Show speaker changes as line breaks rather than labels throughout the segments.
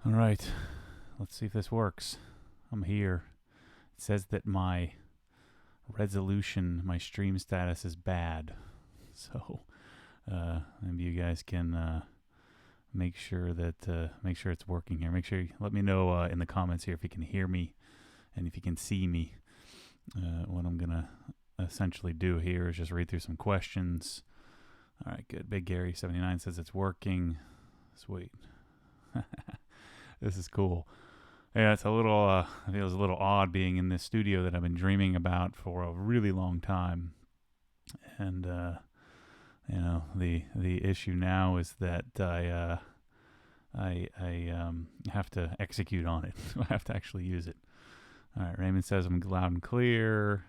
All right, let's see if this works. I'm here. It says that my resolution, my stream status is bad. So maybe you guys can make sure it's working here. Make sure you let me know in the comments here if you can hear me and if you can see me. What I'm gonna essentially do here is just read through some questions. All right, good. Big Gary 79 says it's working. Sweet. This is cool. Yeah, it's a little. I feel it was a little odd being in this studio that I've been dreaming about for a really long time, and the issue now is that I have to execute on it. I have to actually use it. All right, Raymond says I'm loud and clear.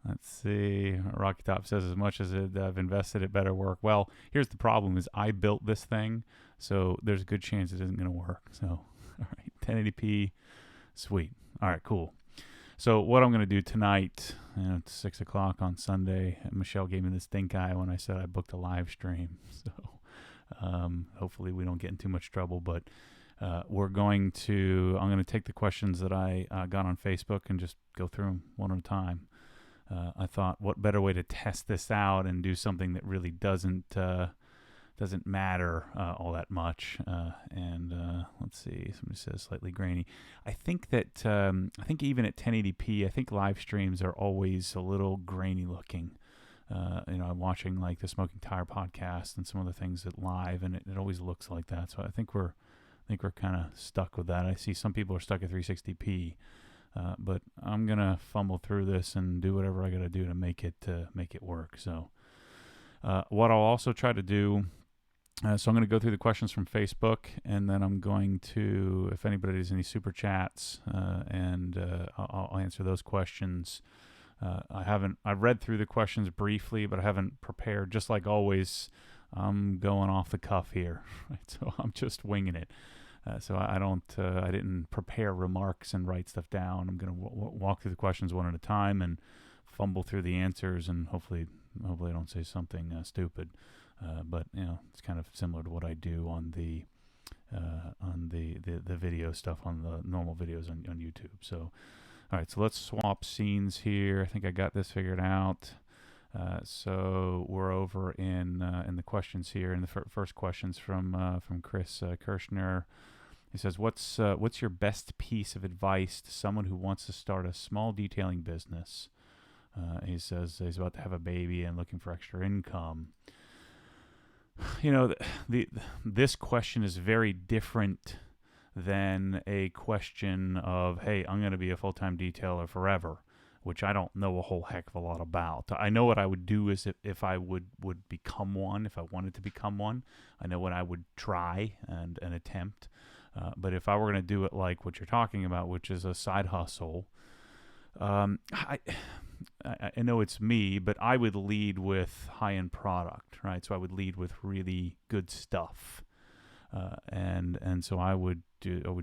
Let's see. Rocky Top says as much as I've invested, it better work. Well, here's the problem: is I built this thing, so there's a good chance it isn't going to work. So, all right, 1080p, sweet. All right, cool. So what I'm going to do tonight, it's 6 o'clock on Sunday. Michelle gave me this stink eye when I said I booked a live stream. So hopefully we don't get in too much trouble. But I'm going to take the questions that I got on Facebook and just go through them one at a time. I thought, what better way to test this out and do something that really doesn't matter all that much. Let's see, somebody says slightly grainy. I think even at 1080p, I think live streams are always a little grainy looking. I'm watching like the Smoking Tire podcast and some of the things that live, and it always looks like that. So I think we're kind of stuck with that. I see some people are stuck at 360p. But I'm gonna fumble through this and do whatever I gotta do to make it work. So, what I'll also try to do, so I'm gonna go through the questions from Facebook, and then I'm going to, if anybody has any super chats, I'll answer those questions. I've read through the questions briefly, but I haven't prepared. Just like always, I'm going off the cuff here, right? So I'm just winging it. So I didn't prepare remarks and write stuff down. I'm going to walk through the questions one at a time and fumble through the answers, and hopefully I don't say something stupid. But it's kind of similar to what I do on the video stuff, on the normal videos on YouTube. So, all right, so let's swap scenes here. I think I got this figured out. So we're over in the questions here, and the first questions from Chris Kirschner. He says, "What's your best piece of advice to someone who wants to start a small detailing business?" He says he's about to have a baby and looking for extra income. This question is very different than a question of, "Hey, I'm going to be a full-time detailer forever," which I don't know a whole heck of a lot about. I know what I would do is if I would become one, if I wanted to become one. I know what I would try and attempt. But if I were going to do it like what you're talking about, which is a side hustle, I know it's me, but I would lead with high-end product, right? So I would lead with really good stuff. And so I would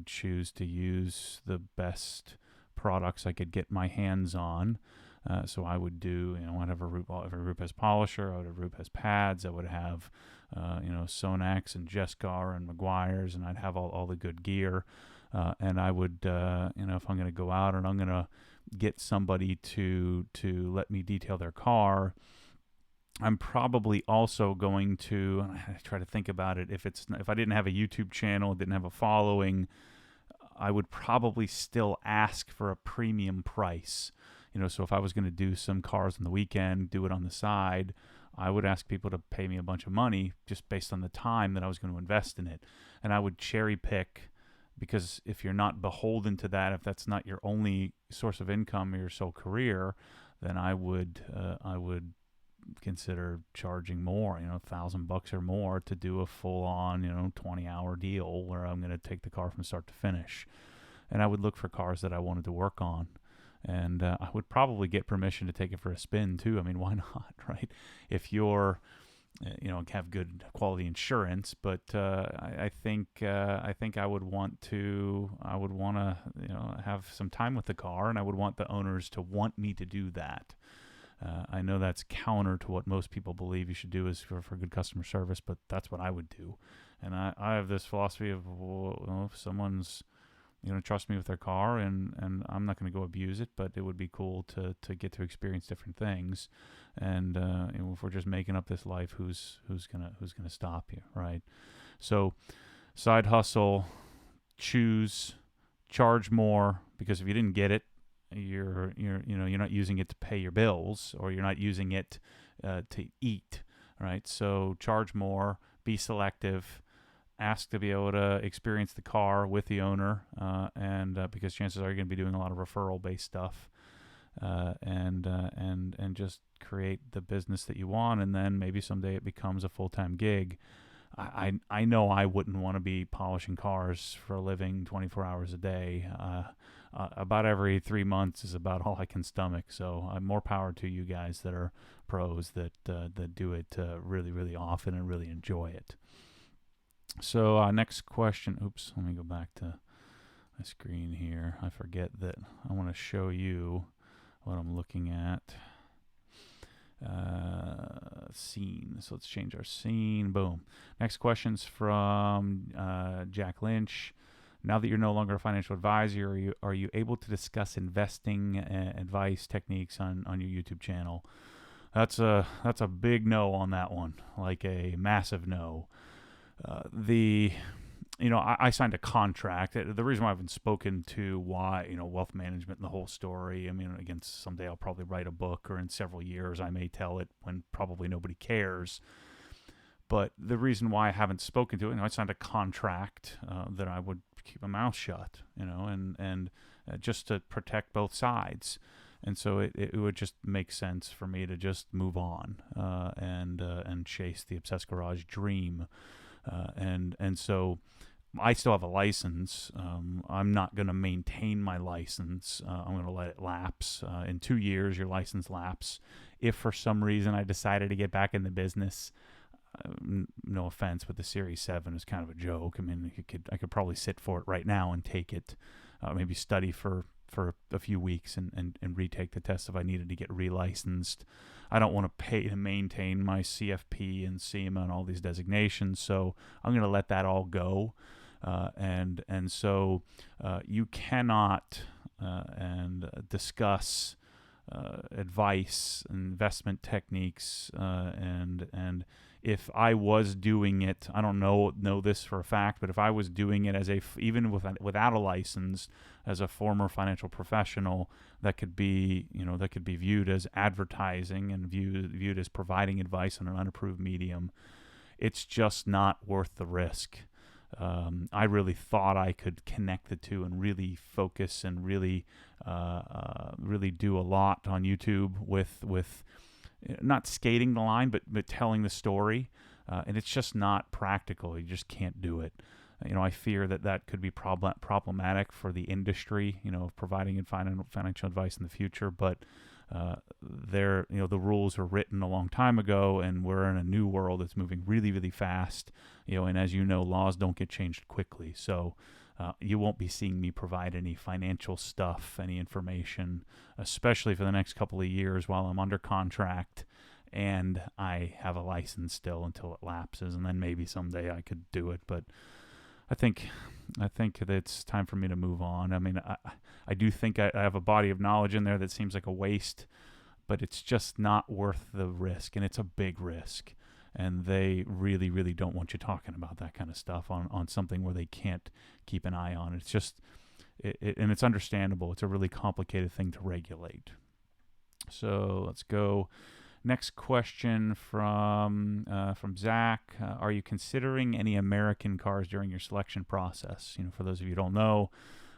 choose to use the best products I could get my hands on. So I would do, I'd have every Rupes polisher, I would have Rupes pads, I would have, Sonax and Jescar and Meguiar's, and I'd have all the good gear. And I would, if I'm going to go out and I'm going to get somebody to let me detail their car, I'm probably also going to, and I try to think about it, if I didn't have a YouTube channel, didn't have a following, I would probably still ask for a premium price. So if I was going to do some cars on the weekend, do it on the side, I would ask people to pay me a bunch of money just based on the time that I was going to invest in it. And I would cherry pick, because if you're not beholden to that, if that's not your only source of income or your sole career, then I would consider charging more, $1,000 or more to do a full-on, 20-hour deal where I'm going to take the car from start to finish. And I would look for cars that I wanted to work on. And I would probably get permission to take it for a spin too. I mean, why not, right? If you're, have good quality insurance, but I think I would want to have some time with the car, and I would want the owners to want me to do that. I know that's counter to what most people believe you should do is for good customer service, but that's what I would do. And I have this philosophy of, well, if someone's going to trust me with their car, and I'm not going to go abuse it, but it would be cool to get to experience different things. And if we're just making up this life, who's gonna stop you, right? So, side hustle, charge more, because if you didn't get it, you're not using it to pay your bills, or you're not using it to eat, right? So charge more, be selective, ask to be able to experience the car with the owner, and because chances are you're going to be doing a lot of referral-based stuff, and just create the business that you want, and then maybe someday it becomes a full-time gig. I know I wouldn't want to be polishing cars for a living 24 hours a day. About every 3 months is about all I can stomach. So more power to you guys that are pros that do it really, really often and really enjoy it. So next question. Oops, let me go back to my screen here. I forget that I want to show you what I'm looking at. Scene. So let's change our scene. Boom. Next question's from Jack Lynch. Now that you're no longer a financial advisor, are you able to discuss investing advice techniques on your YouTube channel? That's a big no on that one, like a massive no. I signed a contract. The reason why I haven't spoken to why, wealth management and the whole story, I mean, again, someday I'll probably write a book, or in several years I may tell it when probably nobody cares. But the reason why I haven't spoken to it, I signed a contract that I would keep my mouth shut, and just to protect both sides. And so it would just make sense for me to just move on and chase the Obsessed Garage dream. And so I still have a license. I'm not going to maintain my license. I'm going to let it lapse. In 2 years, your license lapse. If for some reason I decided to get back in the business, no offense, but the Series 7 is kind of a joke. I mean, I could probably sit for it right now and take it, maybe study for a few weeks and retake the test if I needed to get relicensed. I don't want to pay to maintain my CFP and SEMA and all these designations, so I'm going to let that all go. And so you cannot discuss advice, investment techniques, and if I was doing it, I don't know this for a fact, but if I was doing it as even without a license, as a former financial professional, that could be viewed as advertising and viewed as providing advice on an unapproved medium. It's just not worth the risk. I really thought I could connect the two and really focus and really do a lot on YouTube with not skating the line, but telling the story. And it's just not practical. You just can't do it. I fear that could be problematic for the industry, of providing financial advice in the future. But the rules were written a long time ago, and we're in a new world that's moving really, really fast. And as you know, laws don't get changed quickly. So you won't be seeing me provide any financial stuff, any information, especially for the next couple of years while I'm under contract and I have a license still until it lapses, and then maybe someday I could do it. But I think that it's time for me to move on. I mean, I do think I have a body of knowledge in there that seems like a waste, but it's just not worth the risk, and it's a big risk. And they really, really don't want you talking about that kind of stuff on something where they can't keep an eye on. It's just, and it's understandable. It's a really complicated thing to regulate. So let's go. Next question from Zach. Are you considering any American cars during your selection process? For those of you who don't know,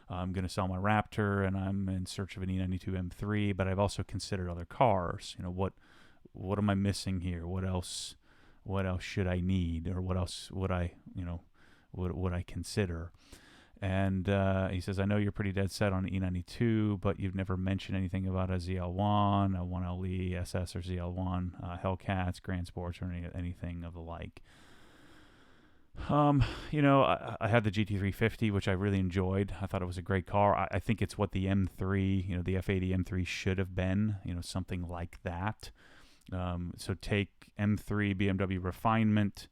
I'm going to sell my Raptor, and I'm in search of an E92 M3, but I've also considered other cars. What am I missing here? What else should I need, or what else would I consider? And he says, I know you're pretty dead set on E92, but you've never mentioned anything about a ZL1, a 1LE, SS, or ZL1, Hellcats, Grand Sports, or anything of the like. I had the GT350, which I really enjoyed. I thought it was a great car. I think it's what the M3, the F80 M3 should have been, something like that. So take M3 BMW refinement,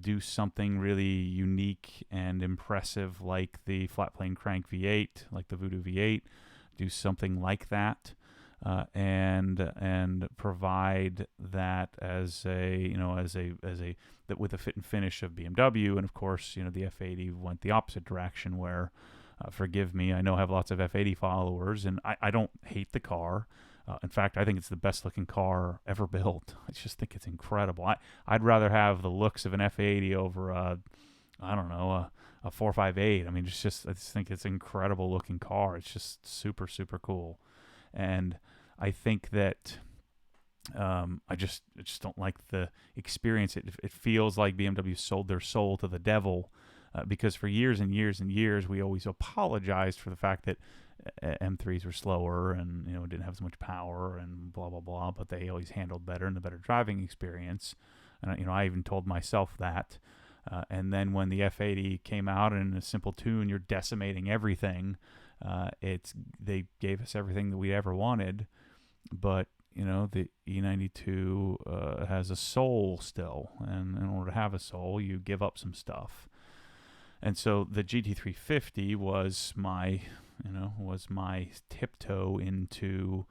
do something really unique and impressive like the flat plane crank V8, like the Voodoo V8. Do something like that, and provide that as a that with a fit and finish of BMW. And of course, the F80 went the opposite direction where, forgive me, I know I have lots of F80 followers, and I don't hate the car. In fact, I think it's the best looking car ever built. I just think it's incredible. I'd rather have the looks of an F80 over a 458. I mean, I just think it's an incredible looking car. It's just super, super cool. And I think that I just don't like the experience. It feels like BMW sold their soul to the devil, because for years and years and years, we always apologized for the fact that M3s were slower and didn't have as much power and blah blah blah, but they always handled better and the better driving experience. And I even told myself that. And then when the F80 came out and in a simple tune, you're decimating everything. They gave us everything that we ever wanted, but the E92 has a soul still, and in order to have a soul, you give up some stuff. And so the GT350 was my tiptoe into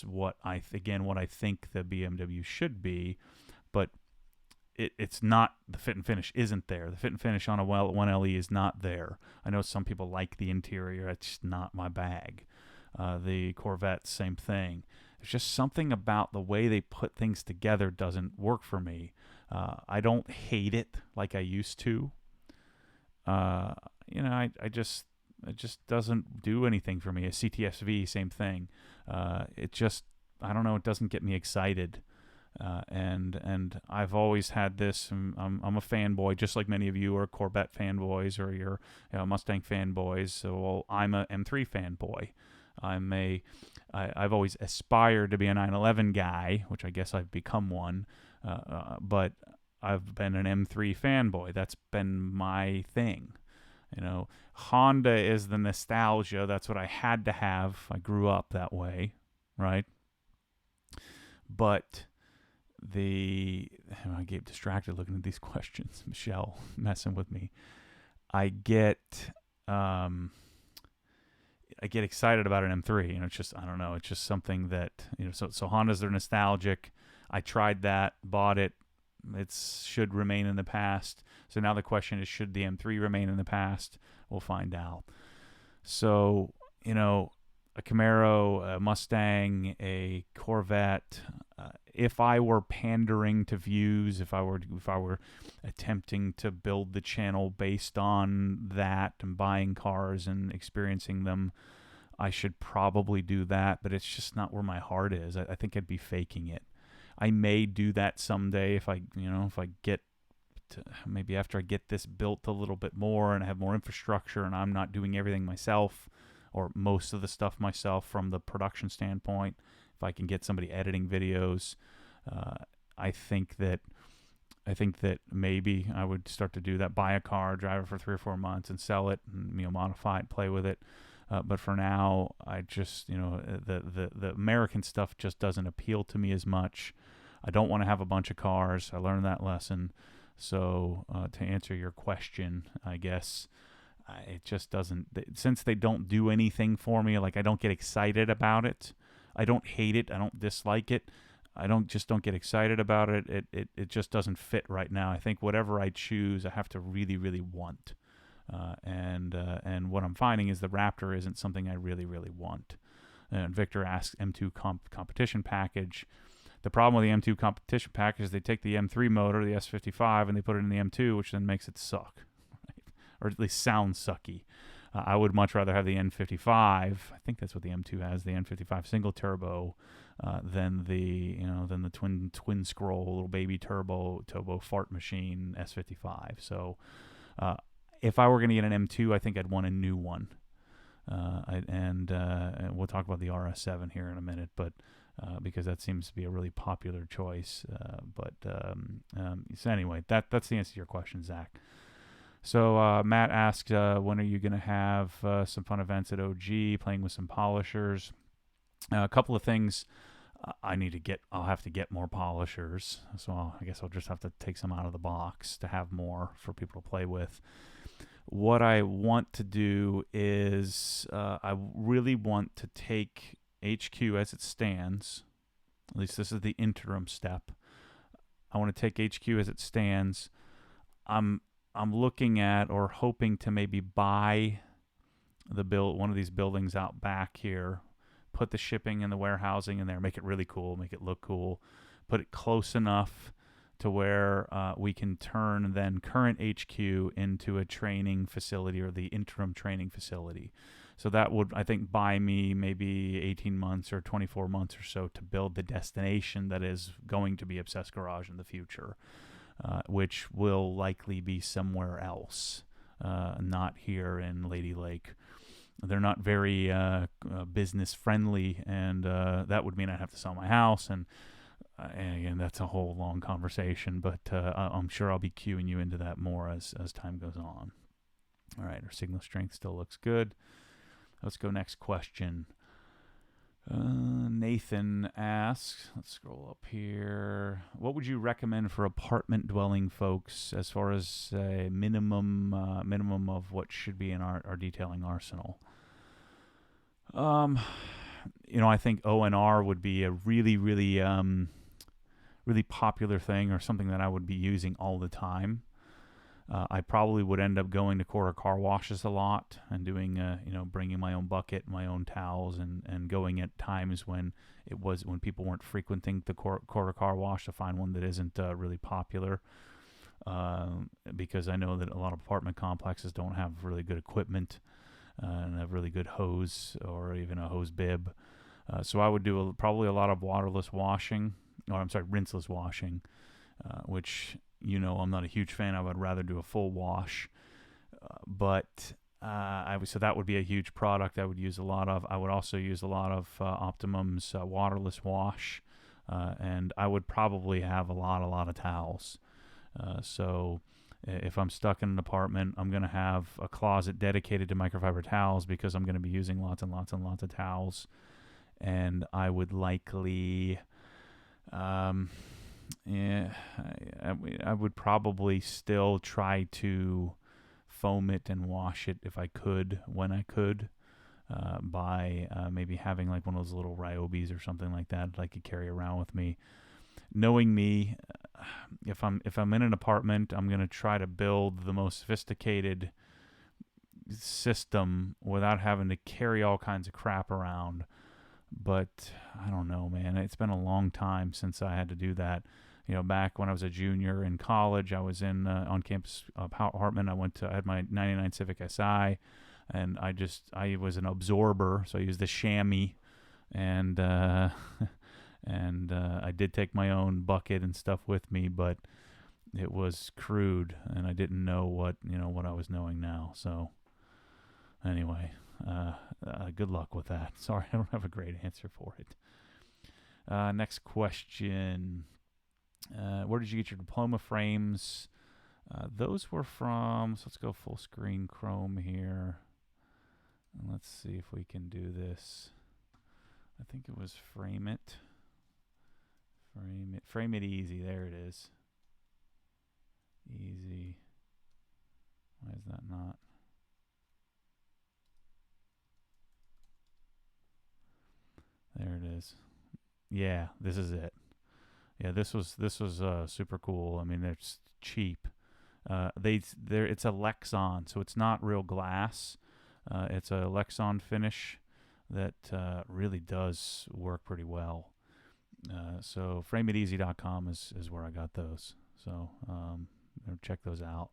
what I think the BMW should be, but it's not. The fit and finish isn't there. The fit and finish on a 1LE is not there. I know some people like the interior. It's just not my bag. The Corvette, same thing. There's just something about the way they put things together doesn't work for me. I don't hate it like I used to. It just doesn't do anything for me. A CTSV, same thing. I don't know. It doesn't get me excited. And I've always had this. I'm a fanboy, just like many of you are Corvette fanboys or you're Mustang fanboys. So I'm a M3 fanboy. I've always aspired to be a 911 guy, which I guess I've become one. But I've been an M3 fanboy. That's been my thing. Honda is the nostalgia. That's what I had to have. I grew up that way, right? But I get distracted looking at these questions. Michelle messing with me. I get excited about an M3. It's just, I don't know. It's just something that, so Hondas are nostalgic. I tried that, bought it. It should remain in the past. So now the question is, should the M3 remain in the past? We'll find out. So, a Camaro, a Mustang, a Corvette. If I were pandering to views, if I were attempting to build the channel based on that and buying cars and experiencing them, I should probably do that. But it's just not where my heart is. I think I'd be faking it. I may do that someday if I get to, maybe after I get this built a little bit more and I have more infrastructure and I'm not doing everything myself or most of the stuff myself from the production standpoint. If I can get somebody editing videos, I think that maybe I would start to do that. Buy a car, drive it for 3 or 4 months, and sell it, and modify it, play with it. But for now, I just the American stuff just doesn't appeal to me as much. I don't want to have a bunch of cars. I learned that lesson. So to answer your question, I guess it just doesn't. Since they don't do anything for me, like I don't get excited about it. I don't hate it. I don't dislike it. I don't get excited about it. It just doesn't fit right now. I think whatever I choose, I have to really, really want. And what I'm finding is the Raptor isn't something I really, really want. And Victor asks M2 competition package. The problem with the M2 competition package is they take the M3 motor, the S55, and they put it in the M2, which then makes it suck, right? Or at least sound sucky. I would much rather have the N55. I think that's what the M2 has, the N55 single turbo, than the twin scroll little baby turbo fart machine S55. So if I were going to get an M2, I think I'd want a new one. And we'll talk about the RS7 here in a minute, but because that seems to be a really popular choice. So anyway, that's the answer to your question, Zach. So Matt asked, when are you going to have some fun events at OG, playing with some polishers? A couple of things. I'll have to get more polishers. So I guess I'll just have to take some out of the box to have more for people to play with. What I want to do is I really want to take HQ as it stands. At least this is the interim step. I want to take HQ as it stands. I'm looking at or hoping to maybe buy one of these buildings out back here, put the shipping and the warehousing in there, make it really cool, make it look cool, put it close enough to where we can turn then current HQ into a training facility or the interim training facility. So that would, I think, buy me maybe 18 months or 24 months or so to build the destination that is going to be Obsessed Garage in the future, which will likely be somewhere else, not here in Lady Lake. They're not very business friendly, and that would mean I'd have to sell my house, and again, that's a whole long conversation, but I'm sure I'll be cueing you into that more as time goes on. All right, our signal strength still looks good. Let's go next question. Nathan asks, let's scroll up here. What would you recommend for apartment dwelling folks as far as a minimum of what should be in our detailing arsenal? I think O&R would be a really, really, really popular thing, or something that I would be using all the time. I probably would end up going to quarter car washes a lot and doing, bringing my own bucket, my own towels, and going at times when people weren't frequenting the quarter car wash to find one that isn't really popular. Because I know that a lot of apartment complexes don't have really good equipment and have really good hose or even a hose bib. So I would do probably a lot of rinseless washing, which, I'm not a huge fan. I would rather do a full wash. So that would be a huge product I would use a lot of. I would also use a lot of Optimum's waterless wash, and I would probably have a lot of towels. So if I'm stuck in an apartment, I'm going to have a closet dedicated to microfiber towels because I'm going to be using lots and lots and lots of towels. And I would likely, I would probably still try to foam it and wash it if I could, when I could, by maybe having like one of those little Ryobis or something like that I could carry around with me. Knowing me, if I'm in an apartment, I'm going to try to build the most sophisticated system without having to carry all kinds of crap around. But I don't know, man. It's been a long time since I had to do that. Back when I was a junior in college, I was in on-campus apartment. I had my 99 Civic SI, and I was an absorber, so I used the chamois, and I did take my own bucket and stuff with me, but it was crude, and I didn't know what I was knowing now. So anyway, good luck with that. Sorry, I don't have a great answer for it. Next question. Where did you get your diploma frames? Those were from, so let's go full screen Chrome here. And let's see if we can do this. I think it was Frame It Easy. There it is. Easy. Why is that not? There it is. Yeah, this is it. Yeah, this was super cool. I mean, it's cheap. It's a Lexon, so it's not real glass. It's a Lexon finish that really does work pretty well. So frameiteasy.com is where I got those. So check those out.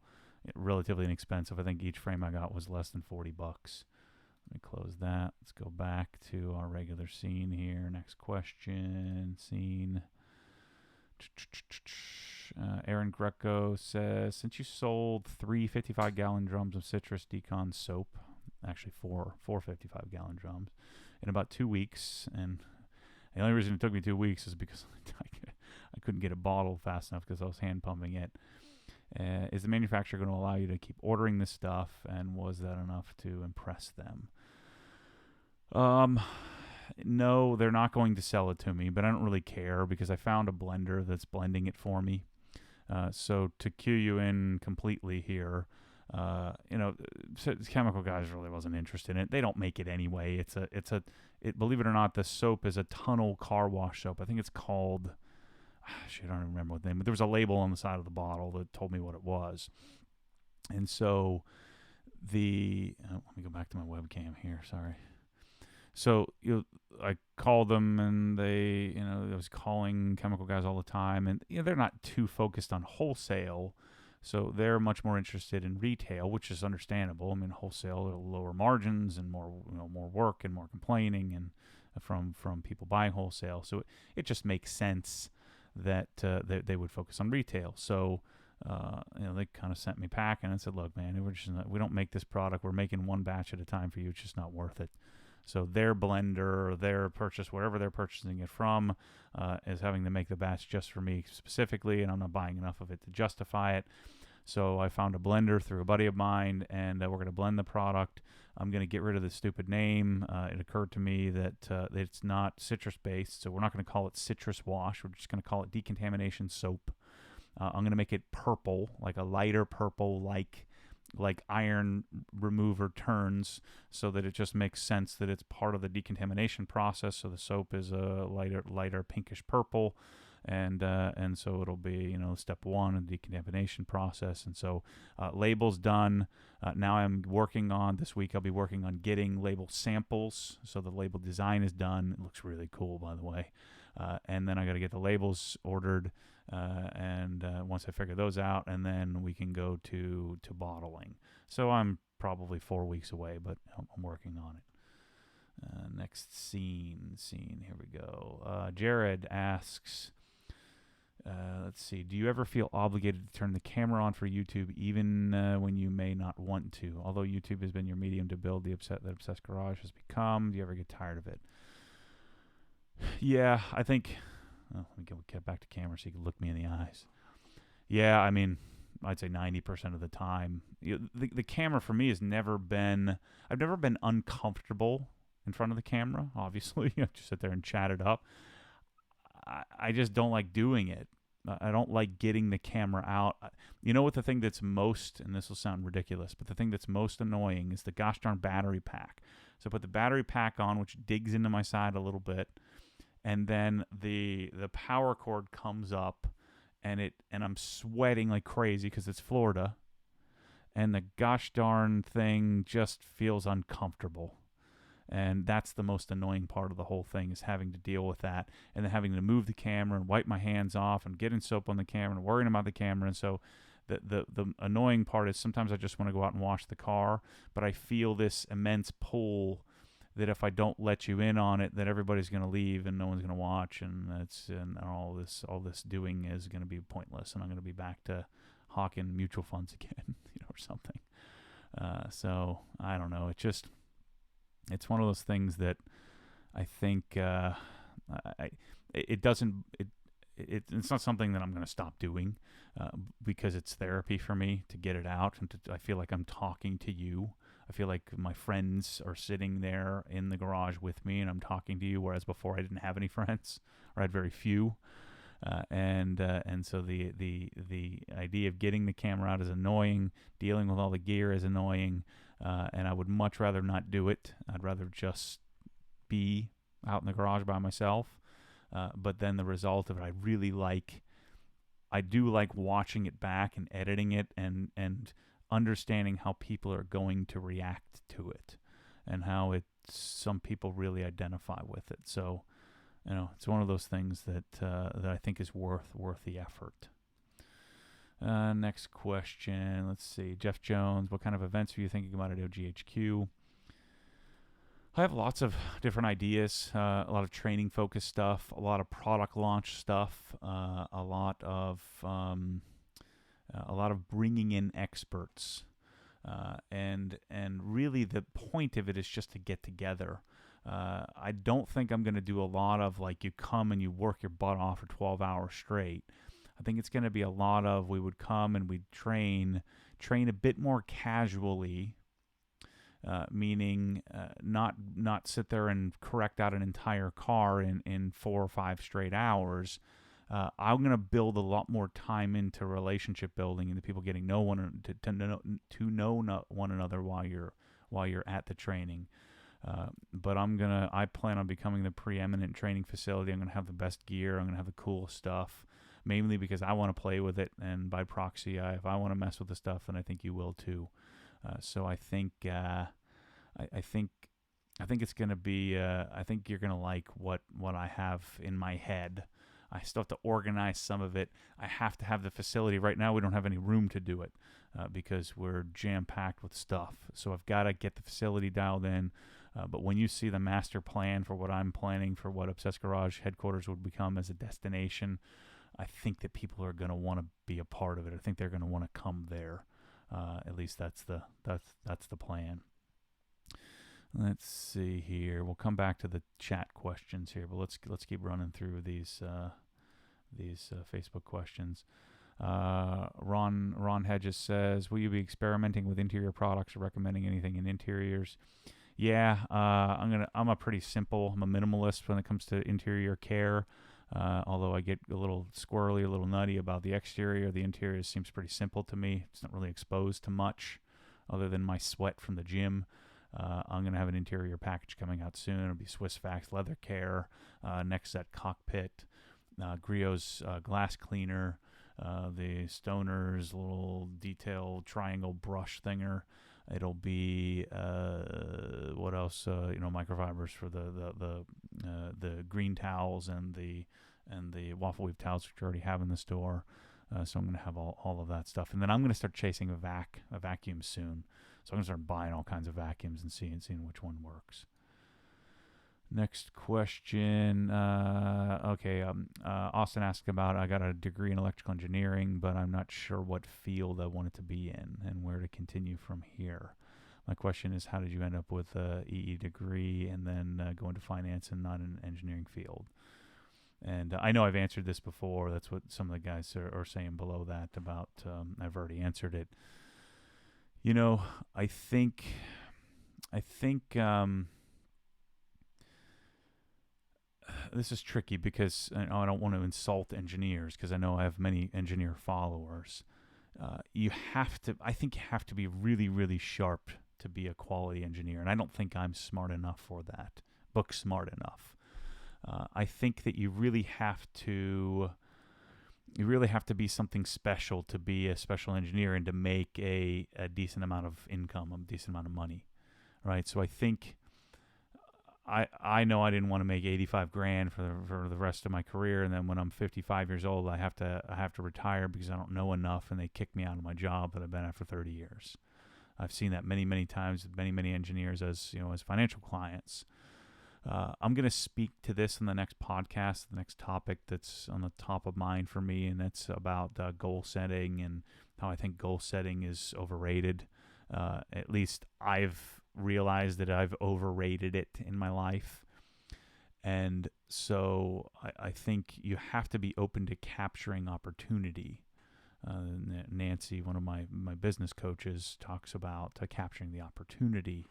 Relatively inexpensive. I think each frame I got was less than $40. Let me close that. Let's go back to our regular scene here. Next question. Scene. Aaron Greco says, since you sold 3 55-gallon drums of citrus decon soap, actually four 55-gallon drums, in about 2 weeks, and The only reason it took me 2 weeks is because I couldn't get it bottled fast enough because I was hand pumping it. Is the manufacturer going to allow you to keep ordering this stuff, and was that enough to impress them? No, they're not going to sell it to me, but I don't really care because I found a blender that's blending it for me. So to cue you in completely here, Chemical Guys really wasn't interested in it. They don't make it anyway. Believe it or not, the soap is a tunnel car wash soap. I think it's called, I don't remember what the name, but there was a label on the side of the bottle that told me what it was. And so let me go back to my webcam here. Sorry. So I called them, and I was calling Chemical Guys all the time, and they're not too focused on wholesale, so they're much more interested in retail, which is understandable. I mean, wholesale are lower margins and more work and more complaining and from people buying wholesale. So it just makes sense that they would focus on retail. So they kind of sent me packing and said, "Look, man, we don't make this product. We're making one batch at a time for you. It's just not worth it." So their blender or their purchase, wherever they're purchasing it from, is having to make the batch just for me specifically, and I'm not buying enough of it to justify it. So I found a blender through a buddy of mine, and we're going to blend the product. I'm going to get rid of the stupid name. It occurred to me that it's not citrus-based, so we're not going to call it citrus wash. We're just going to call it decontamination soap. I'm going to make it purple, like a lighter purple, like iron remover turns, so that it just makes sense that it's part of the decontamination process. So the soap is a lighter pinkish purple, and so it'll be step one in the decontamination process. And so labels done. Now this week I'll be working on getting label samples, so the label design is done. It looks really cool, by the way. And then I got to get the labels ordered, and once I figure those out, and then we can go to bottling. So I'm probably 4 weeks away, but I'm working on it. Next scene. Here we go. Jared asks, let's see, do you ever feel obligated to turn the camera on for YouTube, even when you may not want to? Although YouTube has been your medium to build the Obsessed Garage has become, do you ever get tired of it? Yeah, I think. Let me get back to camera so you can look me in the eyes. Yeah, I mean, I'd say 90% of the time. The camera for me has never been. I've never been uncomfortable in front of the camera. Obviously, I just sit there and chat it up. I just don't like doing it. I don't like getting the camera out. You know what the thing that's most, and this will sound ridiculous, but the thing that's most annoying is the gosh darn battery pack. So I put the battery pack on, which digs into my side a little bit, and then the power cord comes up, and I'm sweating like crazy because it's Florida, and the gosh darn thing just feels uncomfortable. And that's the most annoying part of the whole thing, is having to deal with that, and then having to move the camera and wipe my hands off and getting soap on the camera and worrying about the camera. And so the annoying part is sometimes I just want to go out and wash the car, but I feel this immense pull that if I don't let you in on it, that everybody's going to leave and no one's going to watch, and all this doing is going to be pointless, and I'm going to be back to hawking mutual funds again, or something. So I don't know. It's one of those things that I think it's not something that I'm going to stop doing, because it's therapy for me to get it out, and I feel like I'm talking to you. I feel like my friends are sitting there in the garage with me, and I'm talking to you, whereas before I didn't have any friends, or I had very few. And so the idea of getting the camera out is annoying. Dealing with all the gear is annoying. And I would much rather not do it. I'd rather just be out in the garage by myself. But then the result of it, I do like watching it back and editing it and understanding how people are going to react to it, and how some people really identify with it. So, it's one of those things that I think is worth the effort. Next question. Let's see. Jeff Jones, what kind of events are you thinking about at OGHQ? I have lots of different ideas, a lot of training-focused stuff, a lot of product launch stuff, a lot of bringing in experts, and really the point of it is just to get together. I don't think I'm going to do a lot of like you come and you work your butt off for 12 hours straight. I think it's going to be a lot of we would come and we'd train a bit more casually, meaning not sit there and correct out an entire car in 4 or 5 straight hours. I'm going to build a lot more time into relationship building and the people getting know one to know one another while you're at the training. But I plan on becoming the preeminent training facility. I'm going to have the best gear. I'm going to have the coolest stuff, mainly because I want to play with it, and by proxy, if I want to mess with the stuff, then I think you will too. So I think it's going to be. I think you're going to like what I have in my head. I still have to organize some of it. I have to have the facility. Right now, we don't have any room to do it because we're jam-packed with stuff. So I've got to get the facility dialed in. But when you see the master plan for what I'm planning for what Obsessed Garage headquarters would become as a destination, I think that people are going to want to be a part of it. I think they're going to want to come there. At least that's the plan. Let's see here. We'll come back to the chat questions here, but let's keep running through these Facebook questions. Ron Hedges says, "Will you be experimenting with interior products or recommending anything in interiors?" Yeah, I'm a minimalist when it comes to interior care. Although I get a little squirrely, a little nutty about the exterior. The interior seems pretty simple to me. It's not really exposed to much other than my sweat from the gym. I'm going to have an interior package coming out soon. It'll be Swiss Vax leather care, next set cockpit, Griot's glass cleaner, the Stoner's little detail triangle brush thinger. It'll be what else? Microfibers for the green towels and the waffle weave towels, which we already have in the store. So I'm going to have all of that stuff, and then I'm going to start chasing a vacuum soon. So I'm going to start buying all kinds of vacuums and seeing which one works. Next question. Austin asked about, I got a degree in electrical engineering, but I'm not sure what field I want it to be in and where to continue from here. My question is, how did you end up with a EE degree and then go into finance and not an engineering field? And I know I've answered this before. That's what some of the guys are saying below that about, I've already answered it. I think this is tricky because I don't want to insult engineers because I know I have many engineer followers. I think you have to be really, really sharp to be a quality engineer, and I don't think I'm smart enough for that. Book smart enough. I think that you really have to be something special to be a special engineer and to make a decent amount of income, a decent amount of money, right? So I think I know I didn't want to make $85,000 for the rest of my career, and then when I'm 55 years old, I have to retire because I don't know enough, and they kick me out of my job that I've been at for 30 years. I've seen that many, many times with many engineers as financial clients. I'm going to speak to this in the next podcast, the next topic that's on the top of mind for me, and that's about goal setting and how I think goal setting is overrated. At least I've realized that I've overrated it in my life. And so I think you have to be open to capturing opportunity. Nancy, one of my business coaches, talks about capturing the opportunity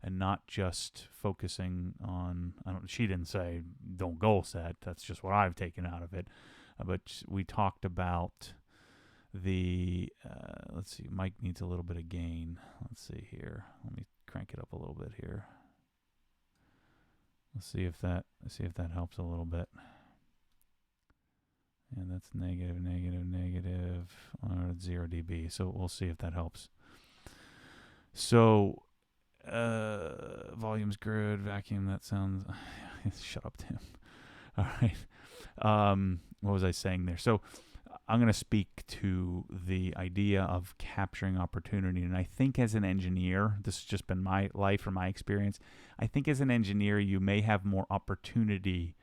and not just focusing on, she didn't say don't goal set. That's just what I've taken out of it. But we talked about the, let's see, Mike needs a little bit of gain. Let's see here. Let me crank it up a little bit here. Let's see if that helps a little bit. And that's negative, 0 dB. So we'll see if that helps. So, volume's good, vacuum, that sounds, shut up, Tim. All right. What was I saying there? So I'm going to speak to the idea of capturing opportunity. And I think as an engineer, this has just been my life or my experience, I think as an engineer, you may have more opportunity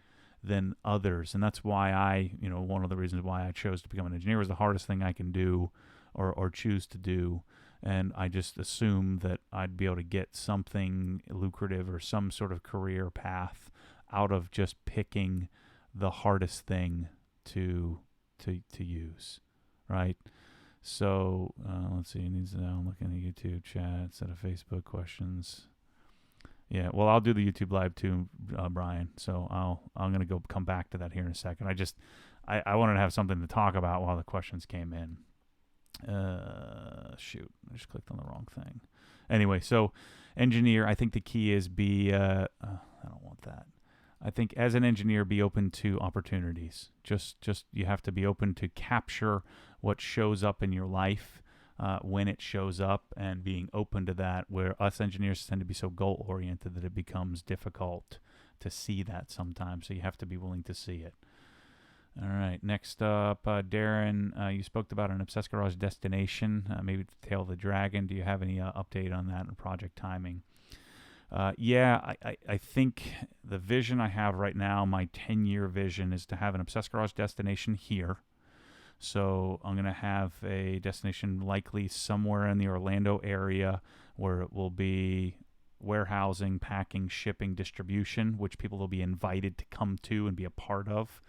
than others. And that's why one of the reasons why I chose to become an engineer was the hardest thing I can do or choose to do. and I just assumed that I'd be able to get something lucrative or some sort of career path out of just picking the hardest thing to use, right? So let's see. I'm looking at YouTube chat, set of Facebook questions. Yeah, well, I'll do the YouTube live too, Brian. So I'm gonna come back to that here in a second. I wanted to have something to talk about while the questions came in. Shoot, I just clicked on the wrong thing. Anyway, so engineer, I think the key is I don't want that. I think as an engineer, be open to opportunities. Just you have to be open to capture what shows up in your life when it shows up, and being open to that, where us engineers tend to be so goal-oriented that it becomes difficult to see that sometimes. So you have to be willing to see it. All right, next up, Darren, you spoke about an Obsessed Garage destination, maybe the Tail of the Dragon. Do you have any update on that and project timing? Yeah, I think the vision I have right now, my 10-year vision, is to have an Obsessed Garage destination here. So I'm going to have a destination likely somewhere in the Orlando area where it will be warehousing, packing, shipping, distribution, which people will be invited to come to and be a part of.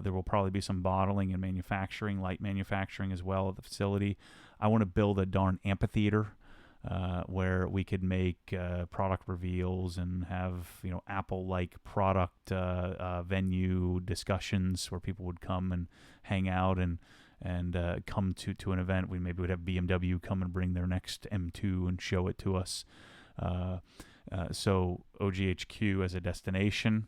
There will probably be some bottling and manufacturing, light manufacturing as well at the facility. I want to build a darn amphitheater where we could make product reveals and have, Apple-like product venue discussions where people would come and hang out and come to an event. We maybe would have BMW come and bring their next M2 and show it to us. So OGHQ as a destination,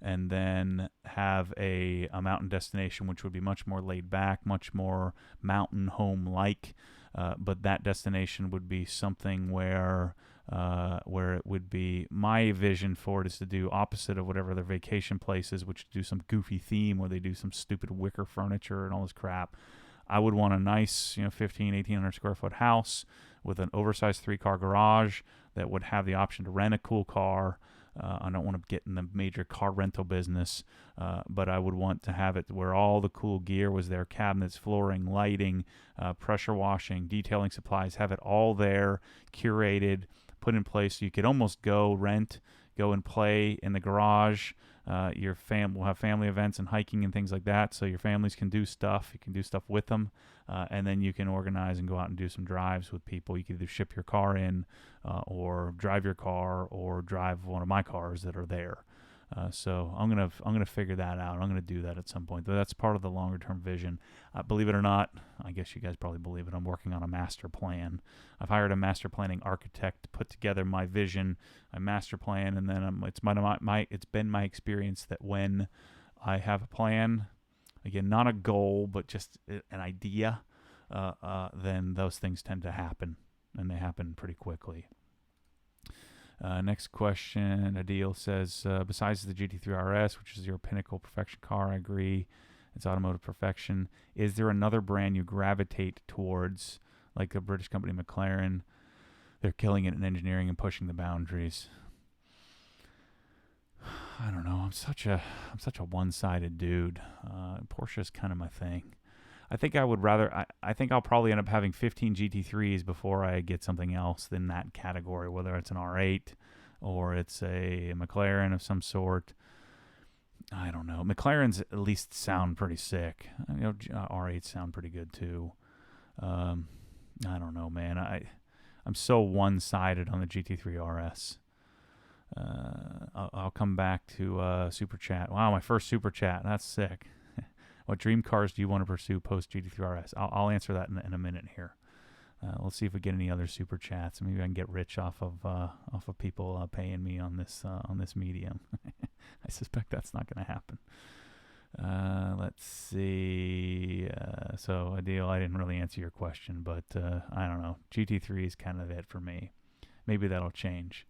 and then have a mountain destination, which would be much more laid back, much more mountain home-like. But that destination would be something where it would be, my vision for it is to do opposite of whatever their vacation place is, which do some goofy theme where they do some stupid wicker furniture and all this crap. I would want a nice, 1,800 square foot house with an oversized 3-car garage that would have the option to rent a cool car. I don't want to get in the major car rental business, but I would want to have it where all the cool gear was there: cabinets, flooring, lighting, pressure washing, detailing supplies, have it all there, curated, put in place. So you could almost go and play in the garage. Your will have family events and hiking and things like that, so your families can do stuff. You can do stuff with them, and then you can organize and go out and do some drives with people. You can either ship your car in, or drive your car, or drive one of my cars that are there. So I'm gonna figure that out. I'm gonna do that at some point. That's part of the longer term vision. Believe it or not, I guess you guys probably believe it, I'm working on a master plan. I've hired a master planning architect to put together my vision, my master plan, and then it's been my experience that when I have a plan, again, not a goal, but just an idea, then those things tend to happen, and they happen pretty quickly. Next question, Adil says, besides the GT3 RS, which is your pinnacle perfection car, I agree, it's automotive perfection. Is there another brand you gravitate towards, like a British company, McLaren? They're killing it in engineering and pushing the boundaries. I don't know. I'm such a one-sided dude. Porsche's kind of my thing. I think I would rather. I think I'll probably end up having 15 GT3s before I get something else in that category, whether it's an R8 or it's a McLaren of some sort. I don't know. McLarens at least sound pretty sick. R8s sound pretty good too. I don't know, man. I'm so one-sided on the GT3 RS. I'll come back to Super Chat. Wow, my first Super Chat. That's sick. What dream cars do you want to pursue post GT3 RS? I'll answer that in a minute here. Let's see if we get any other Super Chats. Maybe I can get rich off of people paying me on this medium. I suspect that's not going to happen. Let's see. So, Adil, I didn't really answer your question, but I don't know. GT3 is kind of it for me. Maybe that'll change.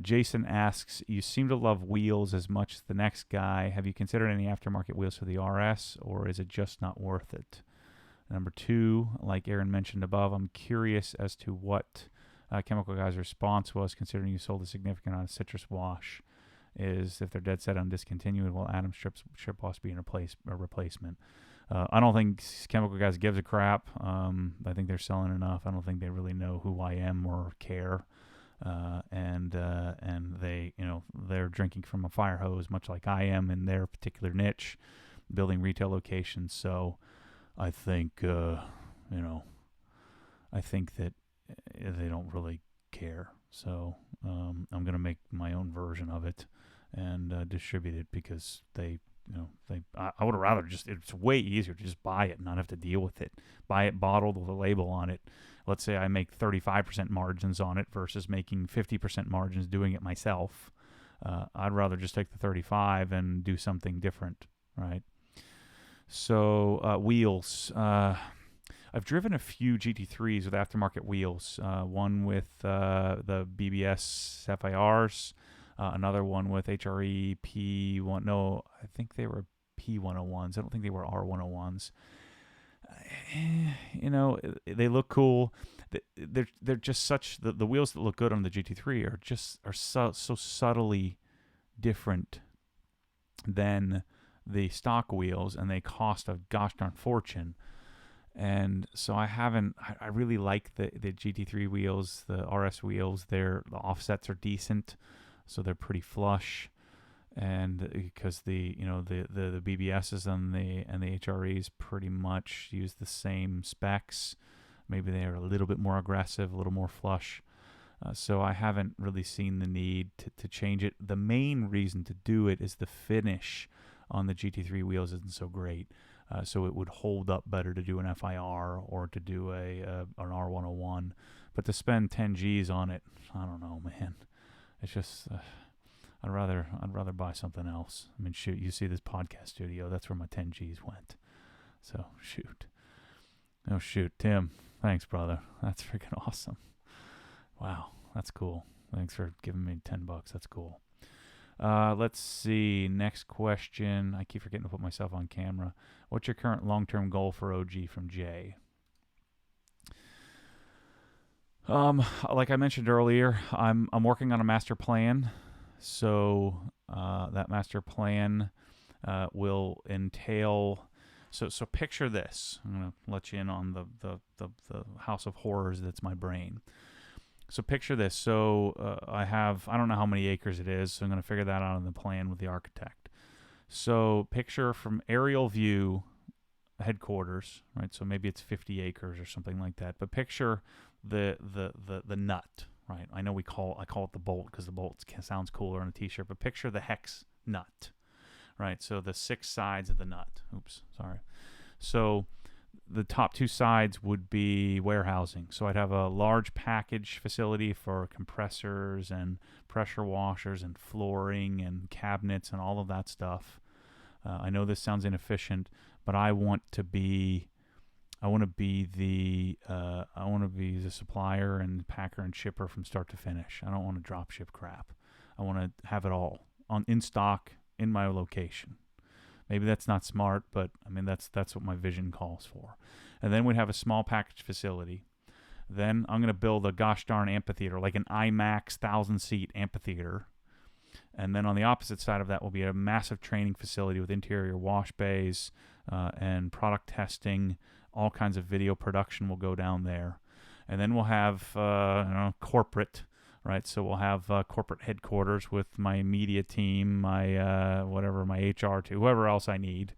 Jason asks, you seem to love wheels as much as the next guy. Have you considered any aftermarket wheels for the RS, or is it just not worth it? Number 2, like Aaron mentioned above, I'm curious as to what Chemical Guy's response was, considering you sold a significant amount of citrus wash. Is if they're dead set on discontinuing, will Adams strip wash be a replacement? I don't think Chemical Guys gives a crap. I think they're selling enough. I don't think they really know who I am or care. And they, they're drinking from a fire hose, much like I am in their particular niche, building retail locations. So I think, I think that they don't really care. So I'm going to make my own version of it and distribute it because I would have rather it's way easier to just buy it and not have to deal with it. Buy it bottled with a label on it. Let's say I make 35% margins on it versus making 50% margins doing it myself. I'd rather just take the 35 and do something different, right? So wheels. I've driven a few GT3s with aftermarket wheels. One with the BBS FIRs. Another one with HRE P1. No, I think they were P101s. I don't think they were R101s. They look cool. They're just such the wheels that look good on the GT3 are so subtly different than the stock wheels, and they cost a gosh darn fortune. And so I really like the GT3 wheels, the RS wheels. The offsets are decent, so they're pretty flush. And because the BBSs and the HREs pretty much use the same specs, maybe they are a little bit more aggressive, a little more flush. So I haven't really seen the need to change it. The main reason to do it is the finish on the GT3 wheels isn't so great. So it would hold up better to do an FIR or to do an R101. But to spend 10 G's on it, I don't know, man. It's just, I'd rather buy something else. I mean, shoot, you see this podcast studio, that's where my 10 G's went. So, shoot. Oh, shoot. Tim, thanks, brother. That's freaking awesome. Wow, that's cool. Thanks for giving me $10. That's cool. Let's see. Next question. I keep forgetting to put myself on camera. What's your current long-term goal for OG from Jay? Like I mentioned earlier, I'm working on a master plan. So that master plan will entail. So picture this. I'm gonna let you in on the house of horrors that's my brain. So picture this. So I don't know how many acres it is, so I'm going to figure that out in the plan with the architect. So picture from aerial view headquarters, right? So maybe it's 50 acres or something like that. But picture the nut, right? I know I call it the bolt because the bolt sounds cooler on a t-shirt, but picture the hex nut, right? So the 6 sides of the nut. Oops, sorry. So the top 2 sides would be warehousing. So I'd have a large package facility for compressors and pressure washers and flooring and cabinets and all of that stuff. I know this sounds inefficient, but I want to be the supplier and packer and shipper from start to finish. I don't want to drop ship crap. I want to have it all in stock in my location. Maybe that's not smart, but I mean that's what my vision calls for. And then we'd have a small package facility. Then I'm going to build a gosh darn amphitheater, like an IMAX 1,000-seat amphitheater. And then on the opposite side of that will be a massive training facility with interior wash bays and product testing. All kinds of video production will go down there. And then we'll have corporate. Right, so we'll have corporate headquarters with my media team, my my HR to whoever else I need,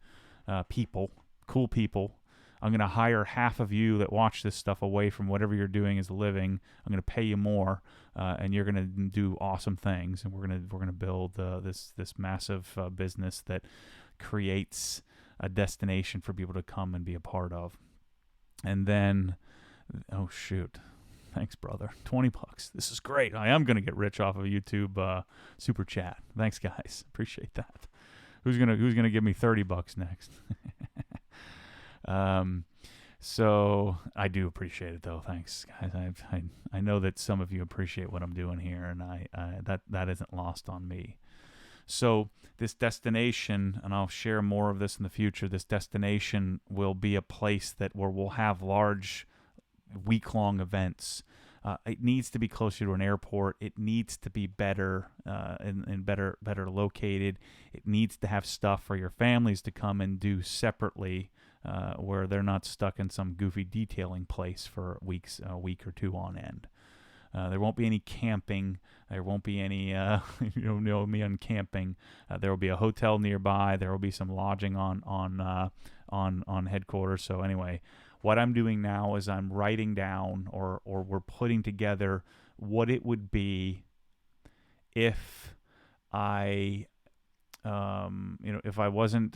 cool people. I'm gonna hire half of you that watch this stuff away from whatever you're doing as a living. I'm gonna pay you more, and you're gonna do awesome things, and we're gonna build this massive business that creates a destination for people to come and be a part of. And then, oh shoot. Thanks, brother. $20. This is great. I am going to get rich off of YouTube super chat. Thanks, guys. Appreciate that. Who's gonna give me $30 next? So I do appreciate it, though. Thanks, guys. I know that some of you appreciate what I'm doing here, and that isn't lost on me. So this destination, and I'll share more of this in the future. This destination will be a place where we'll have large week-long events. It needs to be closer to an airport. It needs to be better and better located. It needs to have stuff for your families to come and do separately where they're not stuck in some goofy detailing place for a week or two on end. There won't be any camping. There won't be any, you know me on camping. There will be a hotel nearby. There will be some lodging on headquarters. So anyway, what I'm doing now is I'm writing down, or we're putting together what it would be if I, if I wasn't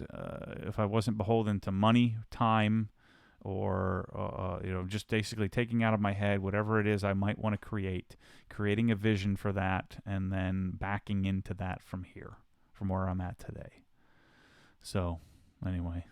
beholden to money, time, or just basically taking out of my head whatever it is I might want to creating a vision for that, and then backing into that from where I'm at today. So anyway,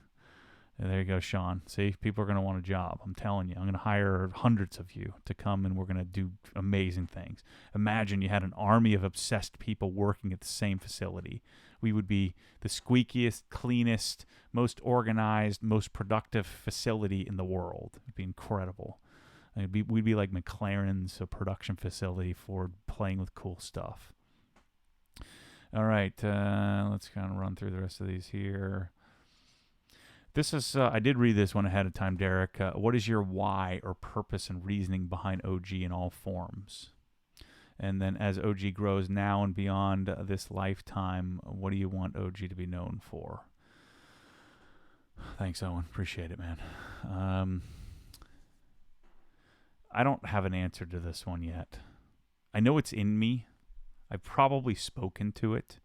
there you go, Sean. See, people are going to want a job. I'm telling you, I'm going to hire hundreds of you to come, and we're going to do amazing things. Imagine you had an army of obsessed people working at the same facility. We would be the squeakiest, cleanest, most organized, most productive facility in the world. It'd be incredible. We'd be like McLaren's, a production facility for playing with cool stuff. All right, let's kind of run through the rest of these here. This is, I did read this one ahead of time, Derek. What is your why or purpose and reasoning behind OG in all forms? And then as OG grows now and beyond this lifetime, what do you want OG to be known for? Thanks, Owen. Appreciate it, man. I don't have an answer to this one yet. I know it's in me. I've probably spoken to it.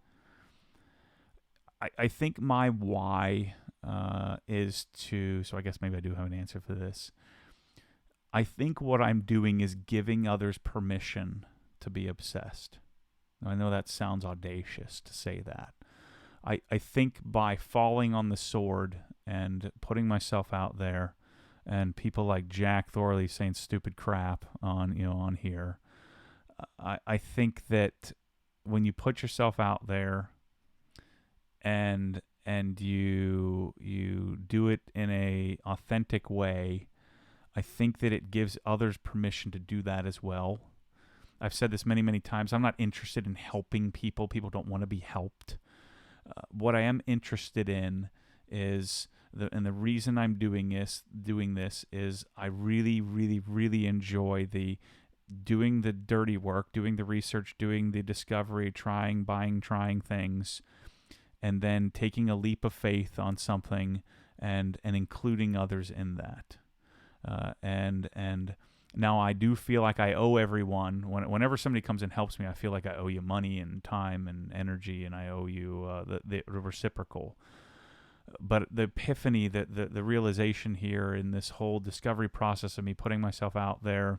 I think my why is to, so I guess maybe I do have an answer for this. I think what I'm doing is giving others permission to be obsessed. I know that sounds audacious to say that. I think by falling on the sword and putting myself out there, and people like Jack Thorley saying stupid crap on here, I think that when you put yourself out there and you do it in a authentic way, I think that it gives others permission to do that as well. I've said this many, many times. I'm not interested in helping people. People don't want to be helped. What I am interested in is, the reason I'm doing this is I really, really, really enjoy doing the dirty work, doing the research, doing the discovery, trying things, and then taking a leap of faith on something and including others in that. And now I do feel like I owe everyone. Whenever somebody comes and helps me, I feel like I owe you money and time and energy, and I owe you the reciprocal. But the epiphany, the realization here in this whole discovery process of me putting myself out there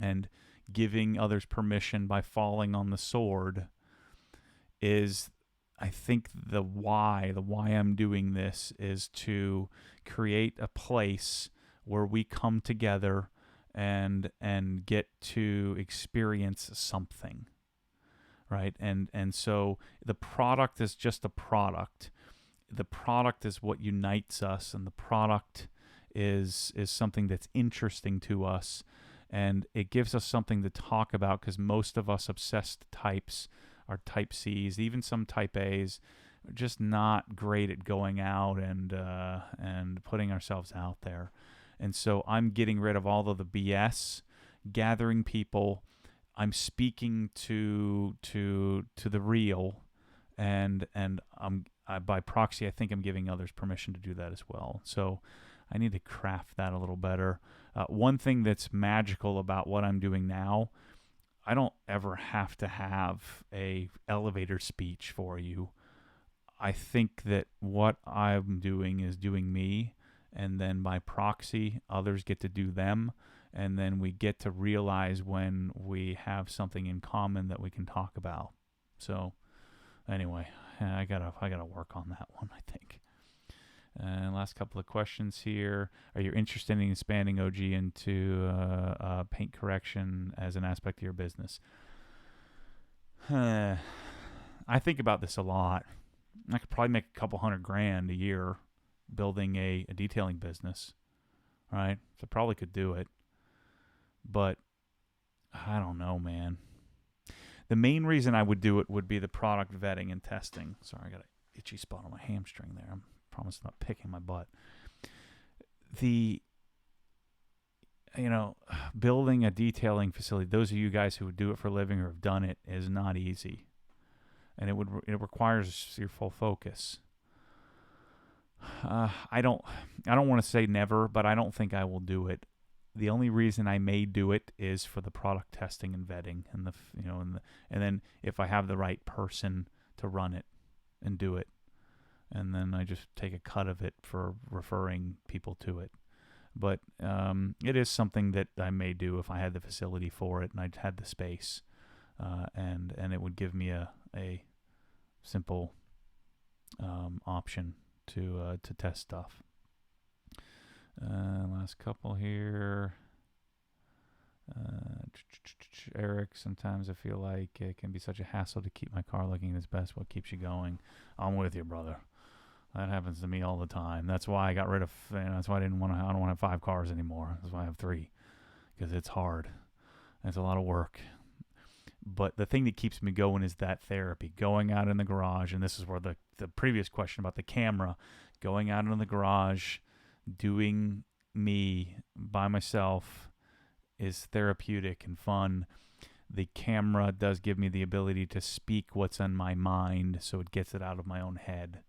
and giving others permission by falling on the sword is, I think, the why I'm doing this is to create a place where we come together and get to experience something, right? And so the product is just a product. The product is what unites us, and the product is something that's interesting to us, and it gives us something to talk about, because most of us obsessed types are type C's, even some type A's, are just not great at going out and putting ourselves out there. And so I'm getting rid of all of the BS, gathering people. I'm speaking to the real, and by proxy, I think I'm giving others permission to do that as well. So I need to craft that a little better. One thing that's magical about what I'm doing now, I don't ever have to have a elevator speech for you. I think that what I'm doing is doing me, and then by proxy, others get to do them, and then we get to realize when we have something in common that we can talk about. So anyway, I gotta work on that one, I think. And last couple of questions here. Are you interested in expanding OG into paint correction as an aspect of your business? I think about this a lot. I could probably make a couple $100,000 a year building a detailing business, right? So I probably could do it. But I don't know, man. The main reason I would do it would be the product vetting and testing. Sorry, I got an itchy spot on my hamstring there. I'm promise not picking my butt. the building a detailing facility, those of you guys who would do it for a living or have done it, is not easy, and it requires your full focus. I don't want to say never, but I don't think I will do it. The only reason I may do it is for the product testing and vetting, and and then if I have the right person to run it and do it, and then I just take a cut of it for referring people to it. But it is something that I may do if I had the facility for it and I had the space, and it would give me a simple option to test stuff. Last couple here. Eric, sometimes I feel like it can be such a hassle to keep my car looking at its best. What keeps you going? I'm with you, brother. That happens to me all the time. That's why I got rid of. That's why I don't want to have 5 cars anymore. That's why I have 3, because it's hard. It's a lot of work. But the thing that keeps me going is that therapy. Going out in the garage, and this is where the previous question about the camera. Going out in the garage, doing me by myself is therapeutic and fun. The camera does give me the ability to speak what's on my mind, so it gets it out of my own head.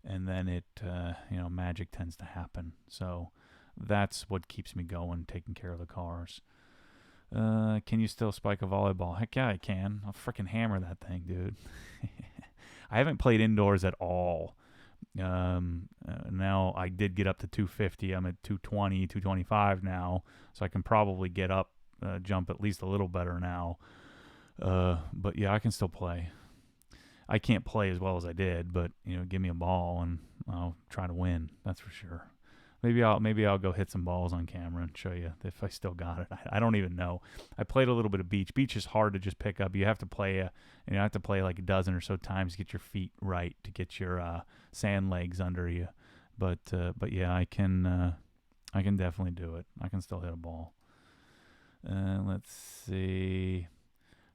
And then it, magic tends to happen. So that's what keeps me going, taking care of the cars. Can you still spike a volleyball? Heck yeah, I can. I'll freaking hammer that thing, dude. I haven't played indoors at all. Now I did get up to 250. I'm at 220, 225 now. So I can probably get up, jump at least a little better now. But yeah, I can still play. I can't play as well as I did, but give me a ball and I'll try to win. That's for sure. Maybe I'll go hit some balls on camera and show you if I still got it. I don't even know. I played a little bit of beach. Beach is hard to just pick up. You have to play like a dozen or so times to get your feet right, to get your sand legs under you. But yeah, I can definitely do it. I can still hit a ball. Let's see.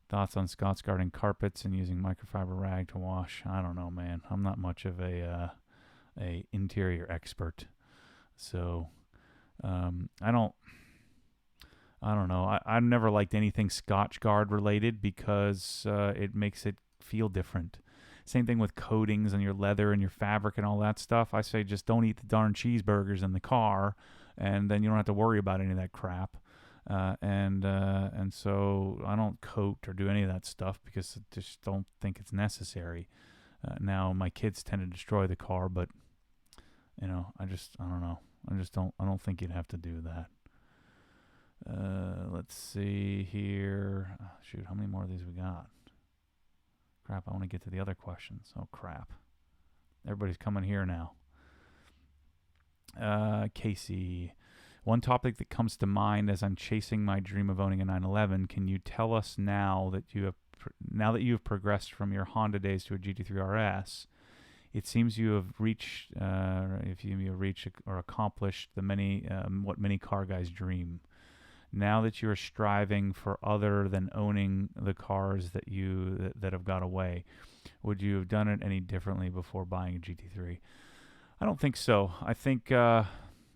Thoughts on Scotchgard and carpets and using microfiber rag to wash? I don't know, man. I'm not much of a interior expert, so I don't know. I've never liked anything Scotchgard related because it makes it feel different. Same thing with coatings on your leather and your fabric and all that stuff. I say just don't eat the darn cheeseburgers in the car, and then you don't have to worry about any of that crap. And so I don't coat or do any of that stuff because I just don't think it's necessary. Now my kids tend to destroy the car, but I don't know. I don't think you'd have to do that. Let's see here. Oh, shoot, how many more of these we got? Crap, I want to get to the other questions. Oh crap. Everybody's coming here now. Casey, one topic that comes to mind as I'm chasing my dream of owning a 911, can you tell us now that you have progressed from your Honda days to a GT3 RS, it seems you have reached, or accomplished what many car guys dream. Now that you are striving for other than owning the cars that have got away, would you have done it any differently before buying a GT3? I don't think so. I think I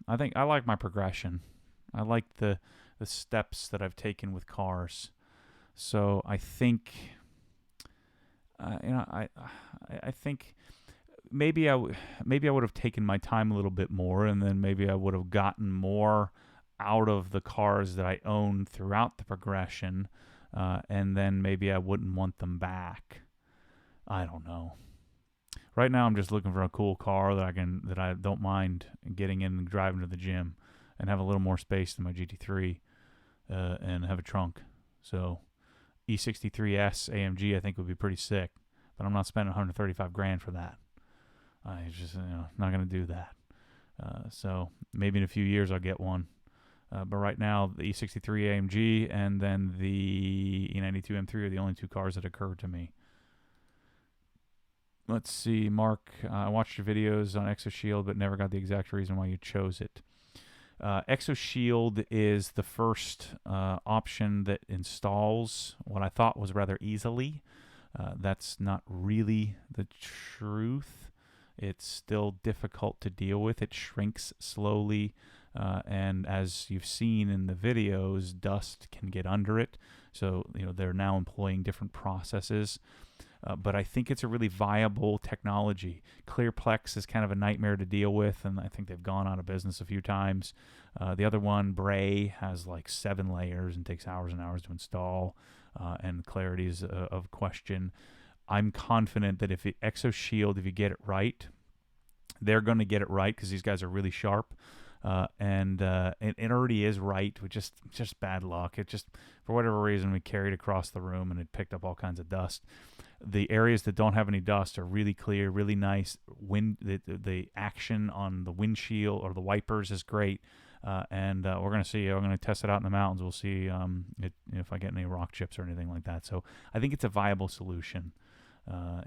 like my progression. I like the steps that I've taken with cars. So I think, I think maybe I would have taken my time a little bit more, and then maybe I would have gotten more out of the cars that I owned throughout the progression, and then maybe I wouldn't want them back. I don't know. Right now, I'm just looking for a cool car that I don't mind getting in and driving to the gym, and have a little more space than my GT3, and have a trunk. So, E63S AMG I think would be pretty sick, but I'm not spending $135,000 for that. I just not gonna do that. So maybe in a few years I'll get one. But right now, the E63 AMG and then the E92 M3 are the only 2 cars that occur to me. Let's see, Mark. I watched your videos on ExoShield, but never got the exact reason why you chose it. ExoShield is the first option that installs what I thought was rather easily. That's not really the truth. It's still difficult to deal with. It shrinks slowly. And as you've seen in the videos, dust can get under it. So, they're now employing different processes. But I think it's a really viable technology. Clearplex is kind of a nightmare to deal with, and I think they've gone out of business a few times. The other one, Bray, has like 7 layers and takes hours and hours to install, and clarity is of question. I'm confident that if ExoShield, if you get it right, they're going to get it right because these guys are really sharp. And it already is right, with just bad luck. It just, for whatever reason, we carried across the room and it picked up all kinds of dust. The areas that don't have any dust are really clear, really nice. The action on the windshield or the wipers is great. And we're going to see. I'm going to test it out in the mountains. We'll see if I get any rock chips or anything like that. So I think it's a viable solution.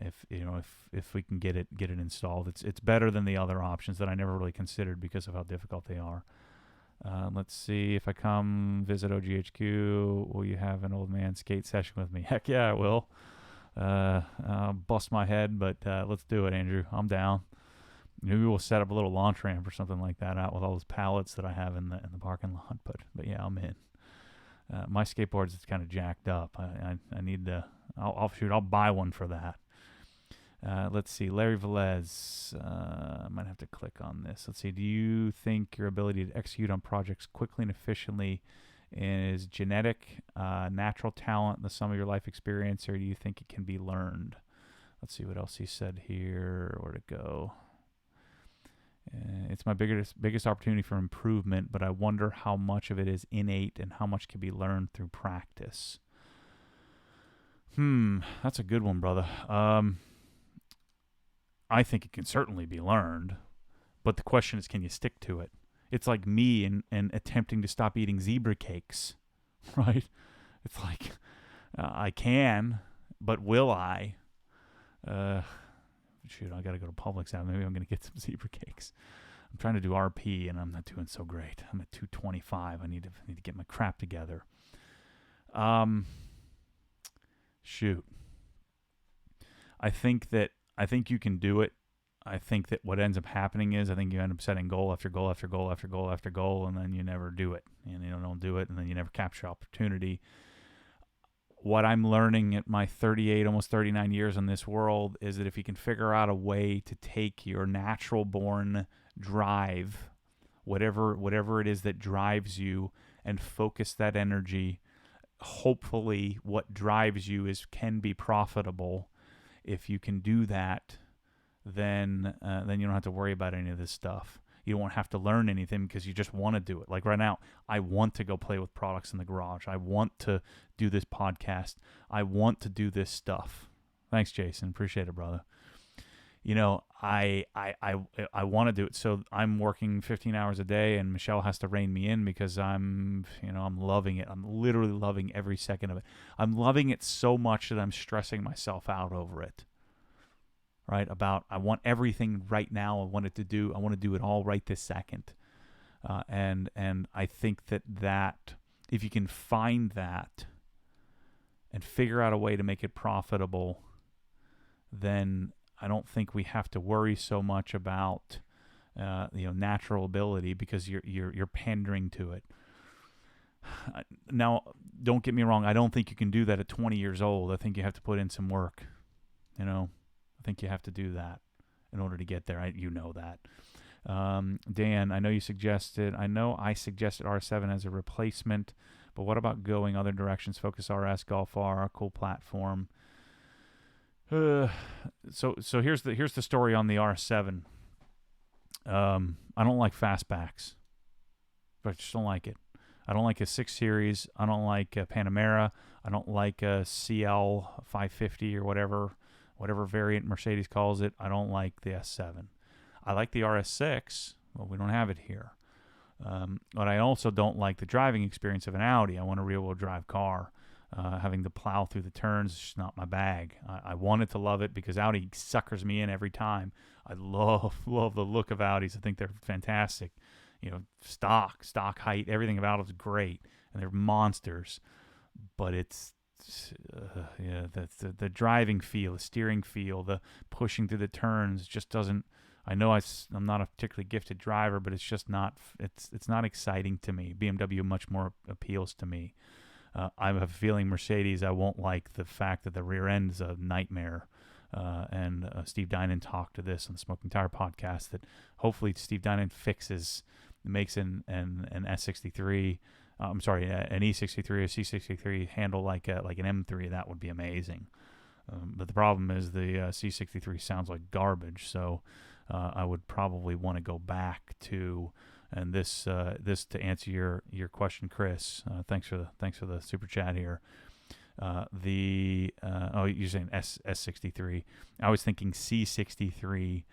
If we can get it installed, it's better than the other options that I never really considered because of how difficult they are. Let's see, if I come visit OGHQ, will you have an old man skate session with me? Heck yeah, I will. I'll bust my head, but let's do it, Andrew. I'm down. Maybe we'll set up a little launch ramp or something like that out with all those pallets that I have in the parking lot. But yeah, I'm in. My skateboard's kind of jacked up. I need to. I'll buy one for that. Let's see, Larry Velez. I might have to click on this. Let's see. Do you think your ability to execute on projects quickly and efficiently is genetic, natural talent, the sum of your life experience, or do you think it can be learned? Let's see what else he said here. Where to go? It's my biggest opportunity for improvement, but I wonder how much of it is innate and how much can be learned through practice. That's a good one, brother. I think it can certainly be learned, but the question is, can you stick to it? It's like me and attempting to stop eating zebra cakes, right? It's like, I can, but will I? Shoot, I got to go to Publix now. Maybe I'm going to get some zebra cakes. I'm trying to do RP, and I'm not doing so great. I'm at 225. I need to get my crap together. Shoot. I think you can do it. I think that what ends up happening is I think you end up setting goal after goal after goal after goal after goal, and then you never do it. And you don't do it, and then you never capture opportunity. What I'm learning at my 38, almost 39 years in this world is that if you can figure out a way to take your natural born drive, whatever it is that drives you, and focus that energy, hopefully what drives you can be profitable. If you can do that, then you don't have to worry about any of this stuff. You won't have to learn anything because you just want to do it. Like right now, I want to go play with products in the garage. I want to do this podcast. I want to do this stuff. Thanks, Jason. Appreciate it, brother. I want to do it. So I'm working 15 hours a day, and Michelle has to rein me in because I'm loving it. I'm literally loving every second of it. I'm loving it so much that I'm stressing myself out over it. Right? I want everything right now. I want to do it all right this second. And I think that if you can find that and figure out a way to make it profitable, then I don't think we have to worry so much about natural ability because you're pandering to it. Now, don't get me wrong. I don't think you can do that at 20 years old. I think you have to put in some work. I think you have to do that in order to get there. You know that. Dan, I know I suggested R7 as a replacement, but what about going other directions? Focus RS, Golf R, cool platform. So here's the story on the R7. I don't like fastbacks. I just don't like it. I don't like a 6 Series. I don't like a Panamera. I don't like a CL 550 or whatever variant Mercedes calls it. I don't like the S7. I like the RS6. Well, we don't have it here. But I also don't like the driving experience of an Audi. I want a rear-wheel drive car. Having to plow through the turns is just not my bag. I wanted to love it because Audi suckers me in every time. I love the look of Audis. I think they're fantastic. Stock height, everything about it is great, and they're monsters. But it's the driving feel, the steering feel, the pushing through the turns just doesn't. I know I'm not a particularly gifted driver, but it's just not. It's not exciting to me. BMW much more appeals to me. I have a feeling Mercedes, I won't like the fact that the rear end is a nightmare. And Steve Dinan talked to this on the Smoking Tire podcast that hopefully Steve Dinan makes an S63. I'm sorry, an E63 or C63 handle like an M3. That would be amazing. But the problem is the C63 sounds like garbage. So I would probably want to go back to. And this to answer your question, Chris. Thanks for the super chat here. You're saying S63. I was thinking C63,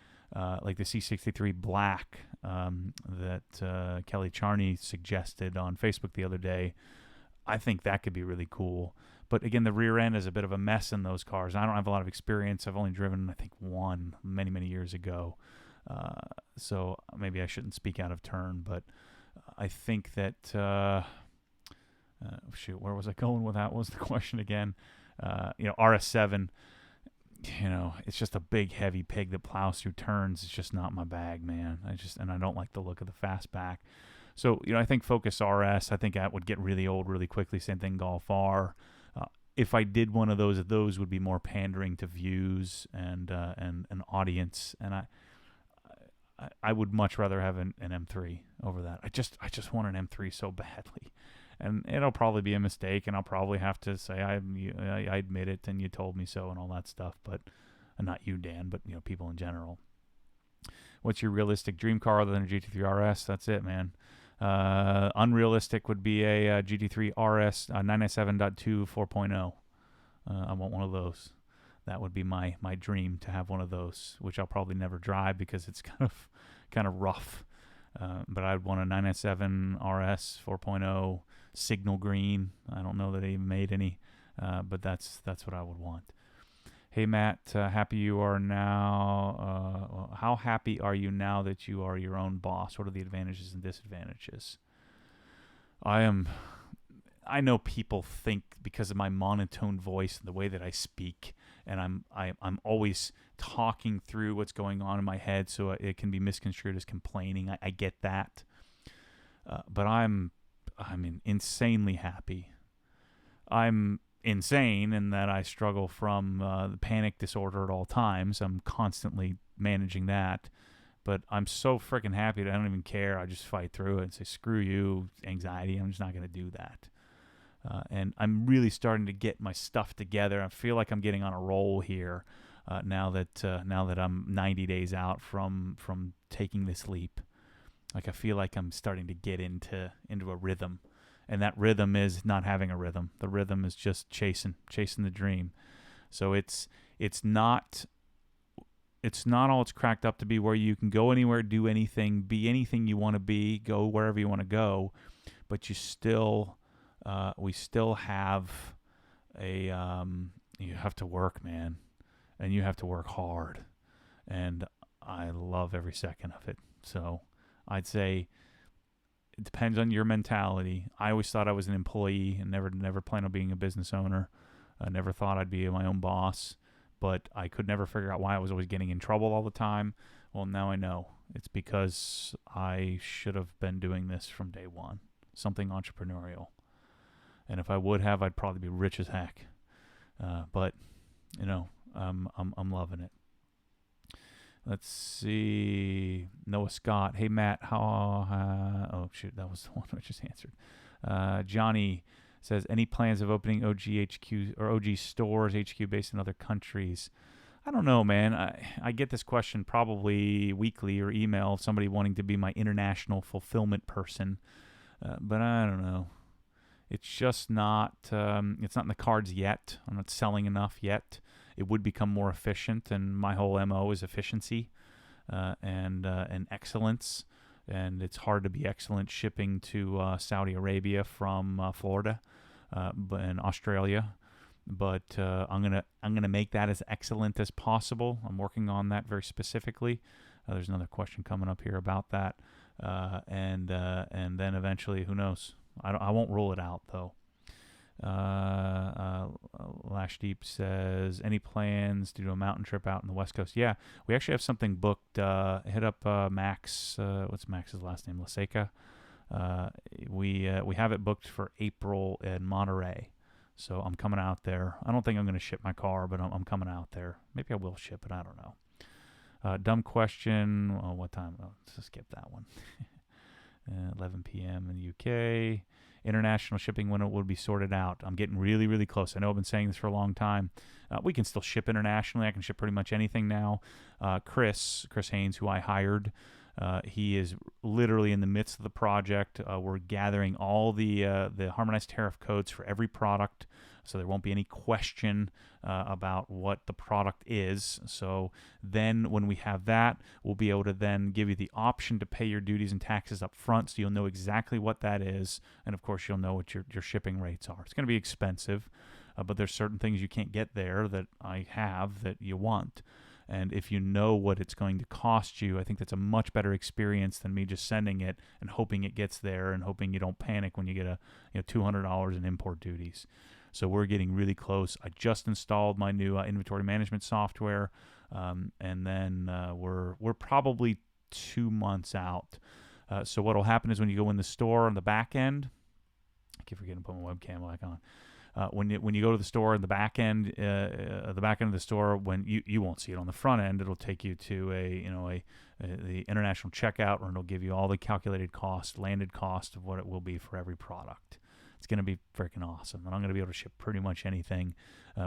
like the C63 Black that Kelly Charney suggested on Facebook the other day. I think that could be really cool. But again, the rear end is a bit of a mess in those cars. I don't have a lot of experience. I've only driven, I think, one many, many years ago. So maybe I shouldn't speak out of turn, but I think that, where was I going with that? What was the question again? RS7, it's just a big, heavy pig that plows through turns. It's just not my bag, man. I don't like the look of the fastback. So, I think Focus RS, I think that would get really old really quickly. Same thing, Golf R. If I did one of those would be more pandering to views and an audience, and I would much rather have an M3 over that. I just want an M3 so badly, and it'll probably be a mistake, and I'll probably have to say I admit it, and you told me so, and all that stuff. But not you, Dan, but people in general. What's your realistic dream car other than a GT3 RS? That's it, man. Unrealistic would be a GT3 RS 997.2 4.0. I want one of those. That would be my dream, to have one of those, which I'll probably never drive because it's kind of rough. But I'd want a 997 RS 4.0 signal green. I don't know that they even made any, but that's what I would want. Hey Matt, happy you are now. How happy are you now that you are your own boss? What are the advantages and disadvantages? I know people think because of my monotone voice and the way that I speak, and I'm always talking through what's going on in my head, so it can be misconstrued as complaining. I get that, but I'm insanely happy. I'm insane in that I struggle from the panic disorder at all times. I'm constantly managing that, but I'm so freaking happy that I don't even care. I just fight through it and say, screw you, anxiety. I'm just not going to do that. And I'm really starting to get my stuff together. I feel like I'm getting on a roll here now that I'm 90 days out from taking this leap. Like I feel like I'm starting to get into a rhythm, and that rhythm is not having a rhythm. The rhythm is just chasing the dream. So it's not all it's cracked up to be, where you can go anywhere, do anything, be anything you want to be, go wherever you want to go, but we still have you have to work, man, and you have to work hard, and I love every second of it. So I'd say it depends on your mentality. I always thought I was an employee and never planned on being a business owner. I never thought I'd be my own boss, but I could never figure out why I was always getting in trouble all the time. Well, now I know. It's because I should have been doing this from day one, something entrepreneurial. And if I would have, I'd probably be rich as heck. But I'm loving it. Let's see. Noah Scott. Hey Matt, oh shoot, that was the one I just answered. Johnny says, any plans of opening OGHQ or OG stores, HQ based in other countries? I don't know, man. I get this question probably weekly or email, somebody wanting to be my international fulfillment person. But I don't know. It's just not, it's not in the cards yet. I'm not selling enough yet. It would become more efficient, and my whole MO is efficiency and excellence. And it's hard to be excellent shipping to Saudi Arabia from Florida and Australia. But I'm gonna make that as excellent as possible. I'm working on that very specifically. There's another question coming up here about that, and then eventually, who knows? I won't rule it out though. Lash Deep says, any plans to do a mountain trip out on the West Coast? Yeah, we actually have something booked. Hit up Max. What's Max's last name? Laseca. We have it booked for April in Monterey. So I'm coming out there. I don't think I'm going to ship my car, but I'm coming out there. Maybe I will ship it. I don't know. Dumb question. What time? Let's skip that one. 11 p.m. in the UK. International shipping, when it will be sorted out. I'm getting really, really close. I know I've been saying this for a long time. We can still ship internationally. I can ship pretty much anything now. Chris Haynes, who I hired, he is literally in the midst of the project. We're gathering all the harmonized tariff codes for every product, so there won't be any question about what the product is. So then when we have that, we'll be able to then give you the option to pay your duties and taxes up front, so you'll know exactly what that is. And of course, you'll know what your shipping rates are. It's going to be expensive, but there's certain things you can't get there that I have that you want. And if you know what it's going to cost you, I think that's a much better experience than me just sending it and hoping it gets there and hoping you don't panic when you get $200 in import duties. So we're getting really close. I just installed my new inventory management software, and then we're probably 2 months out. So what will happen is when you go in the store on the back end, I keep forgetting to put my webcam back on. When you go to the store in the back end of the store, when you won't see it on the front end, it'll take you to the international checkout, and it'll give you all the calculated cost, landed cost of what it will be for every product. It's going to be freaking awesome, and I'm going to be able to ship pretty much anything.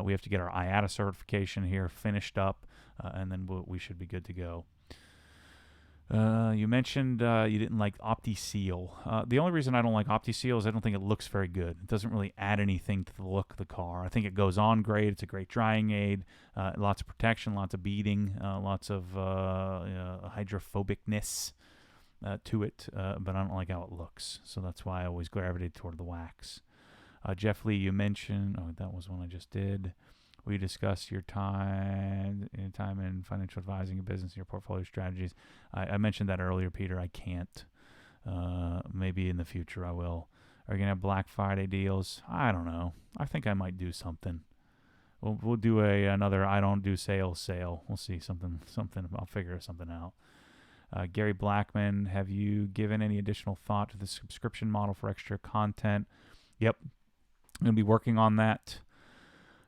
We have to get our IATA certification here finished up, and then we should be good to go. You mentioned you didn't like OptiSeal. The only reason I don't like OptiSeal is I don't think it looks very good. It doesn't really add anything to the look of the car. I think it goes on great. It's a great drying aid. Lots of protection, lots of beading, lots of hydrophobicness to it, but I don't like how it looks. So that's why I always gravitate toward the wax. Jeff Lee, you mentioned, that was one I just did. We discussed your time in financial advising and business and your portfolio strategies. I mentioned that earlier, Peter. I can't. Maybe in the future I will. Are you going to have Black Friday deals? I don't know. I think I might do something. We'll do another I don't do sale. We'll see something. I'll figure something out. Gary Blackman, have you given any additional thought to the subscription model for extra content? Yep. I'm going to be working on that.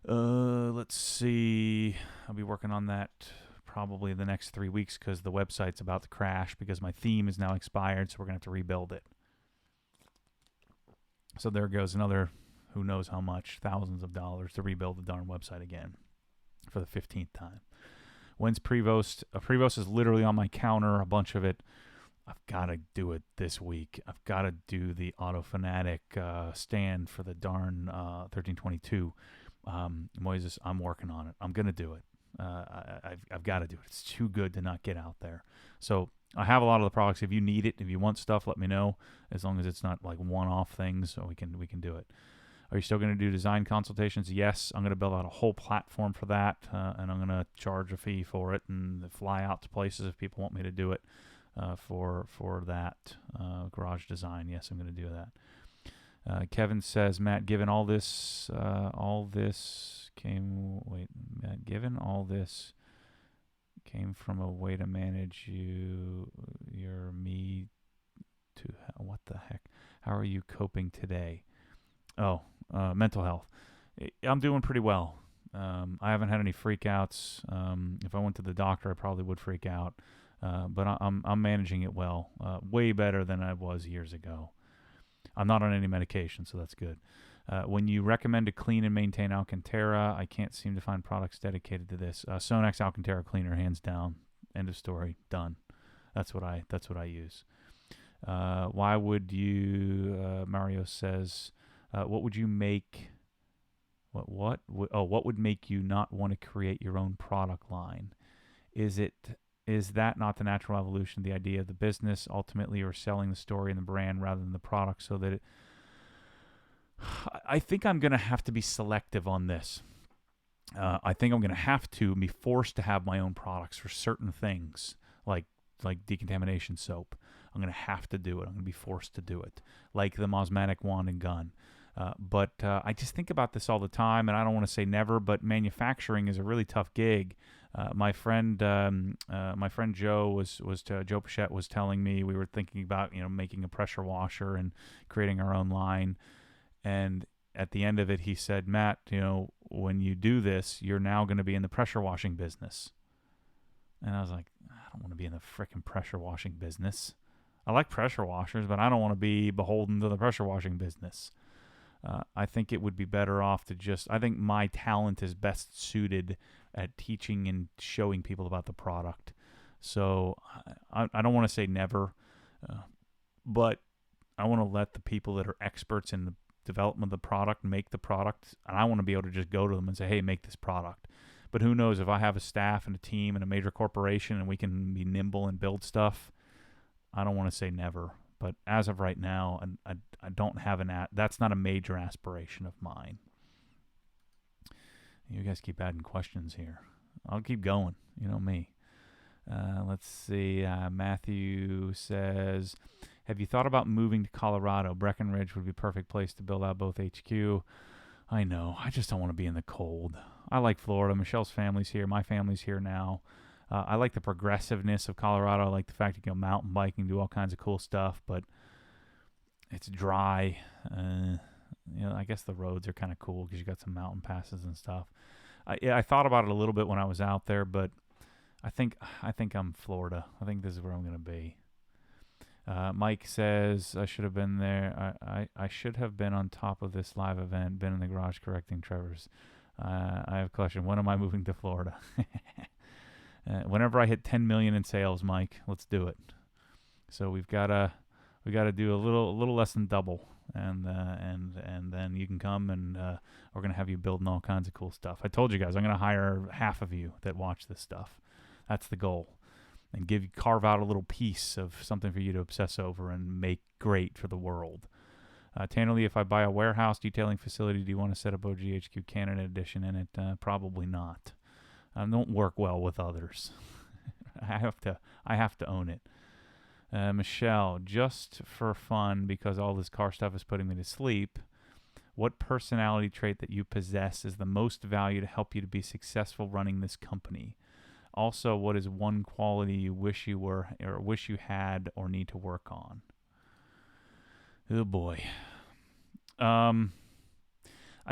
Let's see. I'll be working on that probably the next 3 weeks because the website's about to crash because my theme is now expired, so we're going to have to rebuild it. So there goes another, who knows how much, thousands of dollars to rebuild the darn website again for the 15th time. When's Prevost? Prevost is literally on my counter, a bunch of it. I've got to do it this week. I've got to do the Autofanatic stand for the darn 1322. Moises, I'm working on it. I'm going to do it. I've got to do it. It's too good to not get out there. So I have a lot of the products. If you need it, if you want stuff, let me know. As long as it's not like one-off things, so we can do it. Are you still going to do design consultations? Yes, I'm going to build out a whole platform for that, and I'm going to charge a fee for it and fly out to places if people want me to do it for that garage design. Yes, I'm going to do that. Kevin says, Matt, given all this came from a way to manage your me to what the heck? How are you coping today? Mental health. I'm doing pretty well. I haven't had any freakouts. If I went to the doctor, I probably would freak out. But I'm managing it well. Way better than I was years ago. I'm not on any medication, so that's good. When you recommend to clean and maintain Alcantara, I can't seem to find products dedicated to this. Sonax Alcantara cleaner, hands down. End of story. Done. That's what I use. Why would you? Mario says, what would you make? What would make you not want to create your own product line? Is that not the natural evolution of the idea of the business? Ultimately, you're selling the story and the brand rather than the product, so that I think I'm going to have to be selective on this. I think I'm going to have to be forced to have my own products for certain things, like decontamination soap. I'm going to have to do it. I'm going to be forced to do it, like the Mosmatic wand and gun. But I just think about this all the time, and I don't want to say never, but manufacturing is a really tough gig. My friend Joe Joe Pichette was telling me, we were thinking about making a pressure washer and creating our own line, and at the end of it, he said, Matt, when you do this, you're now going to be in the pressure washing business. And I was like, I don't want to be in the frickin' pressure washing business. I like pressure washers, but I don't want to be beholden to the pressure washing business. I think it would be better off to I think my talent is best suited at teaching and showing people about the product. So I don't want to say never, but I want to let the people that are experts in the development of the product make the product, and I want to be able to just go to them and say, hey, make this product. But who knows, if I have a staff and a team and a major corporation and we can be nimble and build stuff, I don't want to say never. But as of right now, I don't have that's not a major aspiration of mine. You guys keep adding questions here. I'll keep going. You know me. Let's see. Matthew says, have you thought about moving to Colorado? Breckenridge would be a perfect place to build out both HQ. I know. I just don't want to be in the cold. I like Florida. Michelle's family's here. My family's here now. I like the progressiveness of Colorado. I like the fact you can go mountain biking, do all kinds of cool stuff, but it's dry. I guess the roads are kind of cool because you got some mountain passes and stuff. I thought about it a little bit when I was out there, but I think I'm Florida. I think this is where I'm going to be. Mike says, I should have been there. I should have been on top of this live event, been in the garage correcting Trevor's. I have a question. When am I moving to Florida? Whenever I hit 10 million in sales, Mike, let's do it. So we got to do a little less than double, and then you can come, and we're gonna have you building all kinds of cool stuff. I told you guys I'm gonna hire half of you that watch this stuff. That's the goal, and carve out a little piece of something for you to obsess over and make great for the world. Tannerly, if I buy a warehouse detailing facility, do you want to set up OGHQ Canada edition in it? Probably not. Don't work well with others. I have to own it. Michelle, just for fun, because all this car stuff is putting me to sleep, what personality trait that you possess is the most value to help you to be successful running this company? Also, what is one quality you wish you were, or wish you had, or need to work on? Oh boy. I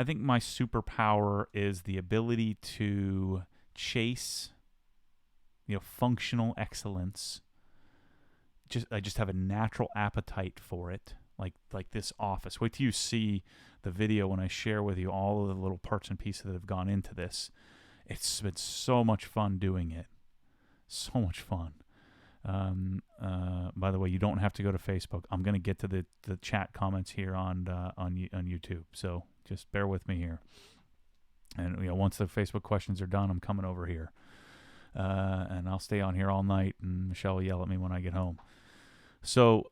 think my superpower is the ability to chase, functional excellence. I just have a natural appetite for it, like this office. Wait till you see the video when I share with you all of the little parts and pieces that have gone into this. It's been so much fun doing it. So much fun. By the way, you don't have to go to Facebook. I'm going to get to the chat comments here on YouTube, so just bear with me here. And once the Facebook questions are done, I'm coming over here, and I'll stay on here all night. And Michelle will yell at me when I get home. So,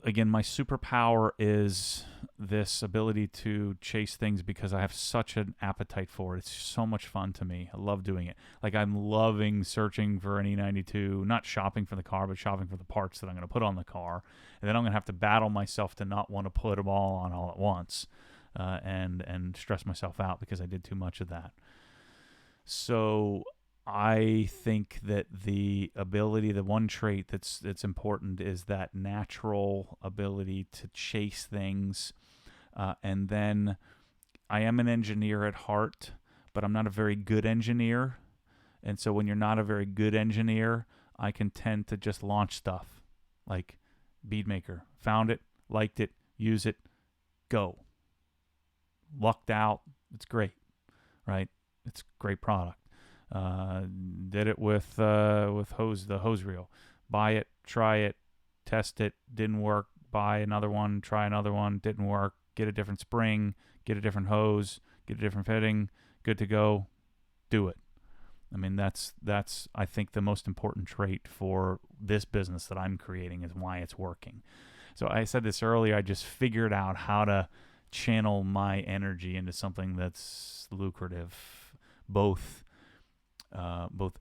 again, my superpower is this ability to chase things because I have such an appetite for it. It's so much fun to me. I love doing it. Like, I'm loving searching for an E92, not shopping for the car, but shopping for the parts that I'm going to put on the car. And then I'm going to have to battle myself to not want to put them all on all at once, and stress myself out because I did too much of that. So I think that the one trait that's important is that natural ability to chase things. And then I am an engineer at heart, but I'm not a very good engineer. And so when you're not a very good engineer, I can tend to just launch stuff like Beadmaker. Found it, liked it, use it, go. Lucked out, it's great, right? It's a great product. Did it with the hose reel. Buy it, try it, test it, didn't work. Buy another one, try another one, didn't work. Get a different spring, get a different hose, get a different fitting, good to go. Do it. I mean, that's I think the most important trait for this business that I'm creating is why it's working. So I said this earlier, I just figured out how to channel my energy into something that's lucrative, both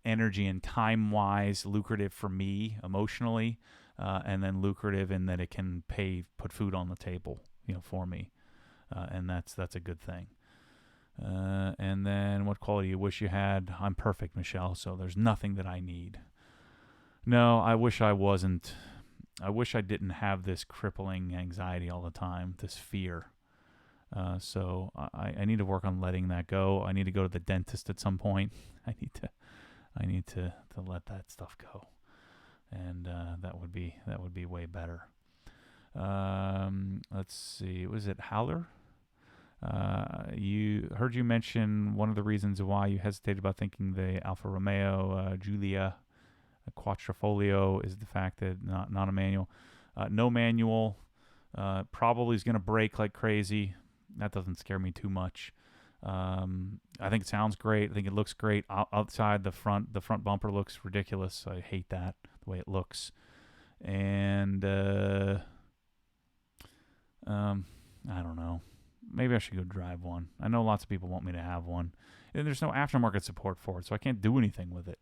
energy and time-wise, lucrative for me emotionally, and then lucrative in that it can put food on the table, for me. and that's a good thing. And then what quality you wish you had? I'm perfect, Michelle, so there's nothing that I need. No, I wish I wasn't. I wish I didn't have this crippling anxiety all the time, this fear. So I need to work on letting that go. I need to go to the dentist at some point. I need to let that stuff go, and that would be way better. Let's see. Was it Howler? Heard you mention one of the reasons why you hesitated about thinking the Alfa Romeo Giulia Quattrofolio is the fact that not a manual. No manual. Probably is going to brake like crazy. That doesn't scare me too much. I think it sounds great. I think it looks great. Outside the front bumper looks ridiculous. I hate that, the way it looks. And I don't know. Maybe I should go drive one. I know lots of people want me to have one. And there's no aftermarket support for it, so I can't do anything with it.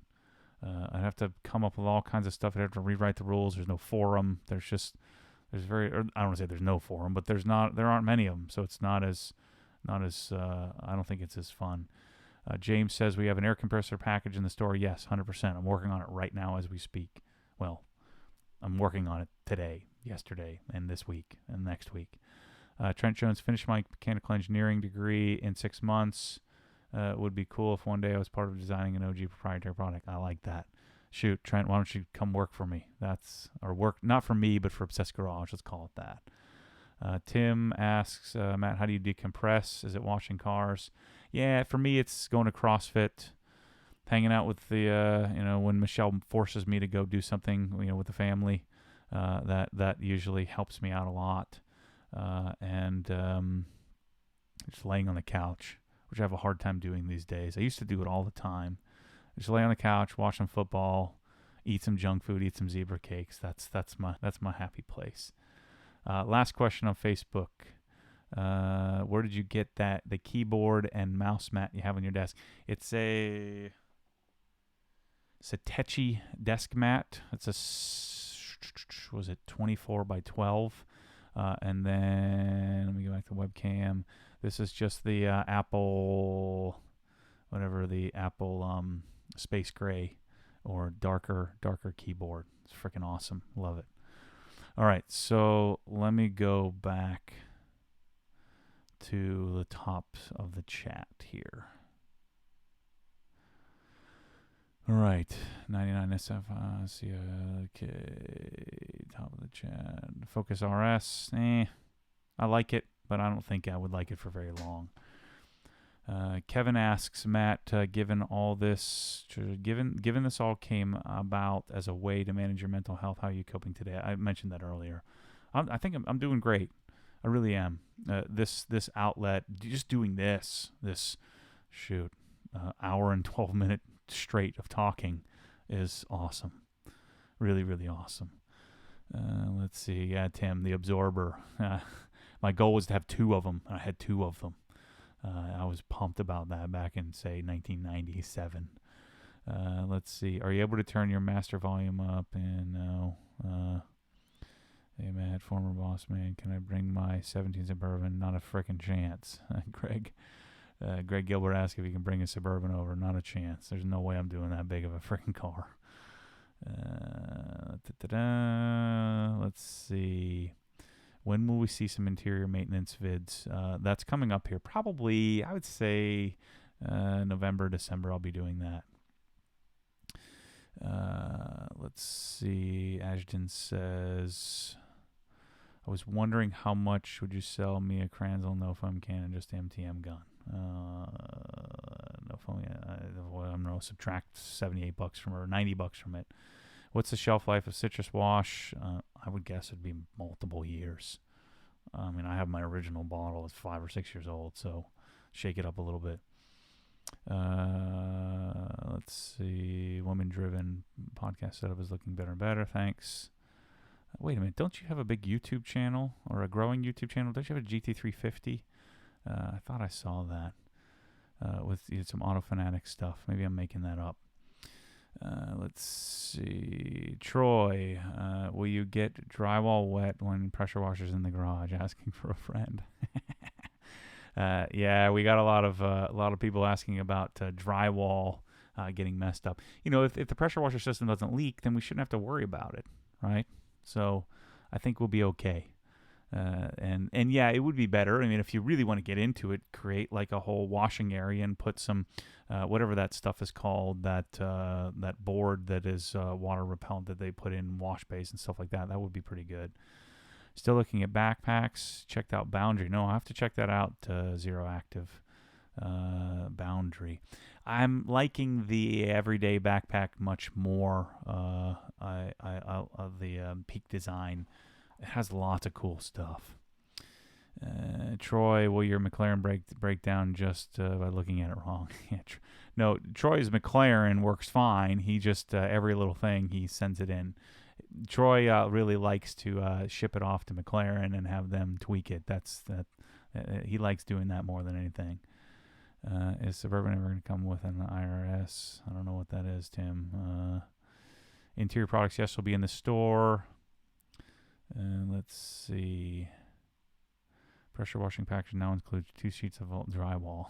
I'd have to come up with all kinds of stuff. I'd have to rewrite the rules. There's no forum. I don't want to say there's no forum, but there aren't many of them, so it's not as I don't think it's as fun. James says we have an air compressor package in the store. Yes, 100%. I'm working on it right now as we speak. Well, I'm working on it today, yesterday, and this week, and next week. Trent Jones, finished my mechanical engineering degree in 6 months. It would be cool if one day I was part of designing an OG proprietary product. I like that. Shoot, Trent, why don't you come work for me? Work not for me, but for Obsessed Garage. Let's call it that. Tim asks, Matt, how do you decompress? Is it washing cars? Yeah, for me, it's going to CrossFit, hanging out with the, when Michelle forces me to go do something, with the family, that usually helps me out a lot. And just laying on the couch, which I have a hard time doing these days. I used to do it all the time. Just lay on the couch, watch some football, eat some junk food, eat some zebra cakes. That's my happy place. Last question on Facebook. Where did you get the keyboard and mouse mat you have on your desk? It's a Satechi desk mat. It's was it 24 by 12? And then let me go back to webcam. This is just the Apple, Space Gray or darker keyboard. It's freaking awesome. Love it. All right, so let me go back to the top of the chat here. All right, 99 SF, okay, top of the chat. Focus RS, I like it, but I don't think I would like it for very long. Kevin asks, Matt, given this all came about as a way to manage your mental health, how are you coping today? I mentioned that earlier. I think I'm doing great. I really am. This outlet, just doing this hour and 12 minute straight of talking is awesome. Really, really awesome. Let's see. Yeah, Tim, the Absorber. My goal was to have 2 of them. I had 2 of them. I was pumped about that back in, say, 1997. Let's see. Are you able to turn your master volume up? And no. Hey, Matt, former boss man, can I bring my 17 Suburban? Not a frickin' chance. Greg Gilbert asked if he can bring a Suburban over. Not a chance. There's no way I'm doing that big of a frickin' car. Let's see. When will we see some interior maintenance vids? That's coming up here. Probably, I would say, November, December, I'll be doing that. Let's see. Ashton says, I was wondering how much would you sell me a Kranzel no foam cannon, just MTM gun? No foam. I'm going to subtract $78 from it, or $90 from it. What's the shelf life of citrus wash? I would guess it'd be multiple years. I mean, I have my original bottle. It's 5 or 6 years old, so shake it up a little bit. Let's see. Woman-driven podcast setup is looking better and better. Thanks. Wait a minute. Don't you have a big YouTube channel or a growing YouTube channel? Don't you have a GT350? I thought I saw that with some Auto Fanatic stuff. Maybe I'm making that up. Let's see. Troy, will you get drywall wet when pressure washer's in the garage? Asking for a friend. Yeah, we got a lot of people asking about drywall getting messed up. If the pressure washer system doesn't leak, then we shouldn't have to worry about it, right? So I think we'll be okay. And yeah, it would be better. I mean, if you really want to get into it, create like a whole washing area and put some whatever that stuff is called, that board that is water repellent that they put in wash bays and stuff like that. That would be pretty good. Still looking at backpacks. Checked out Boundary. No, I have to check that out. Zero Active Boundary. I'm liking the everyday backpack much more. The Peak Design. It has lots of cool stuff. Troy, will your McLaren break down just by looking at it wrong? No, Troy's McLaren works fine. He just every little thing he sends it in. Troy really likes to ship it off to McLaren and have them tweak it. He likes doing that more than anything. Is Suburban ever going to come with an IRS? I don't know what that is, Tim. Interior products, yes, will be in the store. Let's see. Pressure washing package now includes 2 sheets of drywall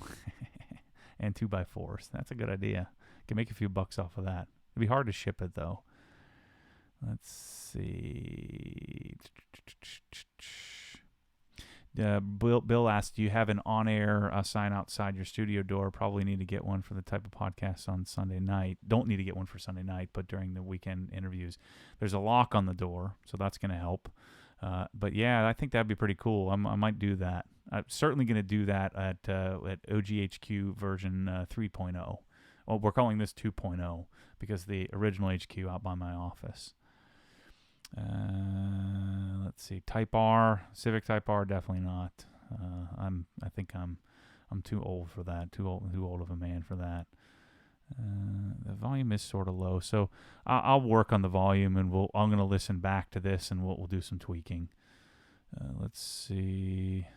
and 2x4s. That's a good idea. Can make a few bucks off of that. It'd be hard to ship it though. Let's see. Bill asked, do you have an on-air sign outside your studio door? Probably need to get one for the type of podcast on Sunday night. Don't need to get one for Sunday night, but during the weekend interviews. There's a lock on the door, so that's going to help. But yeah, I think that'd be pretty cool. I might do that. I'm certainly going to do that at OGHQ version 3.0. Well, we're calling this 2.0 because the original HQ out by my office. Let's see. Type R, Civic Type R, definitely not. I think I'm too old for that. Too old of a man for that. The volume is sort of low, so I'll work on the volume, and I'm going to listen back to this, and we'll do some tweaking. Let's see.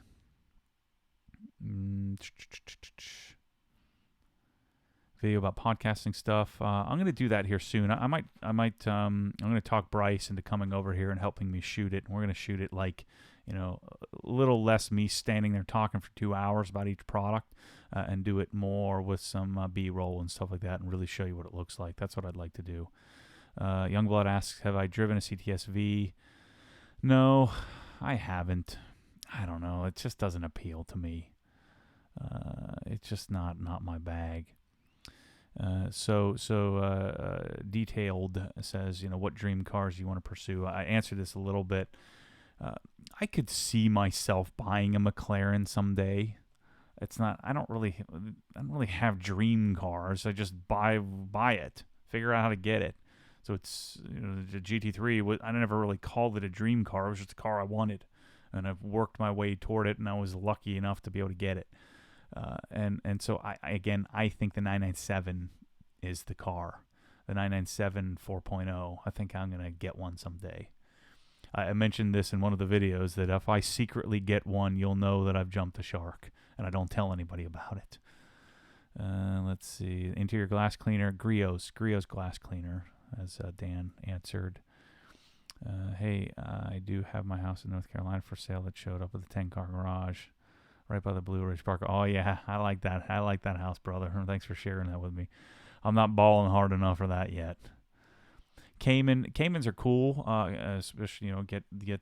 Video about podcasting stuff. I'm going to do that here soon. I'm going to talk Bryce into coming over here and helping me shoot it. And we're going to shoot it like, a little less me standing there talking for 2 hours about each product, and do it more with some B-roll and stuff like that, and really show you what it looks like. That's what I'd like to do. Youngblood asks, have I driven a CTS-V? No, I haven't. I don't know. It just doesn't appeal to me. It's just not my bag. Detailed says, what dream cars you want to pursue. I answered this a little bit. I could see myself buying a McLaren someday. It's not. I don't really have dream cars. I just buy it. Figure out how to get it. So it's the GT3. I never really called it a dream car. It was just a car I wanted, and I've worked my way toward it, and I was lucky enough to be able to get it. And so I think the 997 is the car. The 997 4.0. I think I'm gonna get one someday. I mentioned this in one of the videos that if I secretly get one, you'll know that I've jumped the shark, and I don't tell anybody about it. Let's see. Interior glass cleaner, Griot's glass cleaner, as Dan answered. Hey, I do have my house in North Carolina for sale that showed up at the 10-car garage right by the Blue Ridge Park. Oh, yeah, I like that. I like that house, brother. Thanks for sharing that with me. I'm not balling hard enough for that yet. Caymans are cool, especially, get the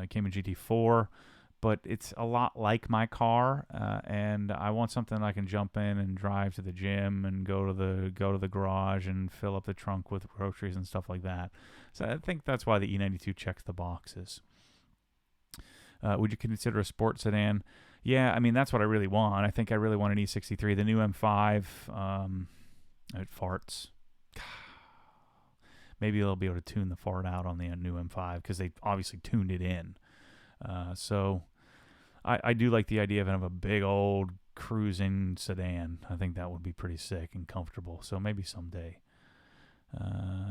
Cayman GT4, but it's a lot like my car, and I want something I can jump in and drive to the gym and go to the garage and fill up the trunk with groceries and stuff like that. So I think that's why the E92 checks the boxes. Would you consider a sports sedan? Yeah, I mean, that's what I really want. I think I really want an E63. The new M5, it farts. Maybe they'll be able to tune the fart out on the new M5 because they obviously tuned it in. So I do like the idea of having a big old cruising sedan. I think that would be pretty sick and comfortable. So maybe someday.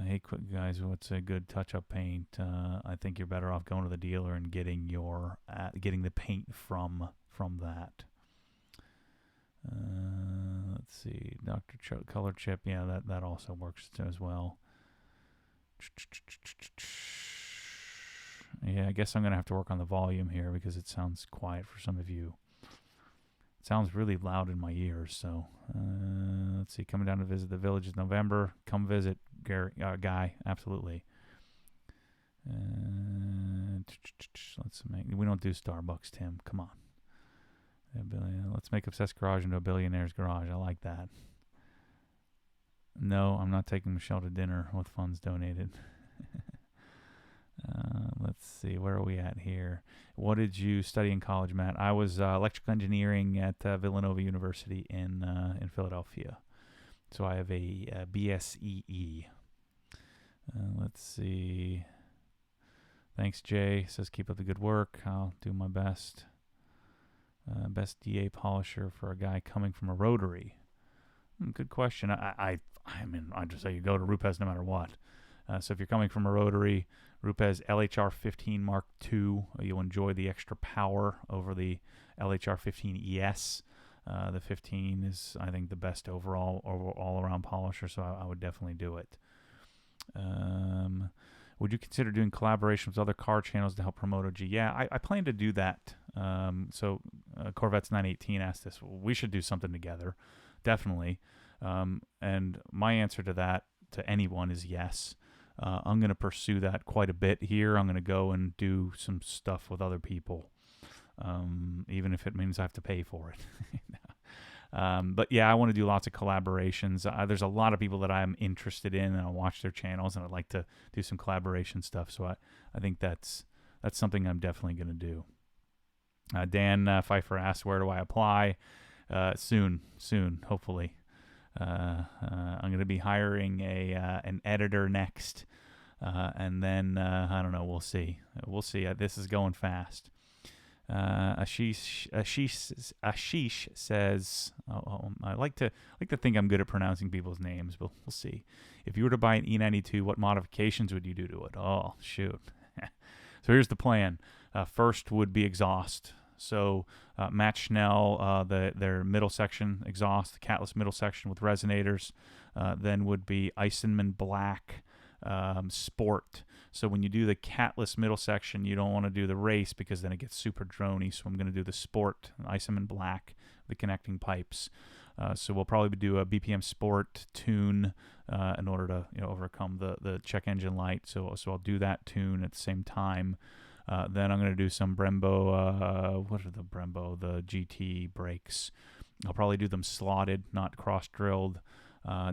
Hey, quick guys, what's a good touch-up paint? I think you're better off going to the dealer and getting the paint from that. Let's see, Dr. Color Chip. Yeah, that also works as well. Yeah, I guess I'm gonna have to work on the volume here because it sounds quiet for some of you. sounds really loud in my ears. So let's see. Coming down to visit the village is November. Come visit, Gary, Guy. Absolutely. Let's make. We don't do Starbucks, Tim. Come on. Let's make Obsessed Garage into a billionaire's garage. I like that. No, I'm not taking Michelle to dinner with funds donated. Let's see. Where are we at here? What did you study in college, Matt? I was electrical engineering at Villanova University in Philadelphia. So I have a BSEE. Let's see. Thanks, Jay. Says keep up the good work. I'll do my best. Best DA polisher for a guy coming from a rotary. Good question. I mean, I just say you go to Rupes no matter what. So if you're coming from a rotary, Rupes LHR 15 Mark II, you'll enjoy the extra power over the LHR 15 ES. The 15 is, I think, the best overall all-around polisher, so I would definitely do it. Would you consider doing collaborations with other car channels to help promote OG? Yeah, I plan to do that. So Corvette's 918 asked this. Well, we should do something together, definitely. And my answer to that, to anyone, is yes. I'm going to pursue that quite a bit here. I'm going to go and do some stuff with other people, even if it means I have to pay for it. But yeah, I want to do lots of collaborations. There's a lot of people that I'm interested in, and I watch their channels, and I'd like to do some collaboration stuff. So I think that's something I'm definitely going to do. Dan Pfeiffer asks, where do I apply? Soon, hopefully. I'm going to be hiring an editor next, and then I don't know. We'll see. This is going fast. Ashish says, I like to think I'm good at pronouncing people's names, but we'll see. If you were to buy an E92, what modifications would you do to it? Oh, shoot. So here's the plan. First would be exhaust. So Matt Schnell, their middle section exhaust, the catless middle section with resonators. Then would be Eisenman Black Sport. So when you do the catless middle section, you don't want to do the race because then it gets super droney. So I'm going to do the Sport, Eisenman Black, the connecting pipes. So we'll probably do a BPM Sport tune in order to overcome the check engine light. So I'll do that tune at the same time. Then I'm going to do some Brembo, the GT brakes. I'll probably do them slotted, not cross-drilled.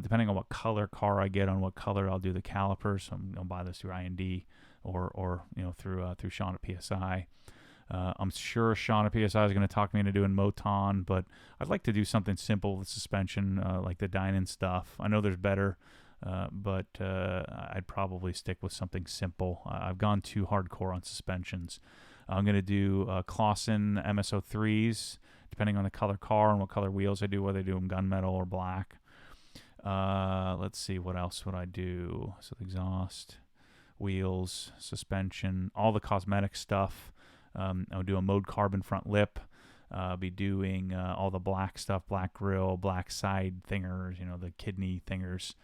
Depending on what color car I get, on what color I'll do the calipers. So I'm going to buy this through IND or through Sean at PSI. I'm sure Sean at PSI is going to talk me into doing Moton, but I'd like to do something simple with suspension, like the Dynan stuff. I know there's better. But I'd probably stick with something simple. I've gone too hardcore on suspensions. I'm going to do Clausen MSO3s, depending on the color car and what color wheels I do, whether I do them gunmetal or black. Let's see, what else would I do? So exhaust, wheels, suspension, all the cosmetic stuff. I'll do a mode carbon front lip. I'll be doing all the black stuff, black grill, black side thingers, the kidney thingers.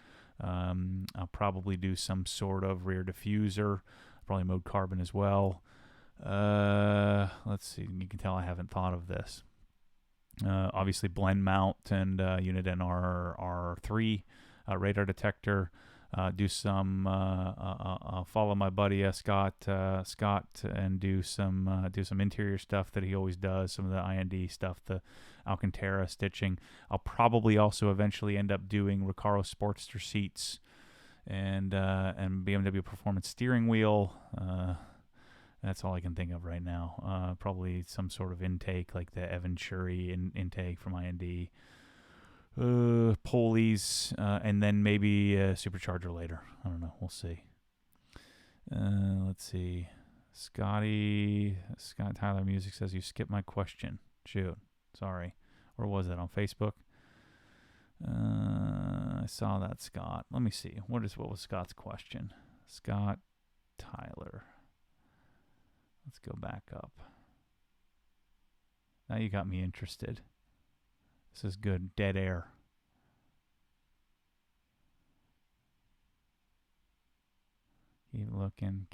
I'll probably do some sort of rear diffuser, probably mode carbon as well. Let's see, you can tell I haven't thought of this. Obviously blend mount and unit NR3 radar detector. Do some follow my buddy Scott and do some interior stuff that he always does, some of the IND stuff, the Alcantara stitching. I'll probably also eventually end up doing Recaro Sportster seats and BMW Performance steering wheel. That's all I can think of right now. Probably some sort of intake like the Evan Shuri intake from IND. Pulleys, and then maybe a supercharger later. I don't know. We'll see. Let's see. Scott Tyler Music says you skipped my question. Shoot. Sorry. Where was it? On Facebook? I saw that, Scott. Let me see. What was Scott's question? Scott Tyler. Let's go back up. Now you got me interested. This is good. Dead air. Keep looking.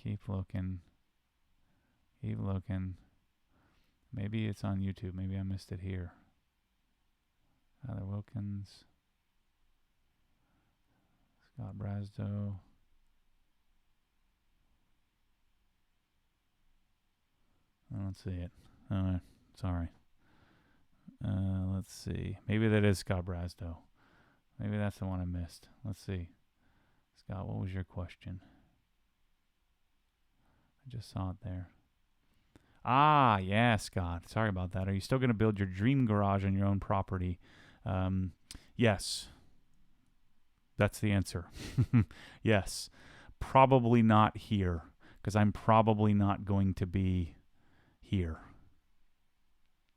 Maybe it's on YouTube. Maybe I missed it here. Tyler Wilkins. Scott Brasdo. I don't see it. Sorry. Let's see. Maybe that is Scott Brasdo. Maybe that's the one I missed. Let's see. Scott, what was your question? I just saw it there. Ah, yeah, Scott. Sorry about that. Are you still going to build your dream garage on your own property? Yes. That's the answer. Yes. Probably not here, because I'm probably not going to be here.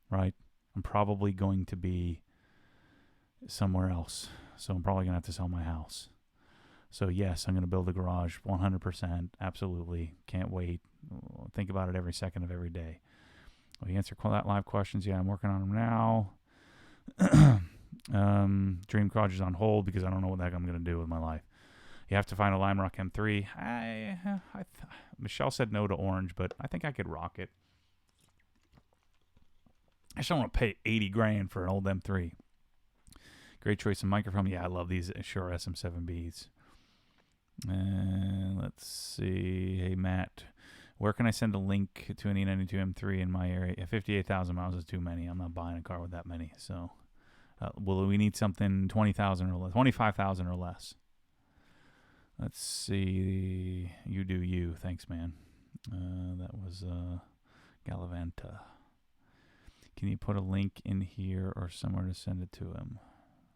Right? I'm probably going to be somewhere else. So I'm probably going to have to sell my house. So yes, I'm going to build a garage 100%. Absolutely. Can't wait. Think about it every second of every day. Well, you answer that live questions. Yeah, I'm working on them now. Dream garage is on hold because I don't know what the heck I'm going to do with my life. You have to find a Lime Rock M3. Michelle said no to orange, but I think I could rock it. I just don't want to pay $80,000 for an old M3. Great choice of microphone. Yeah, I love these Shure SM7Bs. Let's see. Hey, Matt. Where can I send a link to an E92 M3 in my area? 58,000 miles is too many. I'm not buying a car with that many. So, will we need something 20,000 or less, 25,000 or less? Let's see. You do you. Thanks, man. That was Galavanta. Can you put a link in here or somewhere to send it to him?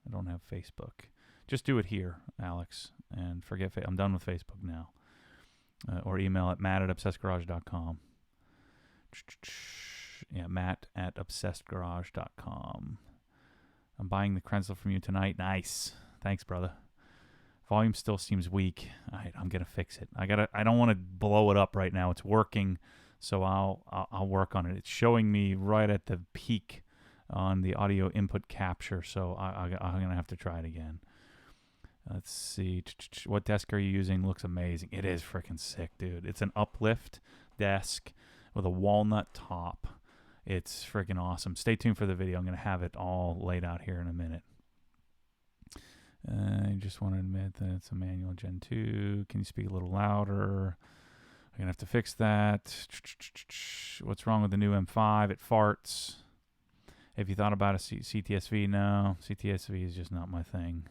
I don't have Facebook. Just do it here, Alex, and forget I'm done with Facebook now. Or email at matt@obsessedgarage.com. Yeah, matt@obsessedgarage.com. I'm buying the Krenzel from you tonight. Nice. Thanks, brother. Volume still seems weak. All right, I'm gonna fix it. I don't want to blow it up right now. It's working, so I'll work on it. It's showing me right at the peak on the audio input capture, so I'm gonna have to try it again. Let's see. What desk are you using? Looks amazing. It is freaking sick, dude. It's an uplift desk with a walnut top. It's freaking awesome. Stay tuned for the video. I'm going to have it all laid out here in a minute. I just want to admit that it's a manual Gen 2. Can you speak a little louder? I'm going to have to fix that. What's wrong with the new M5? It farts. Have you thought about a CTSV? No. CTSV is just not my thing.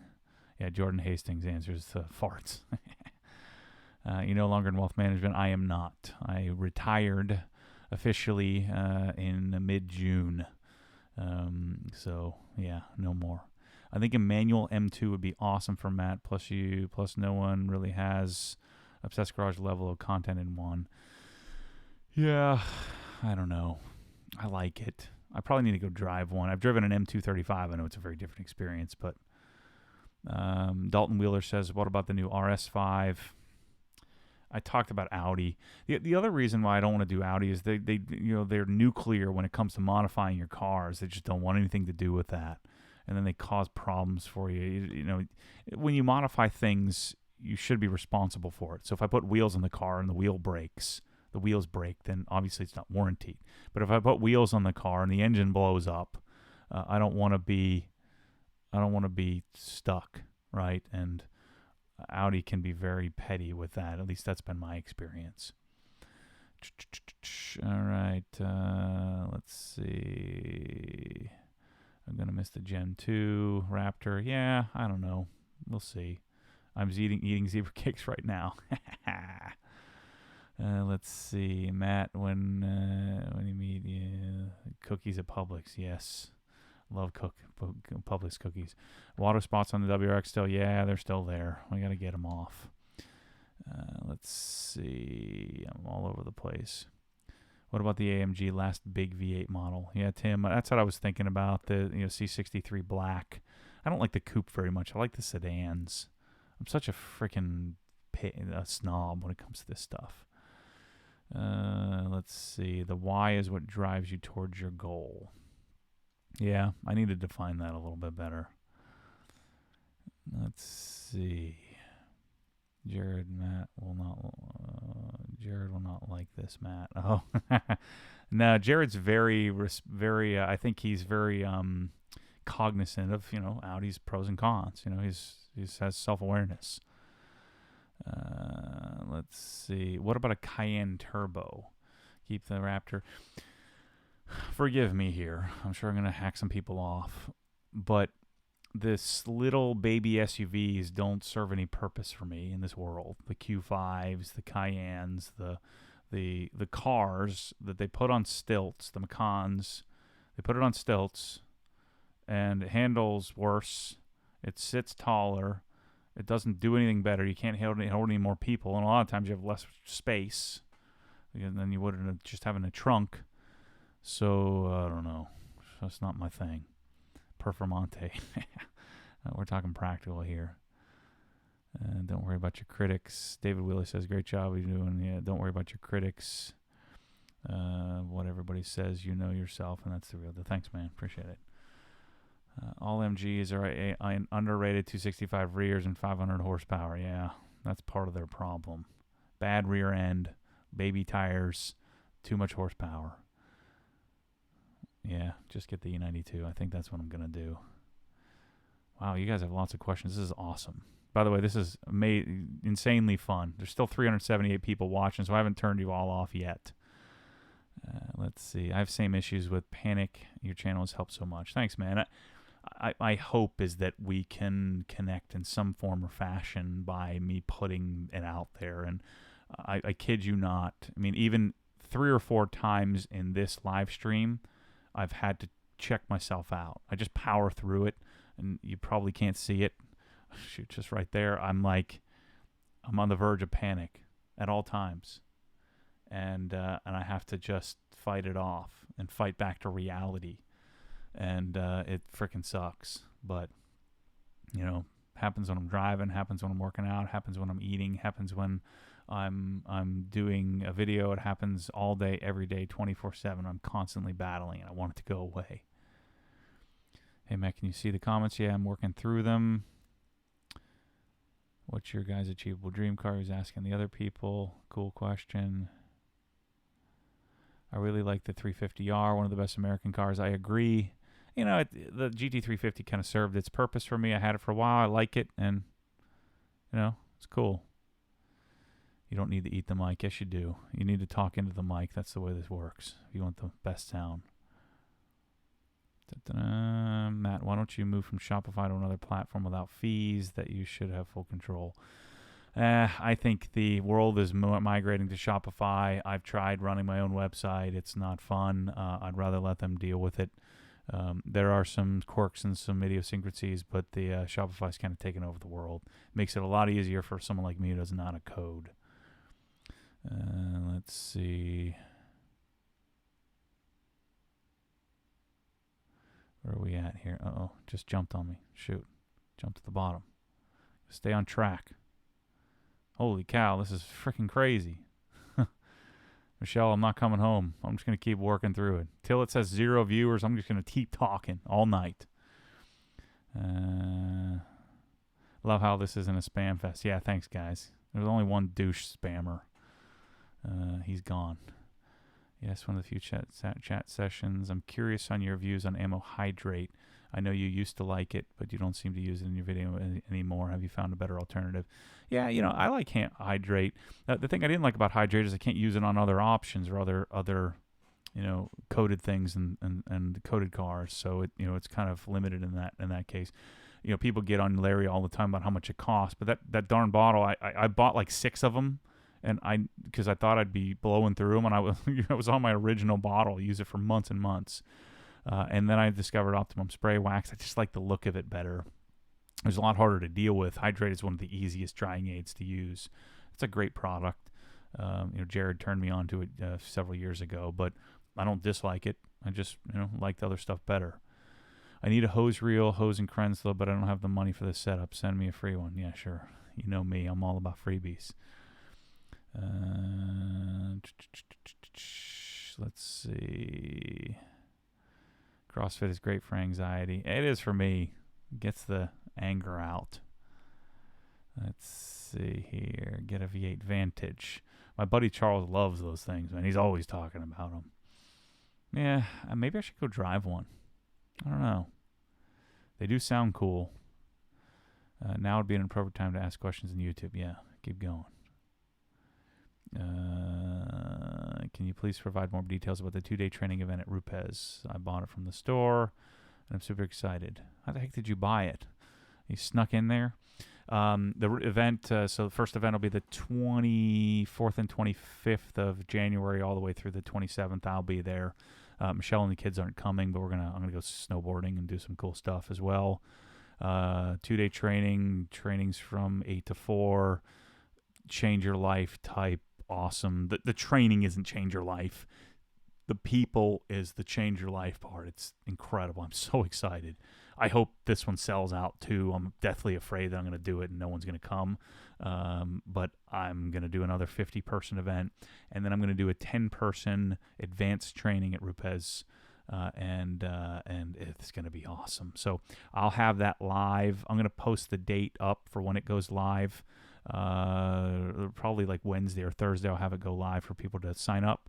Yeah, Jordan Hastings answers to farts. You're no longer in wealth management. I am not. I retired officially in mid-June. So, yeah, no more. I think a manual M2 would be awesome for Matt, plus no one really has Obsessed Garage level of content in one. Yeah, I don't know. I like it. I probably need to go drive one. I've driven an M235. I know it's a very different experience, but Dalton Wheeler says, what about the new RS5? I talked about Audi. The other reason why I don't want to do Audi is they're nuclear when it comes to modifying your cars. They just don't want anything to do with that. And then they cause problems for you. You know, when you modify things, you should be responsible for it. So if I put wheels on the car and the wheels break, then obviously it's not warranted. But if I put wheels on the car and the engine blows up, I don't want to be stuck, right? And Audi can be very petty with that. At least that's been my experience. All right, let's see. I'm going to miss the Gen 2 Raptor. Yeah, I don't know. We'll see. I'm eating zebra cakes right now. Let's see. Matt, when you meet cookies at Publix, yes. Love Publix cookies. Water spots on the WRX still? Yeah, they're still there. We got to get them off. Let's see. I'm all over the place. What about the AMG last big V8 model? Yeah, Tim, that's what I was thinking about. The C63 Black. I don't like the coupe very much. I like the sedans. I'm such a freaking snob when it comes to this stuff. Let's see. The why is what drives you towards your goal. Yeah, I need to define that a little bit better. Let's see. Jared will not like this, Matt. No, Jared's very I think he's very cognizant of, Audi's pros and cons. He has self-awareness. Let's see. What about a Cayenne Turbo? Keep the Raptor. Forgive me here. I'm sure I'm going to hack some people off. But this little baby SUVs don't serve any purpose for me in this world. The Q5s, the Cayennes, the cars that they put on stilts, the Macans, they put it on stilts, and it handles worse. It sits taller. It doesn't do anything better. You can't hold any more people, and a lot of times you have less space than you would in just having a trunk. So, I don't know. That's not my thing. Performante. We're talking practical here. Don't worry about your critics. David Wheeler says, great job you're doing. Yeah, don't worry about your critics. What everybody says, you know yourself, and that's the real deal. Thanks, man. Appreciate it. All MGs are an underrated 265 rears and 500 horsepower. Yeah, that's part of their problem. Bad rear end, baby tires, too much horsepower. Yeah, just get the E92. I think that's what I'm going to do. Wow, you guys have lots of questions. This is awesome. By the way, this is insanely fun. There's still 378 people watching, so I haven't turned you all off yet. Let's see. I have same issues with Panic. Your channel has helped so much. Thanks, man. My hope is that we can connect in some form or fashion by me putting it out there. And I kid you not. I mean, even 3 or 4 times in this live stream, I've had to check myself out. I just power through it, and you probably can't see it. Shoot, just right there. I'm on the verge of panic at all times. And I have to just fight it off and fight back to reality. And it freaking sucks. But, happens when I'm driving, happens when I'm working out, happens when I'm eating, happens when I'm doing a video. It happens all day, every day, 24/7. I'm constantly battling, and I want it to go away. Hey, Matt, can you see the comments? Yeah, I'm working through them. What's your guys' achievable dream car? He's asking the other people. Cool question. I really like the 350R, one of the best American cars. I agree. The GT350 kind of served its purpose for me. I had it for a while. I like it, and, it's cool. You don't need to eat the mic. Yes, you do. You need to talk into the mic. That's the way this works if you want the best sound. Matt, why don't you move from Shopify to another platform without fees that you should have full control? I think the world is migrating to Shopify. I've tried running my own website. It's not fun. I'd rather let them deal with it. There are some quirks and some idiosyncrasies, but the Shopify's kind of taken over the world. Makes it a lot easier for someone like me who does not code. Let's see. Where are we at here? Uh-oh, just jumped on me. Shoot. Jumped to the bottom. Stay on track. Holy cow, this is freaking crazy. Michelle, I'm not coming home. I'm just going to keep working through it. Till it says 0 viewers, I'm just going to keep talking all night. Love how this isn't a spam fest. Yeah, thanks, guys. There's only one douche spammer. He's gone. Yes, one of the few chat sessions. I'm curious on your views on ammo hydrate. I know you used to like it, but you don't seem to use it in your video anymore. Have you found a better alternative? Yeah, I like hydrate. The thing I didn't like about hydrate is I can't use it on other options or other coated things and coated cars. So it's kind of limited in that case. People get on Larry all the time about how much it costs, but that darn bottle, I bought like 6 of them. And because I thought I'd be blowing through them, and I was on my original bottle, use it for months and months, and then I discovered Optimum Spray Wax. I just like the look of it better. It was a lot harder to deal with. Hydrate is one of the easiest drying aids to use. It's a great product. Jared turned me on to it several years ago, but I don't dislike it. I just like the other stuff better. I need a hose reel, hose and Krenslow, but I don't have the money for this setup. Send me a free one. Yeah, sure. You know me. I'm all about freebies. Let's see. CrossFit is great for anxiety. It is for me. It gets the anger out. Let's see here. Get a V8 Vantage. My buddy Charles loves those things, man. He's always talking about them. Yeah, maybe I should go drive one. I don't know. They do sound cool. Now would be an appropriate time to ask questions on YouTube. Yeah, keep going. Can you please provide more details about the 2-day training event at Rupes? I bought it from the store, and I'm super excited. How the heck did you buy it? You snuck in there? The event, so the first event will be the 24th and 25th of January all the way through the 27th. I'll be there. Michelle and the kids aren't coming, but I'm gonna go snowboarding and do some cool stuff as well. 2-day trainings from 8 to 4, change your life type, awesome. The training isn't change your life. The people is the change your life part. It's incredible. I'm so excited. I hope this one sells out too. I'm deathly afraid that I'm going to do it and no one's going to come. But I'm going to do another 50-person event, and then I'm going to do a 10-person advanced training at Rupes. And it's going to be awesome. So I'll have that live. I'm going to post the date up for when it goes live. Probably like Wednesday or Thursday, I'll have it go live for people to sign up.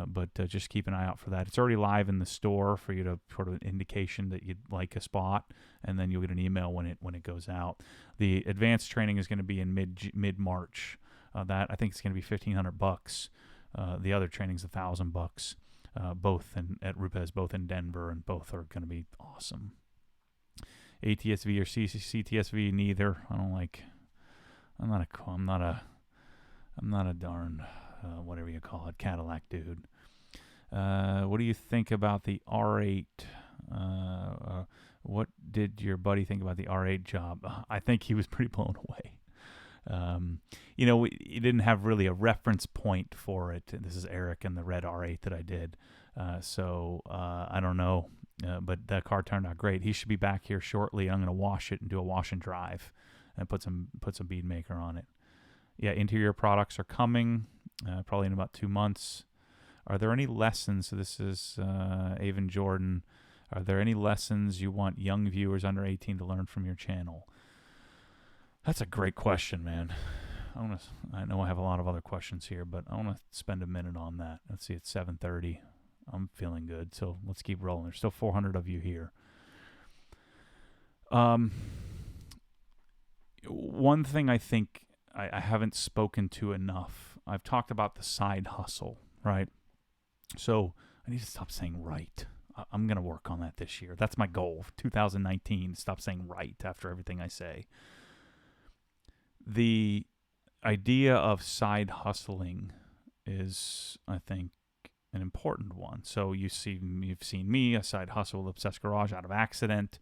But just keep an eye out for that. It's already live in the store for you to sort of an indication that you'd like a spot, and then you'll get an email when it goes out. The advanced training is going to be in mid-March. That I think it's going to be $1,500. The other training's $1,000. Both at Rupes, both in Denver, and both are going to be awesome. ATSV or CTSV, neither. I don't like. I'm not a darn whatever you call it, Cadillac dude. What do you think about the R8? What did your buddy think about the R8 job? I think he was pretty blown away. He didn't have really a reference point for it. This is Eric and the red R8 that I did. So I don't know, but that car turned out great. He should be back here shortly. I'm going to wash it and do a wash and drive and put some bead maker on it. Yeah, interior products are coming probably in about 2 months. Are there any lessons? So this is Avon Jordan. Are there any lessons you want young viewers under 18 to learn from your channel? That's a great question, man. I know I have a lot of other questions here, but I want to spend a minute on that. Let's see, it's 7:30. I'm feeling good, so let's keep rolling. There's still 400 of you here. One thing I think I haven't spoken to enough, I've talked about the side hustle, right? So I need to stop saying right. I'm going to work on that this year. That's my goal, 2019, stop saying right after everything I say. The idea of side hustling is, I think, an important one. So you've seen me, a side hustle with Obsessed Garage out of accident,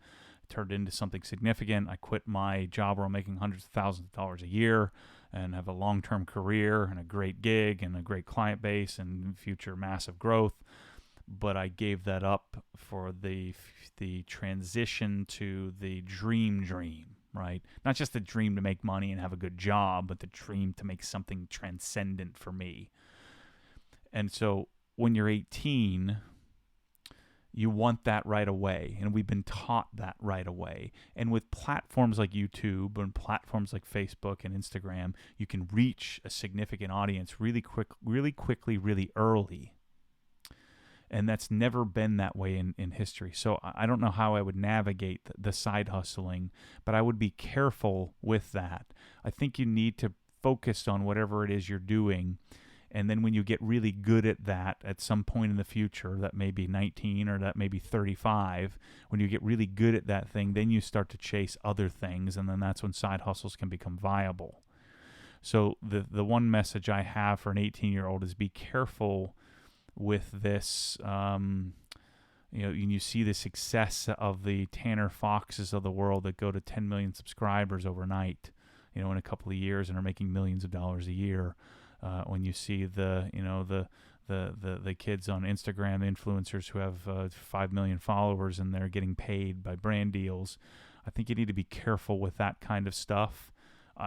turned into something significant. I quit my job where I'm making hundreds of thousands of dollars a year and have a long-term career and a great gig and a great client base and future massive growth. But I gave that up for the transition to the dream, right? Not just the dream to make money and have a good job, but the dream to make something transcendent for me. And so when you're 18, you want that right away. And we've been taught that right away. And with platforms like YouTube and platforms like Facebook and Instagram, you can reach a significant audience really quickly, really early. And that's never been that way in history. So I don't know how I would navigate the side hustling, but I would be careful with that. I think you need to focus on whatever it is you're doing. And then when you get really good at that at some point in the future, that may be 19 or that may be 35, when you get really good at that thing, then you start to chase other things. And then that's when side hustles can become viable. So the one message I have for an 18-year-old is be careful with this. You see the success of the Tanner Foxes of the world that go to 10 million subscribers overnight, in a couple of years and are making millions of dollars a year. When you see the kids on Instagram, influencers who have 5 million followers and they're getting paid by brand deals, I think you need to be careful with that kind of stuff.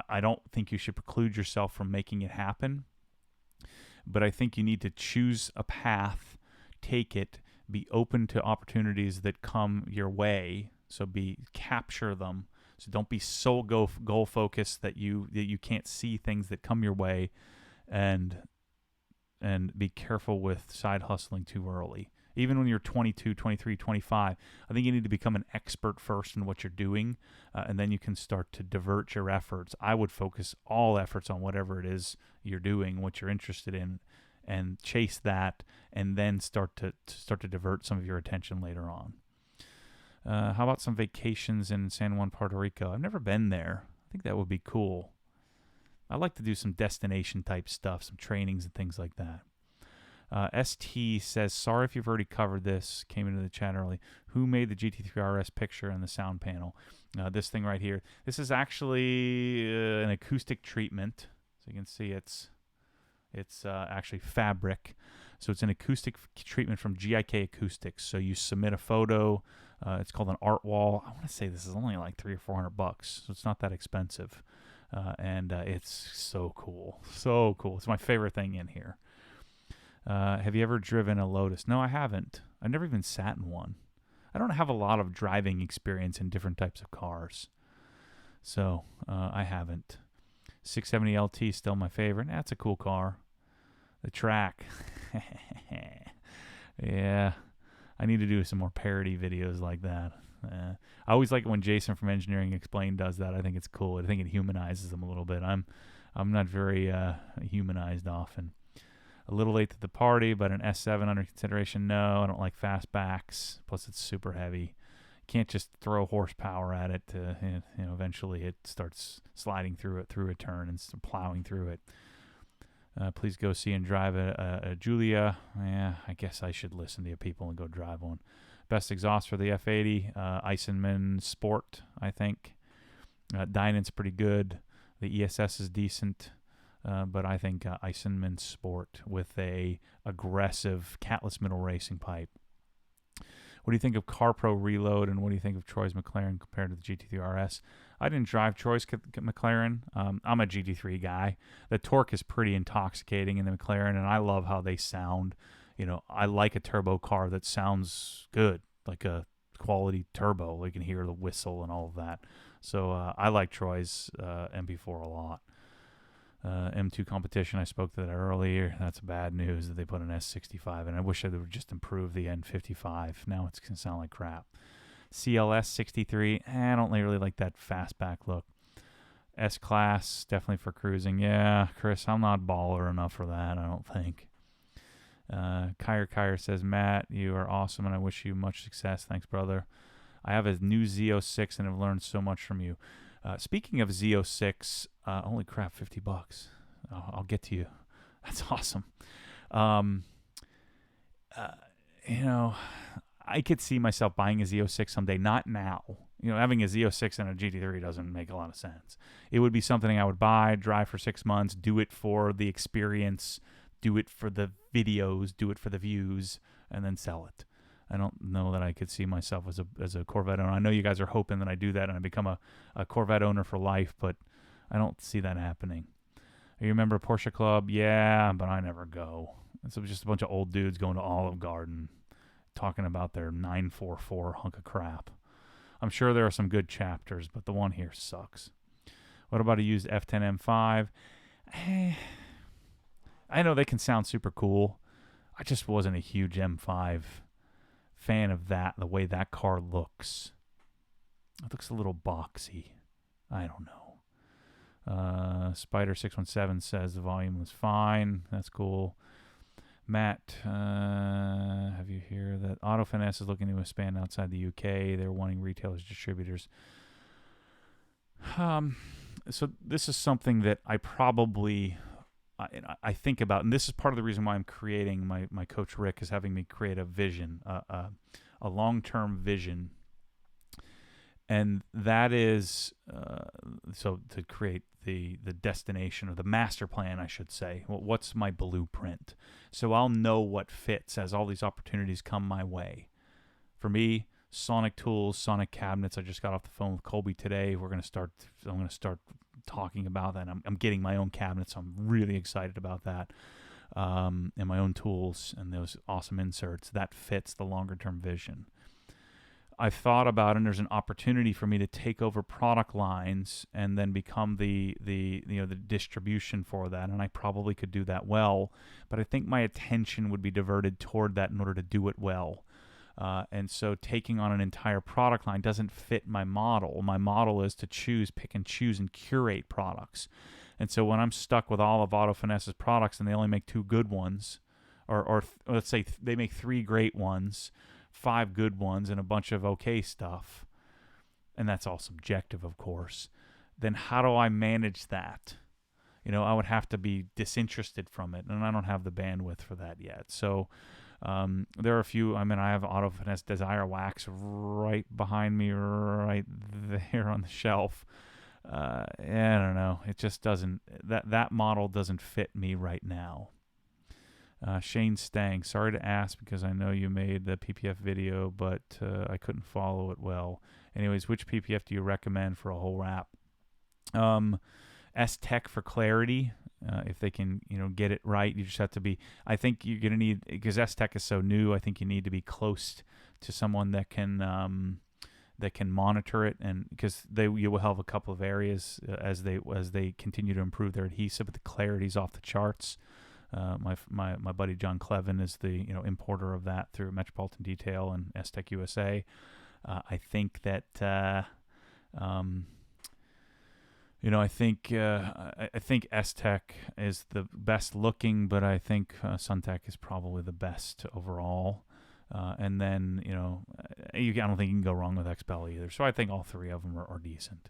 I don't think you should preclude yourself from making it happen. But I think you need to choose a path, take it, be open to opportunities that come your way. So capture them. So don't be so goal focused that you can't see things that come your way, and be careful with side hustling too early. Even when you're 22, 23, 25, I think you need to become an expert first in what you're doing, and then you can start to divert your efforts. I would focus all efforts on whatever it is you're doing, what you're interested in, and chase that, and then start to divert some of your attention later on. How about some vacations in San Juan, Puerto Rico? I've never been there. I think that would be cool. I like to do some destination type stuff, some trainings and things like that. ST says, sorry if you've already covered this, came into the chat early. Who made the GT3 RS picture and the sound panel? This thing right here. This is actually an acoustic treatment. So you can see it's actually fabric. So it's an acoustic treatment from GIK Acoustics. So you submit a photo. It's called an art wall. I want to say this is only like $300 or $400, so it's not that expensive. And it's so cool. So cool. It's my favorite thing in here. Have you ever driven a Lotus? No, I haven't. I've never even sat in one. I don't have a lot of driving experience in different types of cars. So I haven't. 670 LT still my favorite. That's a cool car. The track. Yeah. I need to do some more parody videos like that. I always like it when Jason from Engineering Explained does that. I think it's cool. I think it humanizes them a little bit. I'm not very humanized often. A little late to the party, but an S7 under consideration. No, I don't like fastbacks. Plus, it's super heavy. Can't just throw horsepower at it. Eventually it starts sliding through a turn and plowing through it. Please go see and drive a Giulia. Yeah, I guess I should listen to you people and go drive one. Best exhaust for the F80, Eisenman Sport, I think. Dynan's pretty good. The ESS is decent. But I think Eisenman Sport with a aggressive catless middle racing pipe. What do you think of CarPro Reload, and what do you think of Troy's McLaren compared to the GT3 RS? I didn't drive Troy's McLaren. I'm a GT3 guy. The torque is pretty intoxicating in the McLaren, and I love how they sound. I like a turbo car that sounds good, like a quality turbo. You can hear the whistle and all of that. So I like Troy's MP4 a lot. M2 competition, I spoke to that earlier. That's bad news that they put an S65, and I wish they would just improve the N55. Now it's going to sound like crap. CLS 63, I don't really like that fastback look. S-Class, definitely for cruising. Yeah, Chris, I'm not baller enough for that, I don't think. Kyr says, Matt, you are awesome, and I wish you much success. Thanks, brother. I have a new Z06, and I've learned so much from you. Speaking of Z06, holy crap, $50. I'll get to you. That's awesome. I could see myself buying a Z06 someday, not now. Having a Z06 and a GT3 doesn't make a lot of sense. It would be something I would buy, drive for 6 months, do it for the experience, do it for the videos, do it for the views, and then sell it. I don't know that I could see myself as a Corvette owner. I know you guys are hoping that I do that and I become a Corvette owner for life, but I don't see that happening. You remember Porsche Club? Yeah, but I never go. It's just a bunch of old dudes going to Olive Garden talking about their 944 hunk of crap. I'm sure there are some good chapters, but the one here sucks. What about a used F10 M5? I know they can sound super cool. I just wasn't a huge M5 fan of that, the way that car looks. It looks a little boxy. I don't know. Spider 617 says the volume was fine. That's cool. Matt, have you heard that Auto Finesse is looking to expand outside the UK? They're wanting retailers, distributors. So this is something that I probably I think about, and this is part of the reason why I'm creating my coach Rick is having me create a vision, a long-term vision, and that is so to create the destination or the master plan, I should say. Well, what's my blueprint? So I'll know what fits as all these opportunities come my way. For me, Sonic tools, Sonic cabinets. I just got off the phone with Colby today. I'm going to start talking about that. I'm getting my own cabinets, so I'm really excited about that. And my own tools and those awesome inserts. That fits the longer term vision. I thought about, and there's an opportunity for me to take over product lines and then become the distribution for that, and I probably could do that well, but I think my attention would be diverted toward that in order to do it well. And so taking on an entire product line doesn't fit my model. My model is to pick and choose and curate products. And so when I'm stuck with all of Auto Finesse's products and they only make 2 good ones, or let's say they make 3 great ones, 5 good ones, and a bunch of okay stuff, and that's all subjective, of course, then how do I manage that? I would have to be disinterested from it, and I don't have the bandwidth for that yet. So there are a few. I have Auto Finesse Desire Wax right behind me, right there on the shelf. I don't know. It just doesn't. That model doesn't fit me right now. Shane Stang, sorry to ask because I know you made the PPF video, but I couldn't follow it well. Anyways, which PPF do you recommend for a whole wrap? S-Tech for clarity. If they can, get it right, you just have to be. I think you're gonna need, because S-Tech is so new. I think you need to be close to someone that can monitor it, and because you will have a couple of areas as they continue to improve their adhesive, but the clarity's off the charts. My buddy John Clevin is the importer of that through Metropolitan Detail and S-Tech USA. I think that I think S-Tech is the best looking, but I think SunTech is probably the best overall. And then I don't think you can go wrong with XPEL either. So I think all 3 of them are decent.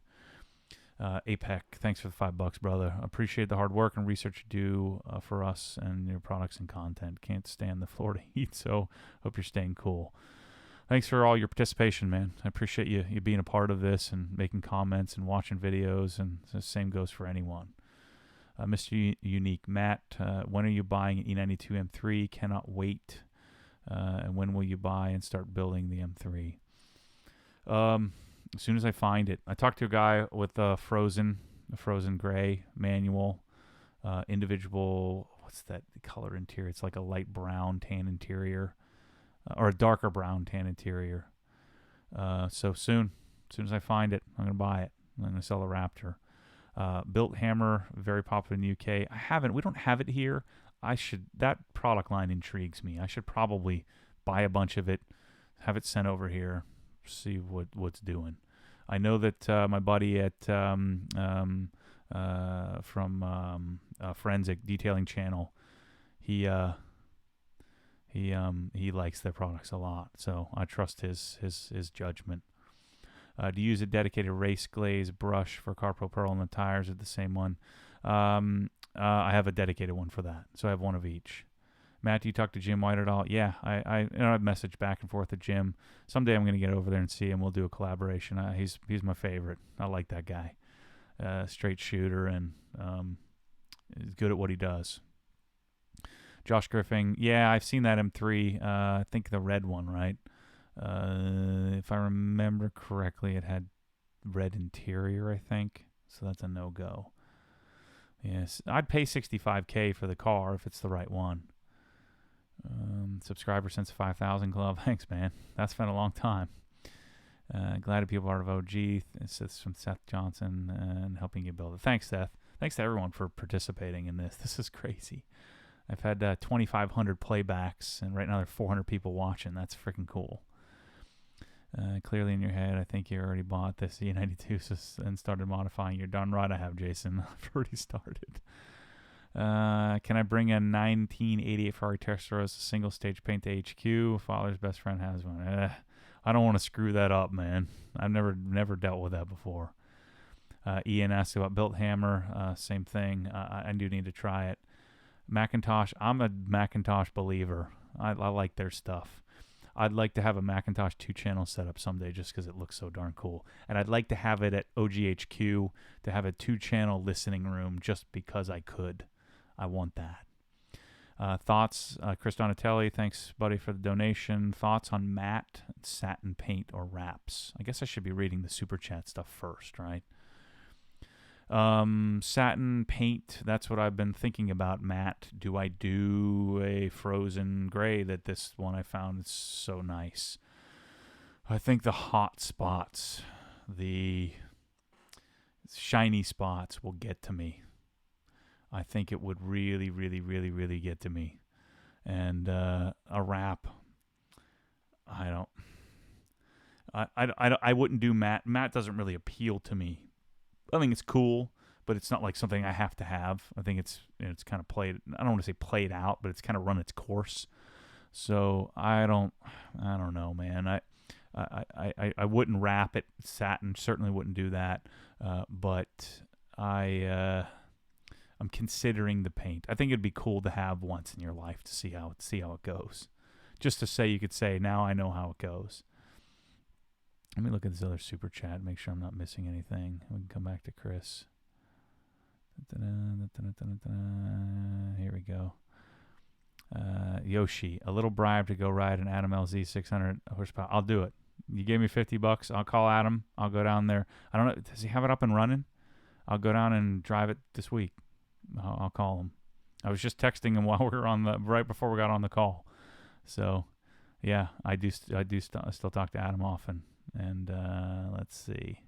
APEC, thanks for the $5, brother. Appreciate the hard work and research you do for us and your products and content. Can't stand the Florida heat, so hope you're staying cool. Thanks for all your participation, man. I appreciate you being a part of this and making comments and watching videos, and the same goes for anyone. Mr. Unique, Matt, when are you buying an E92 M3? Cannot wait. And when will you buy and start building the M3? As soon as I find it. I talked to a guy with a frozen gray manual, individual. What's that color interior? It's like a light brown tan interior, or a darker brown tan interior. So as soon as I find it, I'm gonna buy it. I'm gonna sell the Raptor. Built hammer, very popular in the UK. We don't have it here. That product line intrigues me. I should probably buy a bunch of it, have it sent over here, see what's doing. I know that my buddy at from Forensic Detailing Channel, he likes their products a lot, so I trust his judgment. Do you use a dedicated race glaze brush for Carpro Pearl on the tires, or the same one? I have a dedicated one for that, so I have one of each. Matt, do you talk to Jim White at all? Yeah, I've messaged back and forth with Jim. Someday I'm going to get over there and see him. We'll do a collaboration. He's my favorite. I like that guy. Straight shooter, and he's good at what he does. Josh Griffin, yeah, I've seen that M3. I think the red one, right? If I remember correctly, it had red interior, I think. So that's a no-go. Yes, I'd pay $65K for the car if it's the right one. Subscriber since 5,000 Club. Thanks, man. That's been a long time. Glad to be a part of OG. This is from Seth Johnson and helping you build it. Thanks, Seth. Thanks to everyone for participating in this. This is crazy. I've had 2,500 playbacks, and right now there are 400 people watching. That's freaking cool. Clearly in your head, I think you already bought this E92 and started modifying. You're darn right I have, Jason. I've already started. Can I bring a 1988 Ferrari Testarossa single stage paint to HQ? Father's best friend has one. I don't want to screw that up, man. I've never dealt with that before. Ian asked about Built Hammer. Same thing. I do need to try it. Macintosh. I'm a Macintosh believer. I like their stuff. I'd like to have a Macintosh 2-channel setup someday just because it looks so darn cool. And I'd like to have it at OGHQ to have a 2-channel listening room just because I could. I want that. Thoughts? Chris Donatelli, thanks, buddy, for the donation. Thoughts on matte, satin paint, or wraps? I guess I should be reading the Super Chat stuff first, right? Satin paint, that's what I've been thinking about. Matte, do I do a frozen gray that this one I found is so nice? I think the hot spots, the shiny spots will get to me. I think it would really, really, really, really get to me. And a wrap, I wouldn't do matte. Matte doesn't really appeal to me. I think it's cool, but it's not like something I have to have. I think it's kind of played. I don't want to say played out, but it's kind of run its course. So I don't know, man. I wouldn't wrap it satin. Certainly wouldn't do that. But I'm considering the paint. I think it'd be cool to have once in your life to see how it goes. Just to say, you could say, now I know how it goes. Let me look at this other super chat, make sure I'm not missing anything. We can come back to Chris. Here we go. Yoshi, a little bribe to go ride an Adam LZ 600 horsepower. I'll do it. You gave me $50. I'll call Adam. I'll go down there. I don't know. Does he have it up and running? I'll go down and drive it this week. I'll call him. I was just texting him while we were right before we got on the call. So, yeah, I still talk to Adam often. And let's see.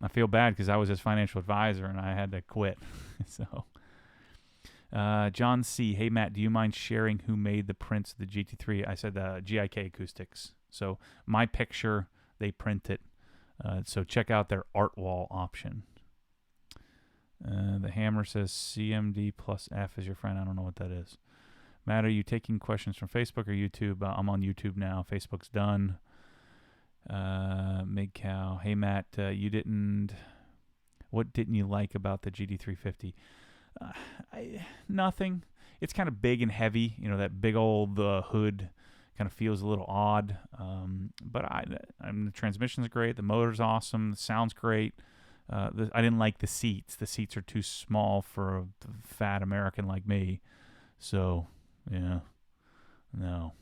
I feel bad because I was his financial advisor and I had to quit. So, John C. Hey, Matt, do you mind sharing who made the prints of the GT3? I said GIK Acoustics. So, my picture, they print it. So, check out their art wall option. The Hammer says CMD plus F is your friend. I don't know what that is. Matt, are you taking questions from Facebook or YouTube? I'm on YouTube now. Facebook's done. Midcow. Hey, Matt, what didn't you like about the GT350? Nothing. It's kind of big and heavy. You know, that big old hood kind of feels a little odd. But the transmission's great. The motor's awesome. The sound's great. I didn't like the seats. The seats are too small for a fat American like me. So, yeah. No.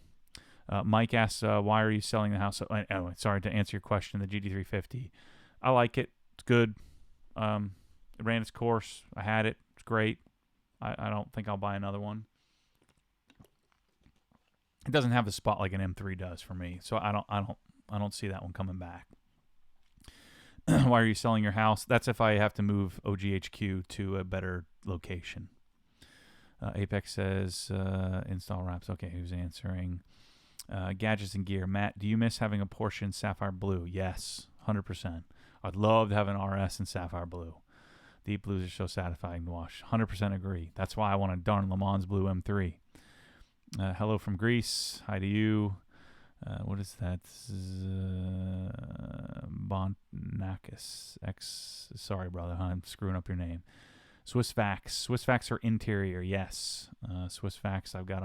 Mike asks, why are you selling the house? Anyway, sorry to answer your question. The GT350, I like it. It's good. It ran its course. I had it. It's great. I don't think I'll buy another one. It doesn't have the spot like an M3 does for me, so I don't see that one coming back. Why are you selling your house? That's if I have to move OGHQ to a better location. Apex says install wraps. Okay, who's answering? Gadgets and gear. Matt, do you miss having a Porsche in sapphire blue? Yes, 100%. I'd love to have an RS in sapphire blue. Deep blues are so satisfying to wash. 100% agree. That's why I want a darn Le Mans blue M3. Hello from Greece. Hi to you. What is that? Bonakis. Sorry, brother. I'm screwing up your name. Swiss Vax are interior. Yes. Swiss Vax. I've got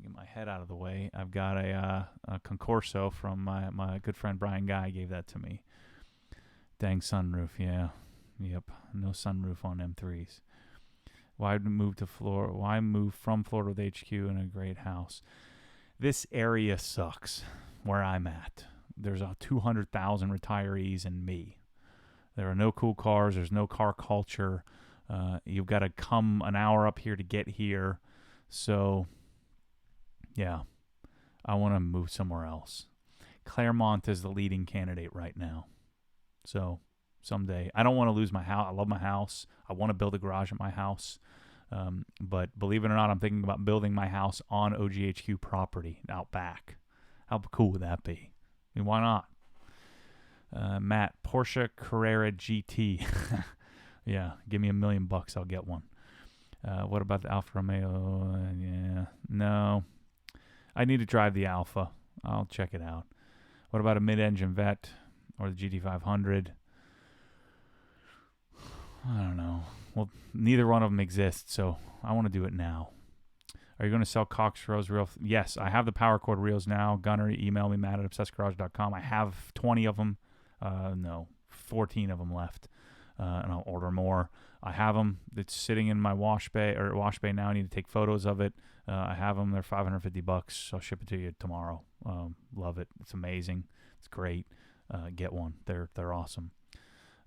get my head out of the way. I've got a Concorso from my good friend Brian Guy gave that to me. Dang sunroof, yeah. Yep, no sunroof on M3s. Why move from Florida with HQ in a great house? This area sucks where I'm at. There's 200,000 retirees and me. There are no cool cars. There's no car culture. You've got to come an hour up here to get here. So, yeah, I want to move somewhere else. Claremont is the leading candidate right now. So, someday. I don't want to lose my house. I love my house. I want to build a garage at my house. But believe it or not, I'm thinking about building my house on OGHQ property out back. How cool would that be? I mean, why not? Matt, Porsche Carrera GT. Yeah, give me $1 million, I'll get one. What about the Alfa Romeo? Yeah, no. I need to drive the Alfa. I'll check it out. What about a mid-engine Vet or the GT500? I don't know. Well, neither one of them exists, so I want to do it now. Are you going to sell Cox Rose reels? Yes, I have the power cord reels now. Gunner, email me, matt@obsessedgarage.com. I have 20 of them. 14 of them left, and I'll order more. I have them. It's sitting in my wash bay now. I need to take photos of it. I have them. They're $550. I'll ship it to you tomorrow. Love it. It's amazing. It's great. Get one. They're awesome.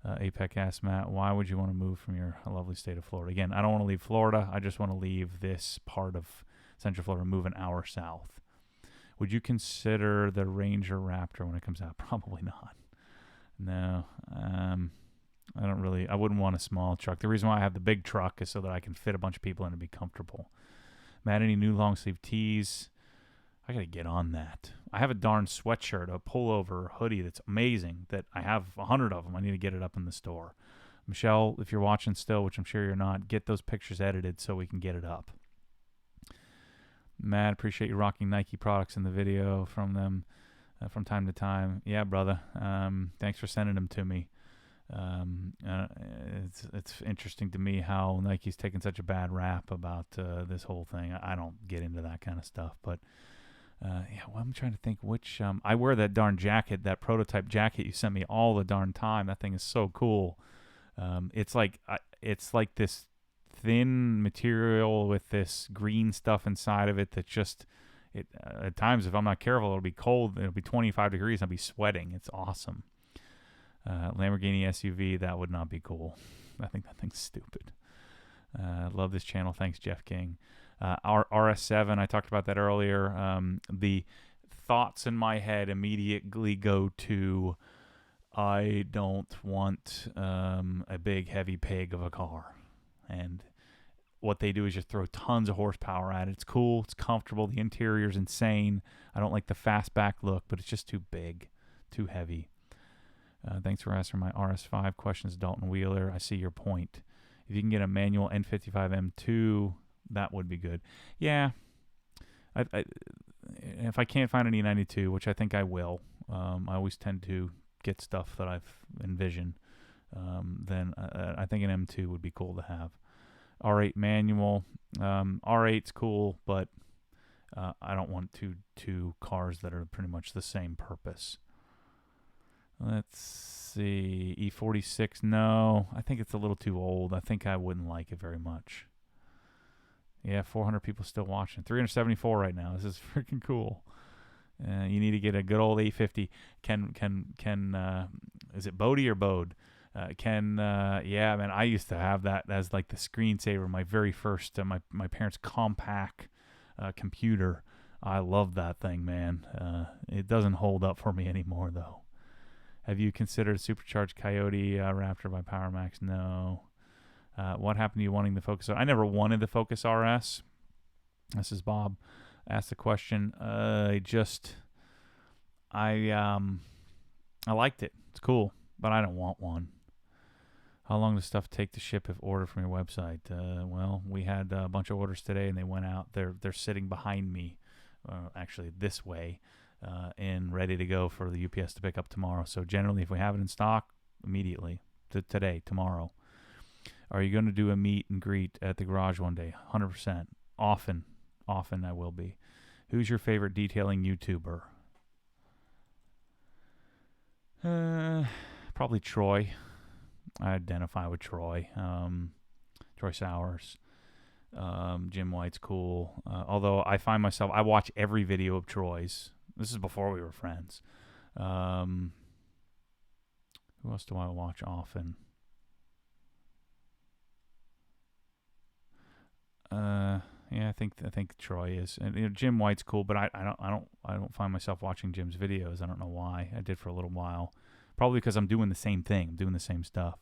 APEC asks, Matt, why would you want to move from your lovely state of Florida? Again, I don't want to leave Florida. I just want to leave this part of Central Florida, move an hour south. Would you consider the Ranger Raptor when it comes out? Probably not. No. I wouldn't want a small truck. The reason why I have the big truck is so that I can fit a bunch of people in and be comfortable. Matt, any new long sleeve tees? I got to get on that. I have a darn sweatshirt, a pullover hoodie that's amazing that I have 100 of them. I need to get it up in the store. Michelle, if you're watching still, which I'm sure you're not, get those pictures edited so we can get it up. Matt, appreciate you rocking Nike products in the video from them from time to time. Yeah, brother. Thanks for sending them to me. It's interesting to me how Nike's taken such a bad rap about this whole thing. I don't get into that kind of stuff, but I'm trying to think which. I wear that darn jacket, that prototype jacket you sent me all the darn time. That thing is so cool. It's like this thin material with this green stuff inside of it that just at times, if I'm not careful, it'll be cold. It'll be 25 degrees. I'll be sweating. It's awesome. Lamborghini SUV, that would not be cool. I think that thing's stupid. Love this channel. Thanks, Jeff King. RS7, I talked about that earlier. The thoughts in my head immediately go to, I don't want a big, heavy pig of a car. And what they do is just throw tons of horsepower at it. It's cool. It's comfortable. The interior's insane. I don't like the fastback look, but it's just too big, too heavy. Thanks for answering my RS5 questions, Dalton Wheeler. I see your point. If you can get a manual N55 M2, that would be good. Yeah. If I can't find an E92, which I think I will, I always tend to get stuff that I've envisioned, then I think an M2 would be cool to have. R8 manual. R8's cool, but I don't want two cars that are pretty much the same purpose. Let's see. E46, no. I think it's a little too old. I think I wouldn't like it very much. Yeah, 400 people still watching. 374 right now. This is freaking cool. You need to get a good old 850. Is it Bodie or Bode? Yeah, man, I used to have that as like the screensaver, my very first, my parents' compact computer. I love that thing, man. It doesn't hold up for me anymore, though. Have you considered Supercharged Coyote Raptor by PowerMax? No. What happened to you wanting the Focus RS? I never wanted the Focus RS. This is Bob. Asked the question. I liked it. It's cool, but I don't want one. How long does stuff take to ship if ordered from your website? Well, we had a bunch of orders today, and they went out. They're sitting behind me, actually this way, and ready to go for the UPS to pick up tomorrow. So generally, if we have it in stock, immediately, today, tomorrow. Are you going to do a meet and greet at the garage one day? 100%. Often I will be. Who's your favorite detailing YouTuber? Probably Troy. I identify with Troy. Troy Sowers. Jim White's cool. Although I find myself, I watch every video of Troy's. This is before we were friends. Who else do I watch often? Yeah, I think Troy is, and Jim White's cool, but I don't find myself watching Jim's videos. I don't know why. I did for a little while, probably because I'm doing the same thing. I'm doing the same stuff.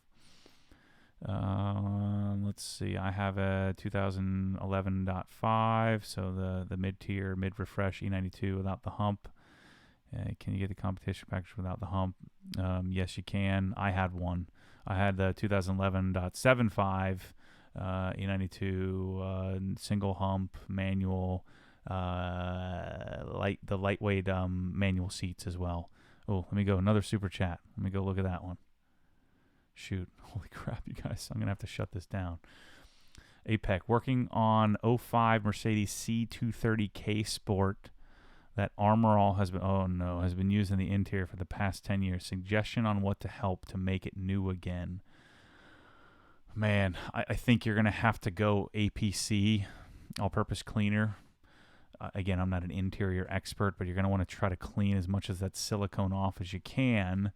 Let's see. I have a 2011.5, so the mid-tier, mid-refresh E92 without the hump. Can you get the competition package without the hump? Yes, you can. I had one. I had the 2011.75 E92 single hump manual, the lightweight manual seats as well. Oh, let me go. Another super chat. Let me go look at that one. Shoot. Holy crap, you guys. I'm going to have to shut this down. APEC, working on 05 Mercedes C230K Sport. That Armor All has been used in the interior for the past 10 years. Suggestion on what to help to make it new again. Man, I think you're going to have to go APC, all-purpose cleaner. Again, I'm not an interior expert, but you're going to want to try to clean as much of that silicone off as you can.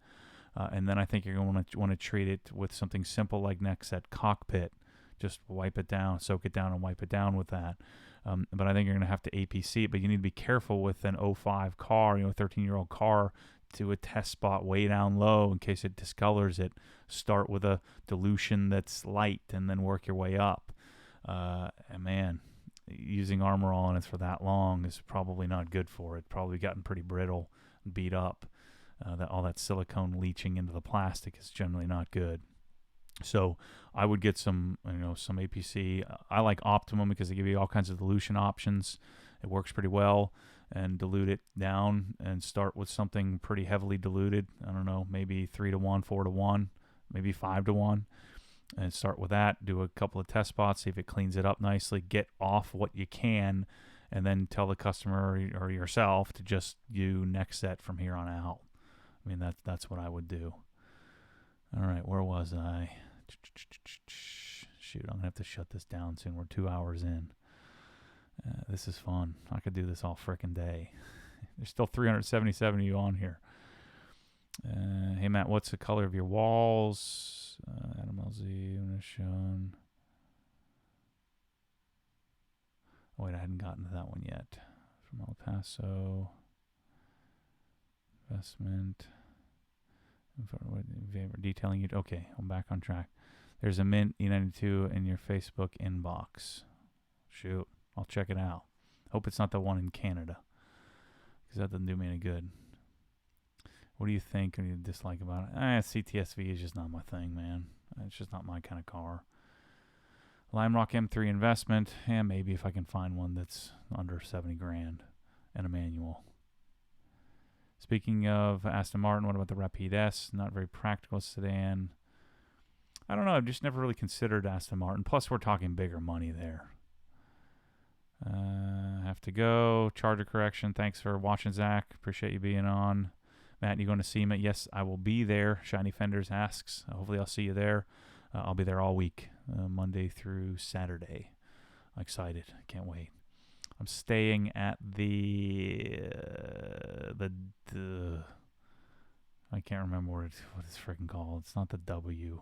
And then I think you're going to want to treat it with something simple like Nexet Cockpit. Just wipe it down, soak it down, and wipe it down with that. But I think you're going to have to APC it. But you need to be careful with an '05 car, 13-year-old car, to a test spot way down low in case it discolors it. Start with a dilution that's light and then work your way up. And man, using Armor All on it for that long is probably not good for it. Probably gotten pretty brittle and beat up. All that silicone leaching into the plastic is generally not good. So I would get some APC. I like Optimum because they give you all kinds of dilution options. It works pretty well. And dilute it down and start with something pretty heavily diluted. I don't know, maybe 3-to-1, 4-to-1, maybe 5-to-1. And start with that. Do a couple of test spots, see if it cleans it up nicely. Get off what you can, and then tell the customer or yourself to just do next set from here on out. I mean, that's what I would do. All right, where was I? Shoot, I'm going to have to shut this down soon. We're 2 hours in. This is fun. I could do this all frickin' day. There's still 377 of you on here. Hey, Matt, what's the color of your walls? Adam LZ, shown. Oh, wait, I hadn't gotten to that one yet. From El Paso. Investment. Detailing you. Okay, I'm back on track. There's a Mint E92 in your Facebook inbox. Shoot, I'll check it out. Hope it's not the one in Canada, because that doesn't do me any good. What do you think or you dislike about it? CTSV is just not my thing, man. It's just not my kind of car. Lime Rock M3 investment, and maybe if I can find one that's under 70 grand and a manual. Speaking of Aston Martin, what about the Rapide S? Not very practical sedan. I don't know. I've just never really considered Aston Martin. Plus, we're talking bigger money there. Have to go. Charger correction. Thanks for watching, Zach. Appreciate you being on. Matt, you going to SEMA? Yes, I will be there. Shiny Fenders asks. Hopefully, I'll see you there. I'll be there all week, Monday through Saturday. I'm excited. I can't wait. I'm staying at the I can't remember what it's freaking called. It's not the W.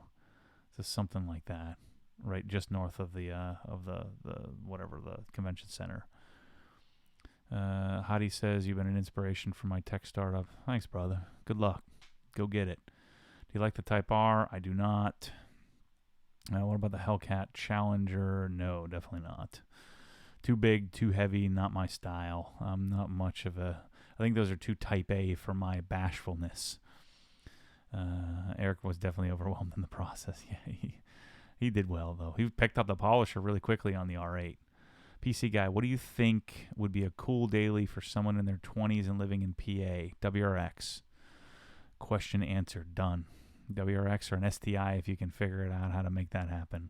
It's just something like that, right just north of the whatever the convention center. Hadi says you've been an inspiration for my tech startup. Thanks, brother. Good luck. Go get it. Do you like the Type R? I do not. What about the Hellcat Challenger? No, definitely not. Too big, too heavy, not my style. I'm not much of a... I think those are too Type A for my bashfulness. Eric was definitely overwhelmed in the process. Yeah, he did well, though. He picked up the polisher really quickly on the R8. PC Guy, what do you think would be a cool daily for someone in their 20s and living in PA? WRX. Question answered. Done. WRX or an STI if you can figure it out how to make that happen.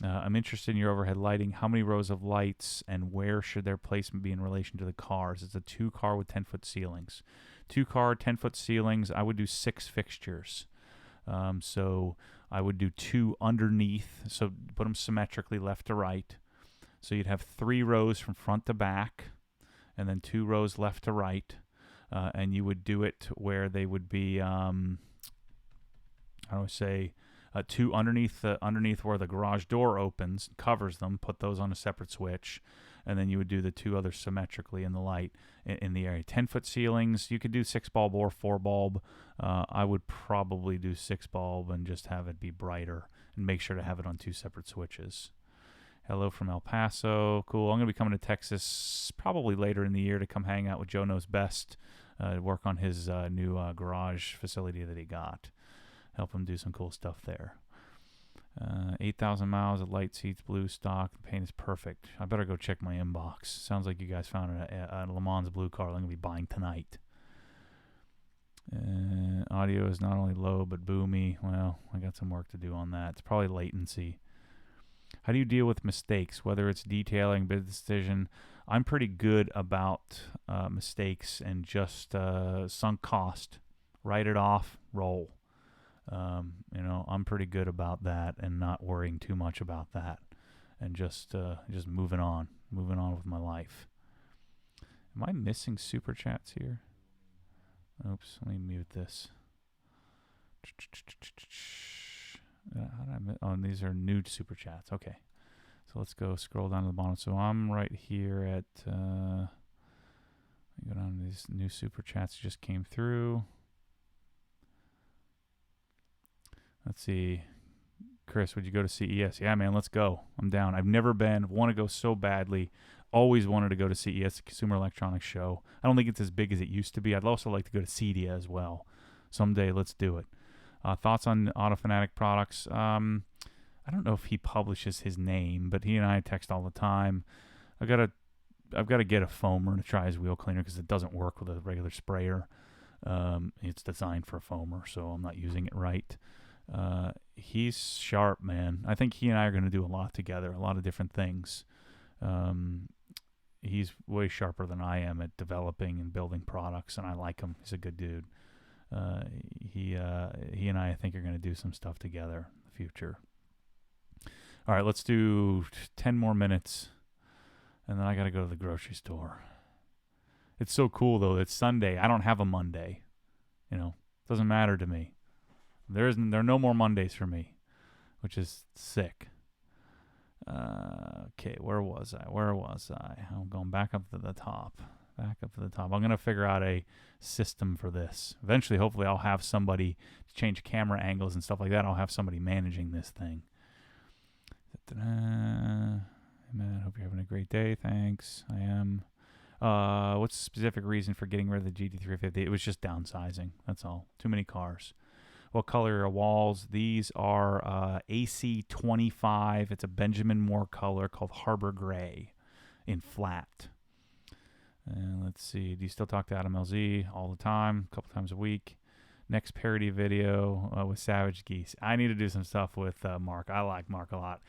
I'm interested in your overhead lighting. How many rows of lights and where should their placement be in relation to the cars? It's a 2-car with 10-foot ceilings. 2-car, 10-foot ceilings. I would do 6 fixtures. So I would do 2 underneath. So put them symmetrically left to right. So you'd have 3 rows from front to back and then 2 rows left to right. And you would do it where they would be, how do I say... 2 underneath where the garage door opens, covers them, put those on a separate switch, and then you would do the 2 others symmetrically in the light in the area. 10-foot ceilings, you could do 6-bulb or 4-bulb. I would probably do 6-bulb and just have it be brighter and make sure to have it on 2 separate switches. Hello from El Paso. Cool. I'm going to be coming to Texas probably later in the year to come hang out with Joe Knows Best, work on his new garage facility that he got. Help him do some cool stuff there. 8,000 miles of light seats, blue stock. The paint is perfect. I better go check my inbox. Sounds like you guys found a Le Mans blue car I'm going to be buying tonight. Audio is not only low, but boomy. Well, I got some work to do on that. It's probably latency. How do you deal with mistakes, whether it's detailing, business decision? I'm pretty good about mistakes and just sunk cost. Write it off, roll. I'm pretty good about that and not worrying too much about that, and just moving on with my life. Am I missing super chats here? Oops, let me mute this. How did I miss? Oh, and these are new super chats. Okay, So let's go scroll down to the bottom. So I'm right here at, go down to these new super chats that just came through. Let's see. Chris, would you go to CES? Yeah, man, let's go. I'm down. I've never been. Want to go so badly. Always wanted to go to CES, the Consumer Electronics Show. I don't think it's as big as it used to be. I'd also like to go to CEDIA as well. Someday, let's do it. Thoughts on AutoFanatic products? I don't know if he publishes his name, but he and I text all the time. I've got to get a foamer to try his wheel cleaner because it doesn't work with a regular sprayer. It's designed for a foamer, so I'm not using it right. He's sharp, man. I think he and I are going to do a lot together, a lot of different things. He's way sharper than I am at developing and building products, and I like him. He's a good dude. He and I think, are going to do some stuff together in the future. All right, let's do 10 more minutes, and then I got to go to the grocery store. It's so cool, though. It's Sunday. I don't have a Monday. You know, it doesn't matter to me. There are no more Mondays for me, which is sick. Okay, where was I? I'm going back up to the top. I'm going to figure out a system for this. Eventually, hopefully, I'll have somebody to change camera angles and stuff like that. I'll have somebody managing this thing. Man, I hope you're having a great day. Thanks. I am. What's the specific reason for getting rid of the GT350? It was just downsizing. That's all. Too many cars. What color are walls? These are AC25. It's a Benjamin Moore color called Harbor Gray in flat. And let's see. Do you still talk to Adam LZ all the time? A couple times a week. Next parody video with Savage Geese. I need to do some stuff with Mark. I like Mark a lot.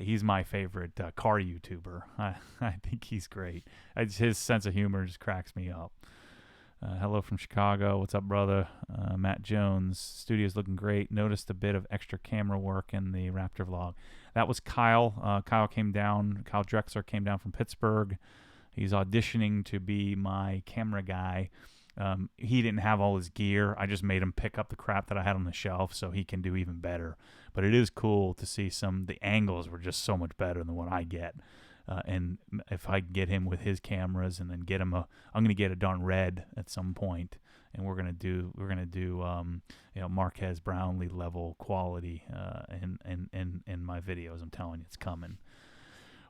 He's my favorite car YouTuber. I think he's great. His sense of humor just cracks me up. Hello from Chicago. What's up, brother? Matt Jones. Studio's looking great. Noticed a bit of extra camera work in the Raptor vlog. That was Kyle. Kyle Drexler came down from Pittsburgh. He's auditioning to be my camera guy. He didn't have all his gear. I just made him pick up the crap that I had on the shelf so he can do even better. But it is cool to see the angles were just so much better than what I get. And if I get him with his cameras and then get him I'm going to get a darn red at some point, and we're going to do Marquez Brownlee level quality in my videos. I'm telling you, it's coming.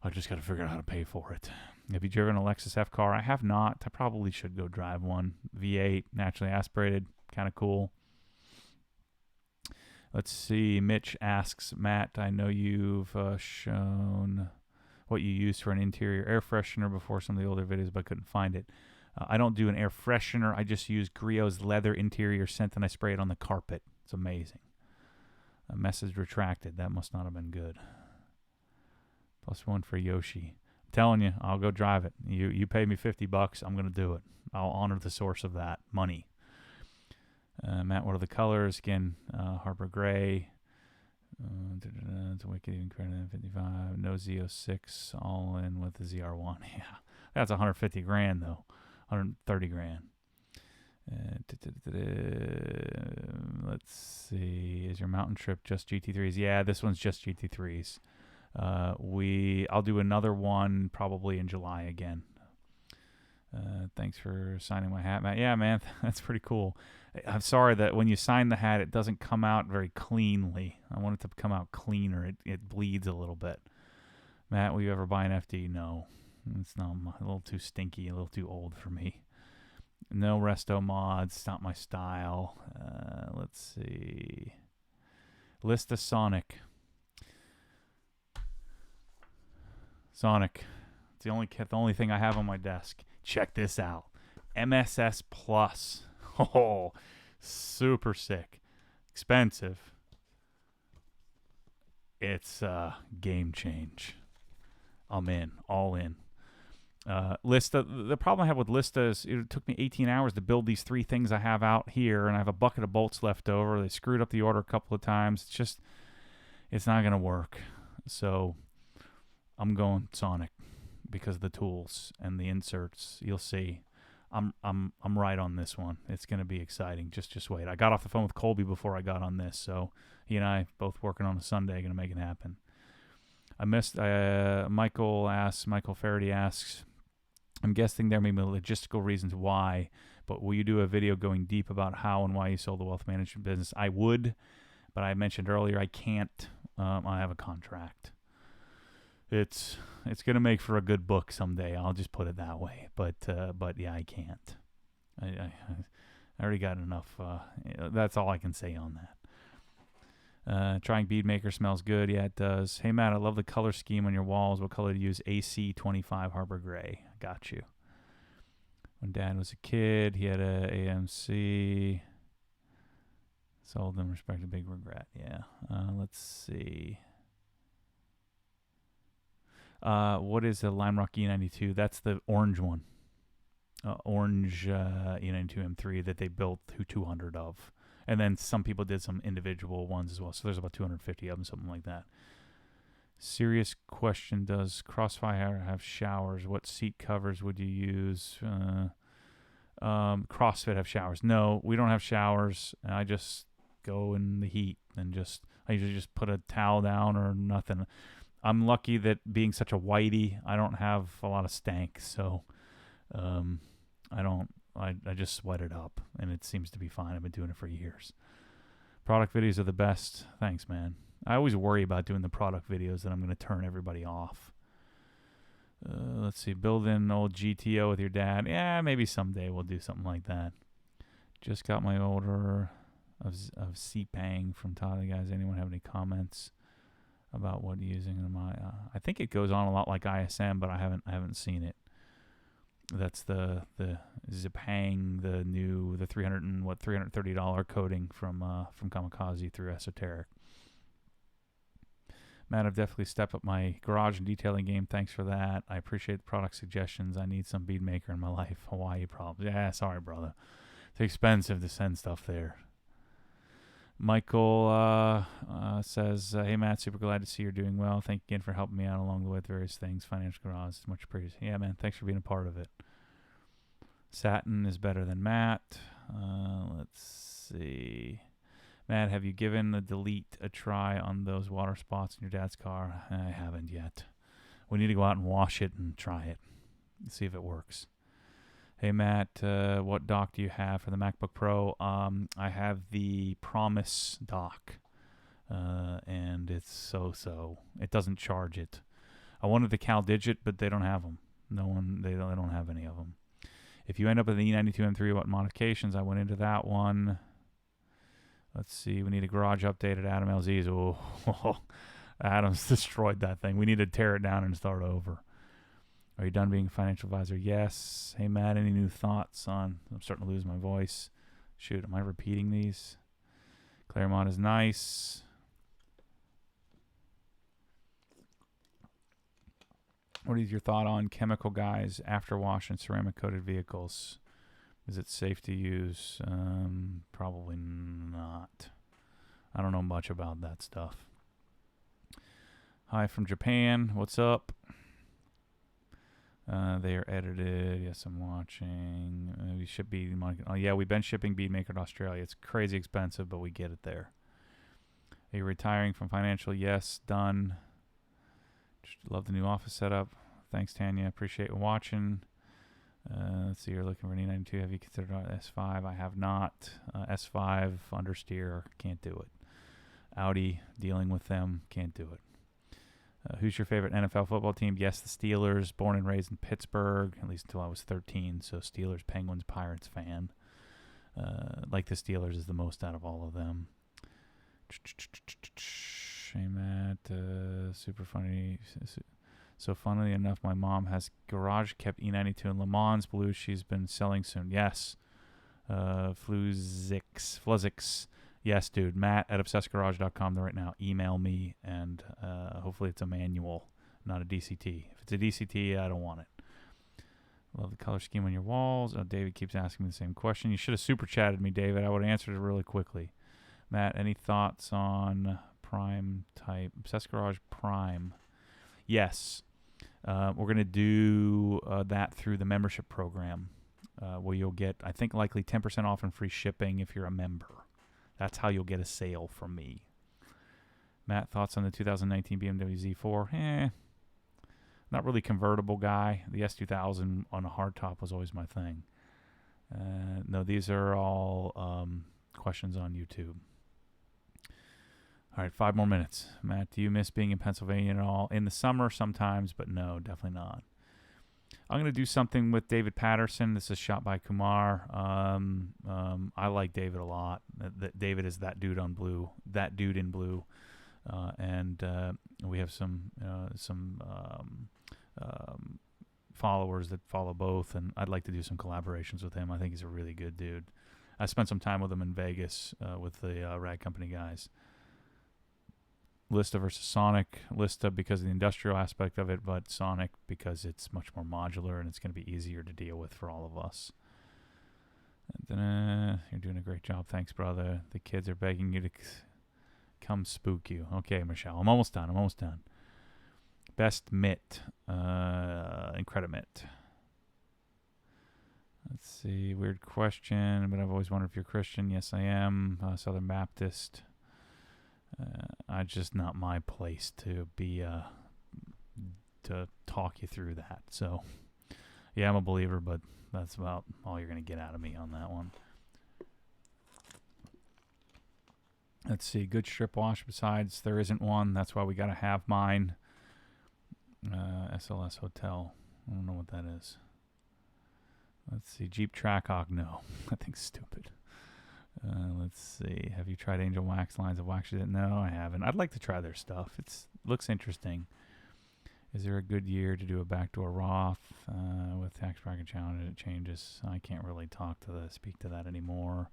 I just got to figure out how to pay for it. Have you driven a Lexus F car? I have not. I probably should go drive one. V8, naturally aspirated, kind of cool. Let's see. Mitch asks, Matt, I know you've shown what you used for an interior air freshener before some of the older videos, but I couldn't find it. I don't do an air freshener. I just use Griot's leather interior scent, and I spray it on the carpet. It's amazing. A message retracted. That must not have been good. +1 for Yoshi. I'm telling you, I'll go drive it. You pay me $50, I'm going to do it. I'll honor the source of that money. Matt, what are the colors? Again, Harbor Gray. It's a wicked even greater than 55. No Z06, all in with the ZR1. Yeah, that's $150 grand though. $130 grand. Let's see. Is your mountain trip just GT3s? Yeah, this one's just GT3s. I'll do another one probably in July again. Thanks for signing my hat, Matt. Yeah, man, that's pretty cool. I'm sorry that when you sign the hat, it doesn't come out very cleanly. I want it to come out cleaner. It bleeds a little bit. Matt, will you ever buy an FD? No. It's not a little too stinky, a little too old for me. No resto mods. It's not my style. Let's see. List of Sonic. It's the only thing I have on my desk. Check this out. MSS Plus. Oh, super sick. Expensive. It's game change. I'm in. All in. Lista. The problem I have with Lista is it took me 18 hours to build these 3 things I have out here, and I have a bucket of bolts left over. They screwed up the order a couple of times. It's not going to work. So I'm going Sonic because of the tools and the inserts. You'll see. I'm right on this one. It's going to be exciting. Just wait. I got off the phone with Colby before I got on this, so he and I both working on a Sunday, going to make it happen. I missed. Michael Faraday asks, I'm guessing there may be logistical reasons why, but will you do a video going deep about how and why you sold the wealth management business? I would, but I mentioned earlier I can't. I have a contract. It's gonna make for a good book someday. I'll just put it that way. But yeah, I can't. I already got enough. That's all I can say on that. Trying bead maker smells good. Yeah, it does. Hey, Matt, I love the color scheme on your walls. What color do you use? AC25 Harbor Gray. I got you. When Dad was a kid, he had a AMC. Sold them, respected, big regret. Yeah. Let's see. What is the Lime Rock E92? That's the orange one. Orange E92 M3 that they built 200 of. And then some people did some individual ones as well. So there's about 250 of them, something like that. Serious question. Does Crossfire have showers? What seat covers would you use? CrossFit have showers. No, we don't have showers. I just go in the heat and I usually just put a towel down or nothing. I'm lucky that being such a whitey, I don't have a lot of stank. So I just sweat it up, and it seems to be fine. I've been doing it for years. Product videos are the best. Thanks, man. I always worry about doing the product videos that I'm going to turn everybody off. Let's see. Build in old GTO with your dad. Yeah, maybe someday we'll do something like that. Just got my order of CPANG from Todd. Guys, anyone have any comments about what using in my? I think it goes on a lot like ISM, but I haven't seen it. That's the Zipang, the $330 coating from Kamikaze through Esoteric. Matt, I've definitely stepped up my garage and detailing game. Thanks for that. I appreciate the product suggestions. I need some bead maker in my life. Hawaii problems. Yeah, sorry, brother. It's expensive to send stuff there. Michael says, hey, Matt, super glad to see you're doing well. Thank you again for helping me out along the way with various things. Financial Garage is much appreciated. Yeah, man, thanks for being a part of it. Satin is better than matte. Let's see. Matt, have you given the delete a try on those water spots in your dad's car? I haven't yet. We need to go out and wash it and try it. See if it works. Hey, Matt, what dock do you have for the MacBook Pro? I have the Promise dock, and it's so-so. It doesn't charge it. I wanted the CalDigit, but they don't have them. They don't have any of them. If you end up with the E92 M3, what modifications? I went into that one. Let's see. We need a garage update at Adam LZ's. Oh, Adam's destroyed that thing. We need to tear it down and start over. Are you done being a financial advisor? Yes. Hey, Matt, any new thoughts on... I'm starting to lose my voice. Shoot, am I repeating these? Claremont is nice. What is your thought on chemical guys after wash and ceramic-coated vehicles? Is it safe to use? Probably not. I don't know much about that stuff. Hi from Japan. What's up? They are edited. Yes, I'm watching. We ship bead. Oh, yeah, we've been shipping bead maker to Australia. It's crazy expensive, but we get it there. Are you retiring from financial? Yes, done. Just love the new office setup. Thanks, Tanya. Appreciate watching. Let's see. You're looking for an E92. Have you considered S5? I have not. S5 understeer. Can't do it. Audi, dealing with them. Can't do it. Who's your favorite NFL football team? Yes, the Steelers. Born and raised in Pittsburgh, at least until I was 13. So Steelers, Penguins, Pirates fan. Like the Steelers is the most out of all of them. Hey, Matt. Super funny. So funnily enough, my mom has garage kept E92 in Le Mans Blue. She's been selling soon. Yes. Fluzix. Yes, dude. Matt at obsessgarage.com right now. Email me, and hopefully it's a manual, not a DCT. If it's a DCT, I don't want it. Love the color scheme on your walls. Oh, David keeps asking me the same question. You should have super chatted me, David. I would have answered it really quickly. Matt, any thoughts on Prime type? Obsess Garage Prime. Yes. We're going to do that through the membership program, where you'll get, I think, likely 10% off and free shipping if you're a member. That's how you'll get a sale from me. Matt, thoughts on the 2019 BMW Z4? Not really convertible guy. The S2000 on a hardtop was always my thing. No, these are all questions on YouTube. All right, 5 more minutes. Matt, do you miss being in Pennsylvania at all? In the summer sometimes, but no, definitely not. I'm going to do something with David Patterson. This is shot by Kumar. I like David a lot. David is that dude in blue. And we have some followers that follow both, and I'd like to do some collaborations with him. I think he's a really good dude. I spent some time with him in Vegas with the Rag Company guys. Lista versus Sonic. Lista because of the industrial aspect of it, but Sonic because it's much more modular and it's going to be easier to deal with for all of us. You're doing a great job. Thanks, brother. The kids are begging you to come spook you. Okay, Michelle. I'm almost done. Best mitt. Incredit mitt. Let's see. Weird question, but I've always wondered if you're Christian. Yes, I am. Southern Baptist. It's just not my place to be to talk you through that. So, yeah, I'm a believer, but that's about all you're going to get out of me on that one. Let's see. Good strip wash besides there isn't one. That's why we got to have mine. SLS Hotel. I don't know what that is. Let's see. Jeep Trackhawk. No. I think stupid. Let's see. Have you tried Angel Wax lines of wax? No, I haven't. I'd like to try their stuff. It looks interesting. Is there a good year to do a backdoor Roth with tax bracket challenge? It changes. I can't really speak to that anymore.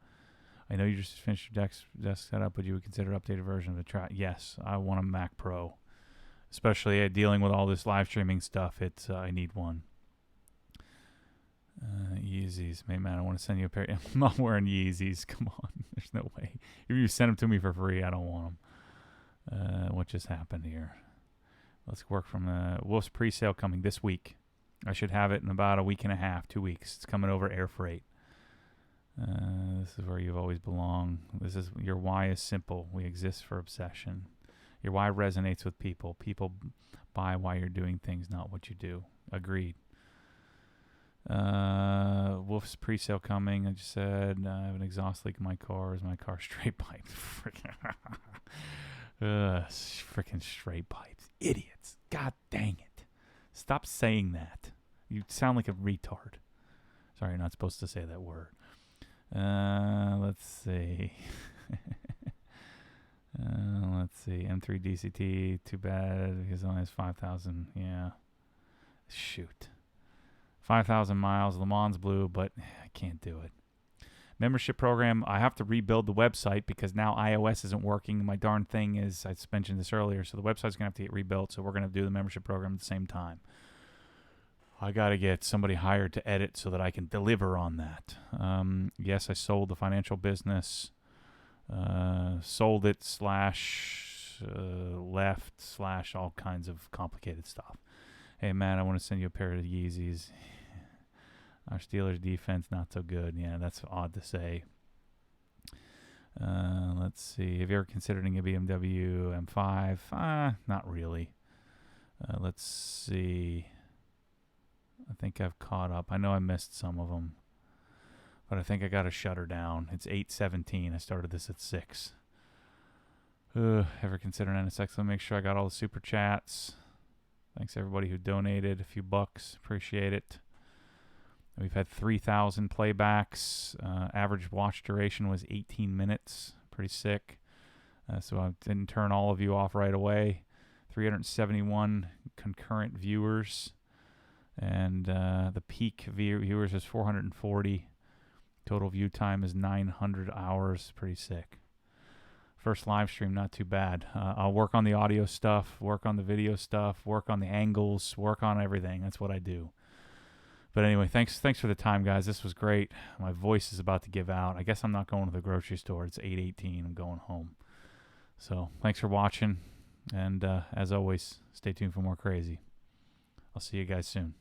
I know you just finished your desk setup. Would you consider updated version of the track? Yes, I want a Mac Pro, especially dealing with all this live streaming stuff. I need one. Yeezys. Man, I want to send you a pair. I'm not wearing Yeezys. Come on. There's no way. If you send them to me for free, I don't want them. What just happened here? Let's work from Wolf's pre-sale coming this week. I should have it in about a week and a half, 2 weeks. It's coming over air freight. This is where you've always belonged. Your why is simple. We exist for obsession. Your why resonates with people. People buy why you're doing things, not what you do. Agreed. Wolf's pre-sale coming. I just said I have an exhaust leak in my car. Is my car straight pipes? Freaking straight pipes. Idiots. God dang it. Stop saying that. You sound like a retard. Sorry, you're not supposed to say that word. Let's see. M3 DCT. Too bad because it only has 5,000. Yeah. Shoot. 5,000 miles, Le Mans Blue, but I can't do it. Membership program, I have to rebuild the website because now iOS isn't working. My darn thing is, I mentioned this earlier, so the website's going to have to get rebuilt, so we're going to do the membership program at the same time. I got to get somebody hired to edit so that I can deliver on that. Yes, I sold the financial business. Sold it / left / all kinds of complicated stuff. Hey, man, I want to send you a pair of Yeezys. Our Steelers defense, not so good. Yeah, that's odd to say. Let's see. Have you ever considered a BMW M5? Not really. Let's see. I think I've caught up. I know I missed some of them. But I think I got to shut her down. It's 8:17. I started this at 6. Ever considered NSX? Let me make sure I got all the super chats. Thanks everybody who donated a few bucks. Appreciate it. We've had 3,000 playbacks. Average watch duration was 18 minutes. Pretty sick. So I didn't turn all of you off right away. 371 concurrent viewers. And the peak viewers is 440. Total view time is 900 hours. Pretty sick. First live stream, not too bad. I'll work on the audio stuff, work on the video stuff, work on the angles, work on everything. That's what I do. But anyway, thanks for the time, guys. This was great. My voice is about to give out. I guess I'm not going to the grocery store. It's 8:18. I'm going home. So thanks for watching. And as always, stay tuned for more crazy. I'll see you guys soon.